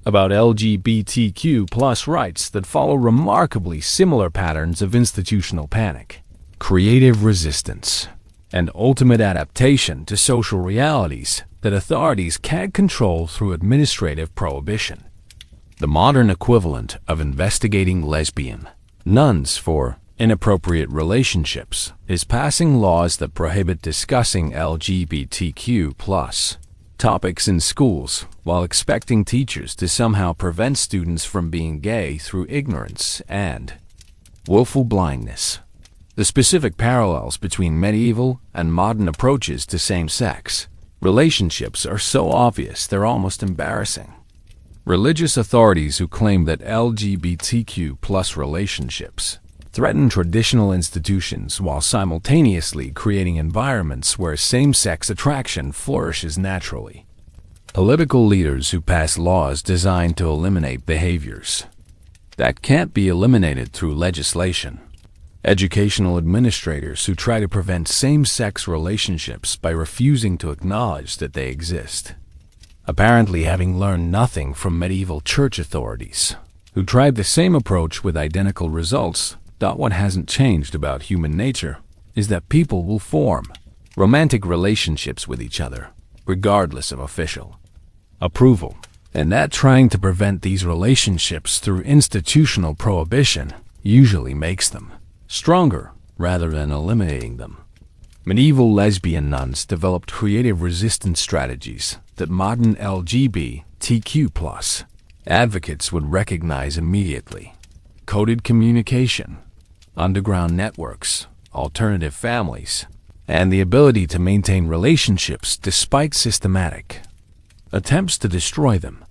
about LGBTQ+ rights that follow remarkably similar patterns of institutional panic, creative resistance, and ultimate adaptation to social realities that authorities can't control through administrative prohibition. The modern equivalent of investigating lesbian nuns for inappropriate relationships is passing laws that prohibit discussing LGBTQ+ topics in schools while expecting teachers to somehow prevent students from being gay through ignorance and willful blindness. The specific parallels between medieval and modern approaches to same-sex relationships are so obvious they're almost embarrassing. Religious authorities who claim that LGBTQ+ relationships threaten traditional institutions while simultaneously creating environments where same-sex attraction flourishes naturally. Political leaders who pass laws designed to eliminate behaviors that can't be eliminated through legislation. Educational administrators who try to prevent same-sex relationships by refusing to acknowledge that they exist, apparently having learned nothing from medieval church authorities, who tried the same approach with identical results. What hasn't changed about human nature is that people will form romantic relationships with each other, regardless of official approval, and that trying to prevent these relationships through institutional prohibition usually makes them stronger rather than eliminating them. Medieval lesbian nuns developed creative resistance strategies that modern LGBTQ+ advocates would recognize immediately. Coded communication, underground networks, alternative families, and the ability to maintain relationships despite systematic attempts to destroy them.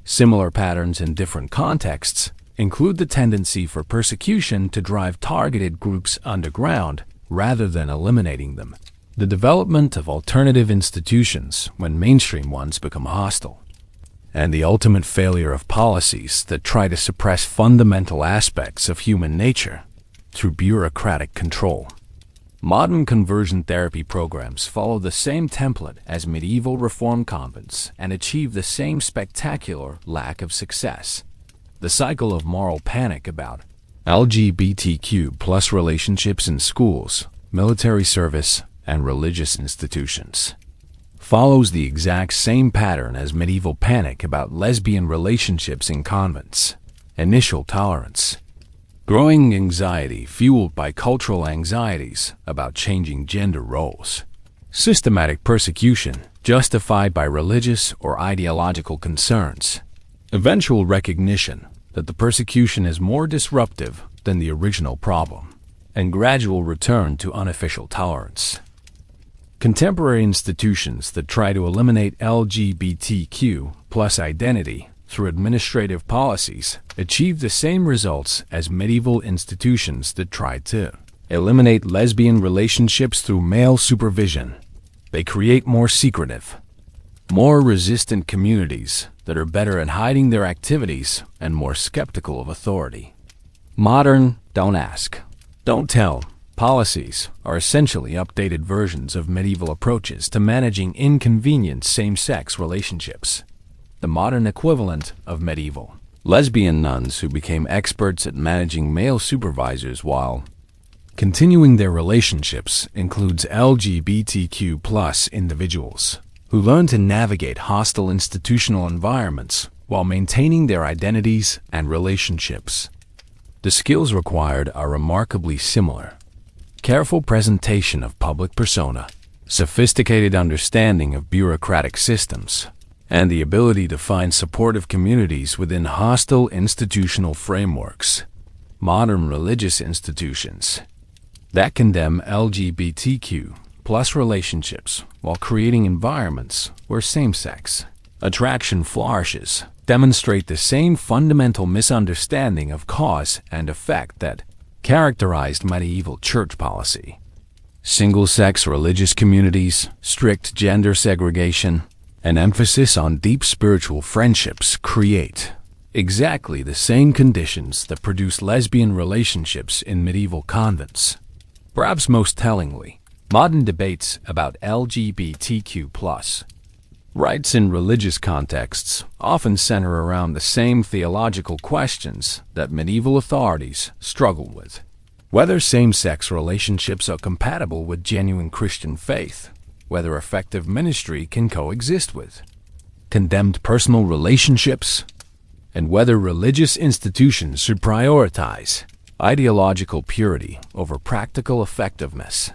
Similar patterns in different contexts include the tendency for persecution to drive targeted groups underground rather than eliminating them, the development of alternative institutions when mainstream ones become hostile, and the ultimate failure of policies that try to suppress fundamental aspects of human nature through bureaucratic control. Modern conversion therapy programs follow the same template as medieval reform convents and achieve the same spectacular lack of success. The cycle of moral panic about LGBTQ+ relationships in schools, military service, and religious institutions follows the exact same pattern as medieval panic about lesbian relationships in convents. Initial tolerance, growing anxiety fueled by cultural anxieties about changing gender roles, systematic persecution justified by religious or ideological concerns, eventual recognition that the persecution is more disruptive than the original problem, and gradual return to unofficial tolerance. Contemporary institutions that try to eliminate LGBTQ+ identity through administrative policies achieve the same results as medieval institutions that tried to eliminate lesbian relationships through male supervision. They create more secretive, more resistant communities that are better at hiding their activities and more skeptical of authority. Modern don't ask, don't tell policies are essentially updated versions of medieval approaches to managing inconvenient same-sex relationships. The modern equivalent of medieval lesbian nuns who became experts at managing male supervisors while continuing their relationships includes LGBTQ+ individuals who learn to navigate hostile institutional environments while maintaining their identities and relationships. The skills required are remarkably similar. Careful presentation of public persona, sophisticated understanding of bureaucratic systems, and the ability to find supportive communities within hostile institutional frameworks. Modern religious institutions that condemn LGBTQ+ relationships while creating environments where same-sex attraction flourishes demonstrate the same fundamental misunderstanding of cause and effect that characterized medieval church policy. Single-sex religious communities, strict gender segregation, and emphasis on deep spiritual friendships create exactly the same conditions that produce lesbian relationships in medieval convents. Perhaps most tellingly, modern debates about LGBTQ+ rights in religious contexts often center around the same theological questions that medieval authorities struggled with. Whether same-sex relationships are compatible with genuine Christian faith, whether effective ministry can coexist with condemned personal relationships, and whether religious institutions should prioritize ideological purity over practical effectiveness.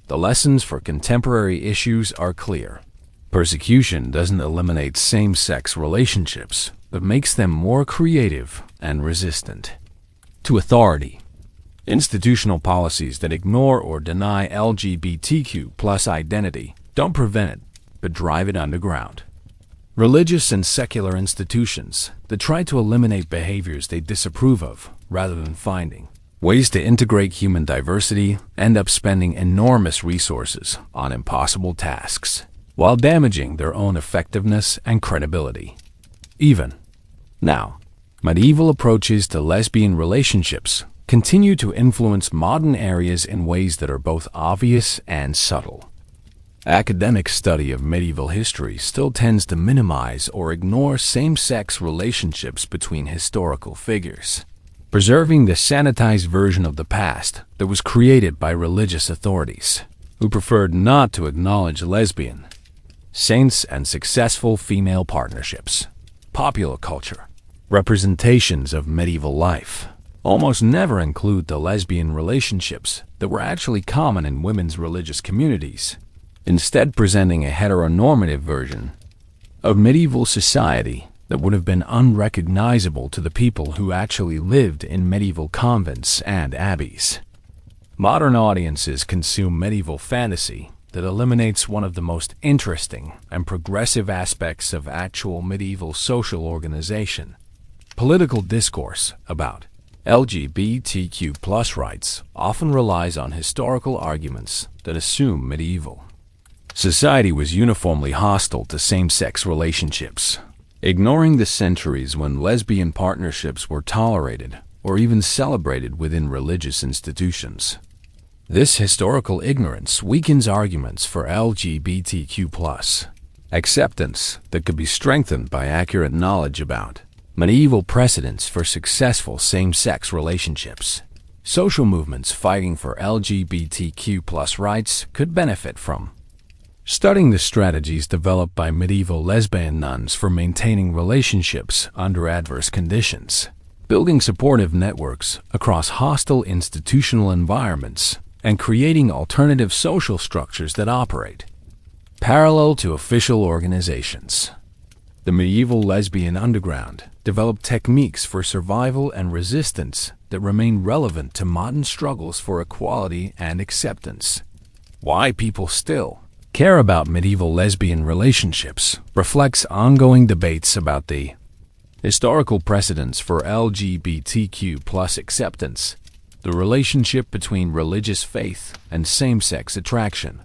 The lessons for contemporary issues are clear. Persecution doesn't eliminate same-sex relationships, but makes them more creative and resistant to authority. Institutional policies that ignore or deny LGBTQ+ identity don't prevent it, but drive it underground. Religious and secular institutions that try to eliminate behaviors they disapprove of rather than finding ways to integrate human diversity end up spending enormous resources on impossible tasks, while damaging their own effectiveness and credibility. Even now, medieval approaches to lesbian relationships continue to influence modern areas in ways that are both obvious and subtle. Academic study of medieval history still tends to minimize or ignore same-sex relationships between historical figures, preserving the sanitized version of the past that was created by religious authorities, who preferred not to acknowledge lesbian saints and successful female partnerships. Popular culture representations of medieval life almost never include the lesbian relationships that were actually common in women's religious communities, instead presenting a heteronormative version of medieval society that would have been unrecognizable to the people who actually lived in medieval convents and abbeys. Modern audiences consume medieval fantasy that eliminates one of the most interesting and progressive aspects of actual medieval social organization. Political discourse about LGBTQ+ rights often relies on historical arguments that assume medieval society was uniformly hostile to same-sex relationships, ignoring the centuries when lesbian partnerships were tolerated or even celebrated within religious institutions. This historical ignorance weakens arguments for LGBTQ+ acceptance that could be strengthened by accurate knowledge about medieval precedents for successful same-sex relationships. Social movements fighting for LGBTQ+ rights could benefit from studying the strategies developed by medieval lesbian nuns for maintaining relationships under adverse conditions, building supportive networks across hostile institutional environments, and creating alternative social structures that operate parallel to official organizations. The medieval lesbian underground developed techniques for survival and resistance that remain relevant to modern struggles for equality and acceptance. Why people still care about medieval lesbian relationships reflects ongoing debates about the historical precedents for LGBTQ+ acceptance, the relationship between religious faith and same-sex attraction,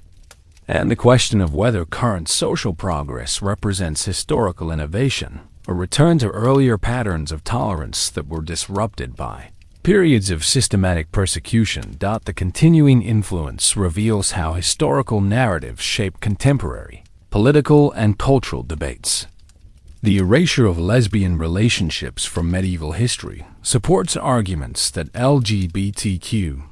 and the question of whether current social progress represents historical innovation or return to earlier patterns of tolerance that were disrupted by periods of systematic persecution. The continuing influence reveals how historical narratives shape contemporary political and cultural debates. The erasure of lesbian relationships from medieval history supports arguments that LGBTQ+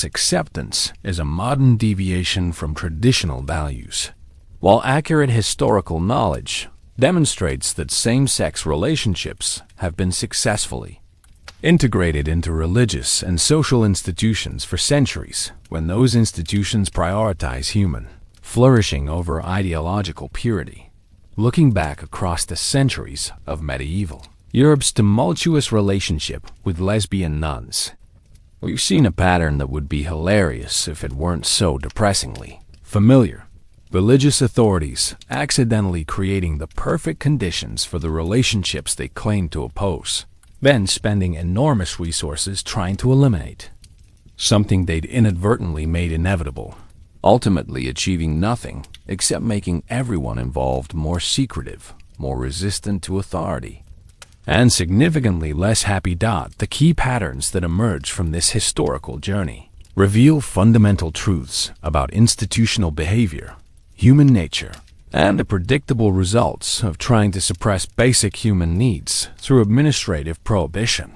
acceptance is a modern deviation from traditional values, while accurate historical knowledge demonstrates that same-sex relationships have been successfully integrated into religious and social institutions for centuries, when those institutions prioritize human flourishing over ideological purity. Looking back across the centuries of medieval Europe's tumultuous relationship with lesbian nuns, we've seen a pattern that would be hilarious if it weren't so depressingly familiar. Religious authorities accidentally creating the perfect conditions for the relationships they claim to oppose, then spending enormous resources trying to eliminate something they'd inadvertently made inevitable, ultimately achieving nothing except making everyone involved more secretive, more resistant to authority, and significantly less happy. The key patterns that emerge from this historical journey reveal fundamental truths about institutional behavior, human nature, and the predictable results of trying to suppress basic human needs through administrative prohibition.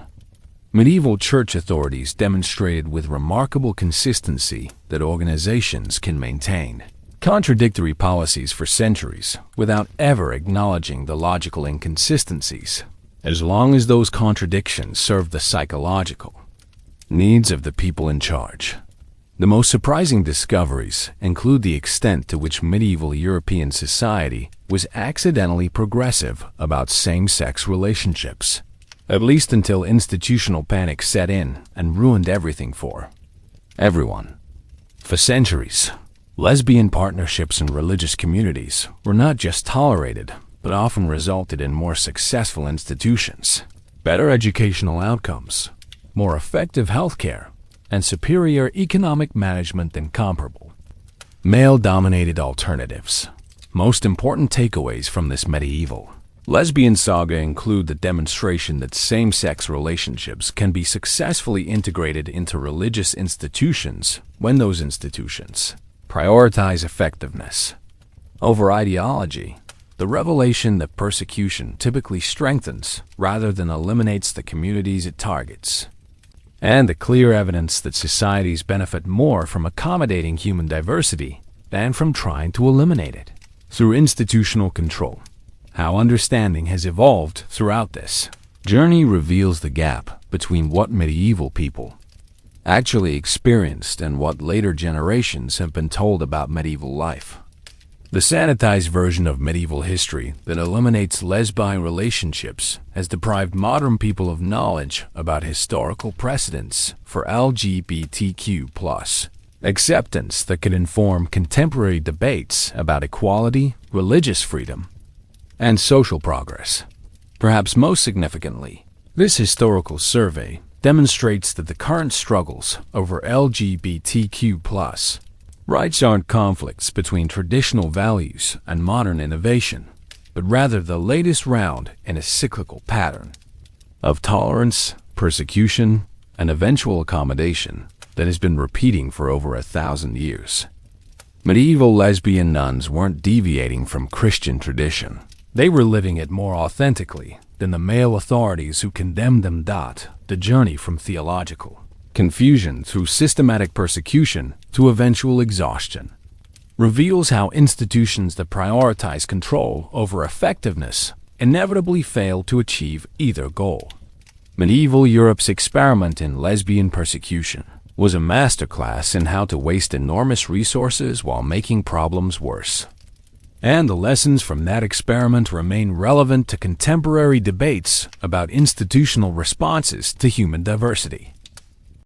Medieval church authorities demonstrated with remarkable consistency that organizations can maintain contradictory policies for centuries without ever acknowledging the logical inconsistencies, as long as those contradictions serve the psychological needs of the people in charge. The most surprising discoveries include the extent to which medieval European society was accidentally progressive about same-sex relationships, at least until institutional panic set in and ruined everything for everyone. For centuries, lesbian partnerships in religious communities were not just tolerated, but often resulted in more successful institutions, better educational outcomes, more effective healthcare, and superior economic management than comparable male-dominated alternatives. Most important takeaways from this medieval lesbian saga include the demonstration that same-sex relationships can be successfully integrated into religious institutions when those institutions prioritize effectiveness over ideology, the revelation that persecution typically strengthens rather than eliminates the communities it targets, and the clear evidence that societies benefit more from accommodating human diversity than from trying to eliminate it through institutional control. How understanding has evolved throughout this journey reveals the gap between what medieval people actually experienced and what later generations have been told about medieval life. The sanitized version of medieval history that eliminates lesbian relationships has deprived modern people of knowledge about historical precedents for LGBTQ+ acceptance that could inform contemporary debates about equality, religious freedom, and social progress. Perhaps most significantly, this historical survey demonstrates that the current struggles over LGBTQ+ rights aren't conflicts between traditional values and modern innovation, but rather the latest round in a cyclical pattern of tolerance, persecution, and eventual accommodation that has been repeating for over 1,000 years. Medieval lesbian nuns weren't deviating from Christian tradition. They were living it more authentically than the male authorities who condemned them. The journey from theological confusion through systematic persecution to eventual exhaustion reveals how institutions that prioritize control over effectiveness inevitably fail to achieve either goal. Medieval Europe's experiment in lesbian persecution was a masterclass in how to waste enormous resources while making problems worse. And the lessons from that experiment remain relevant to contemporary debates about institutional responses to human diversity.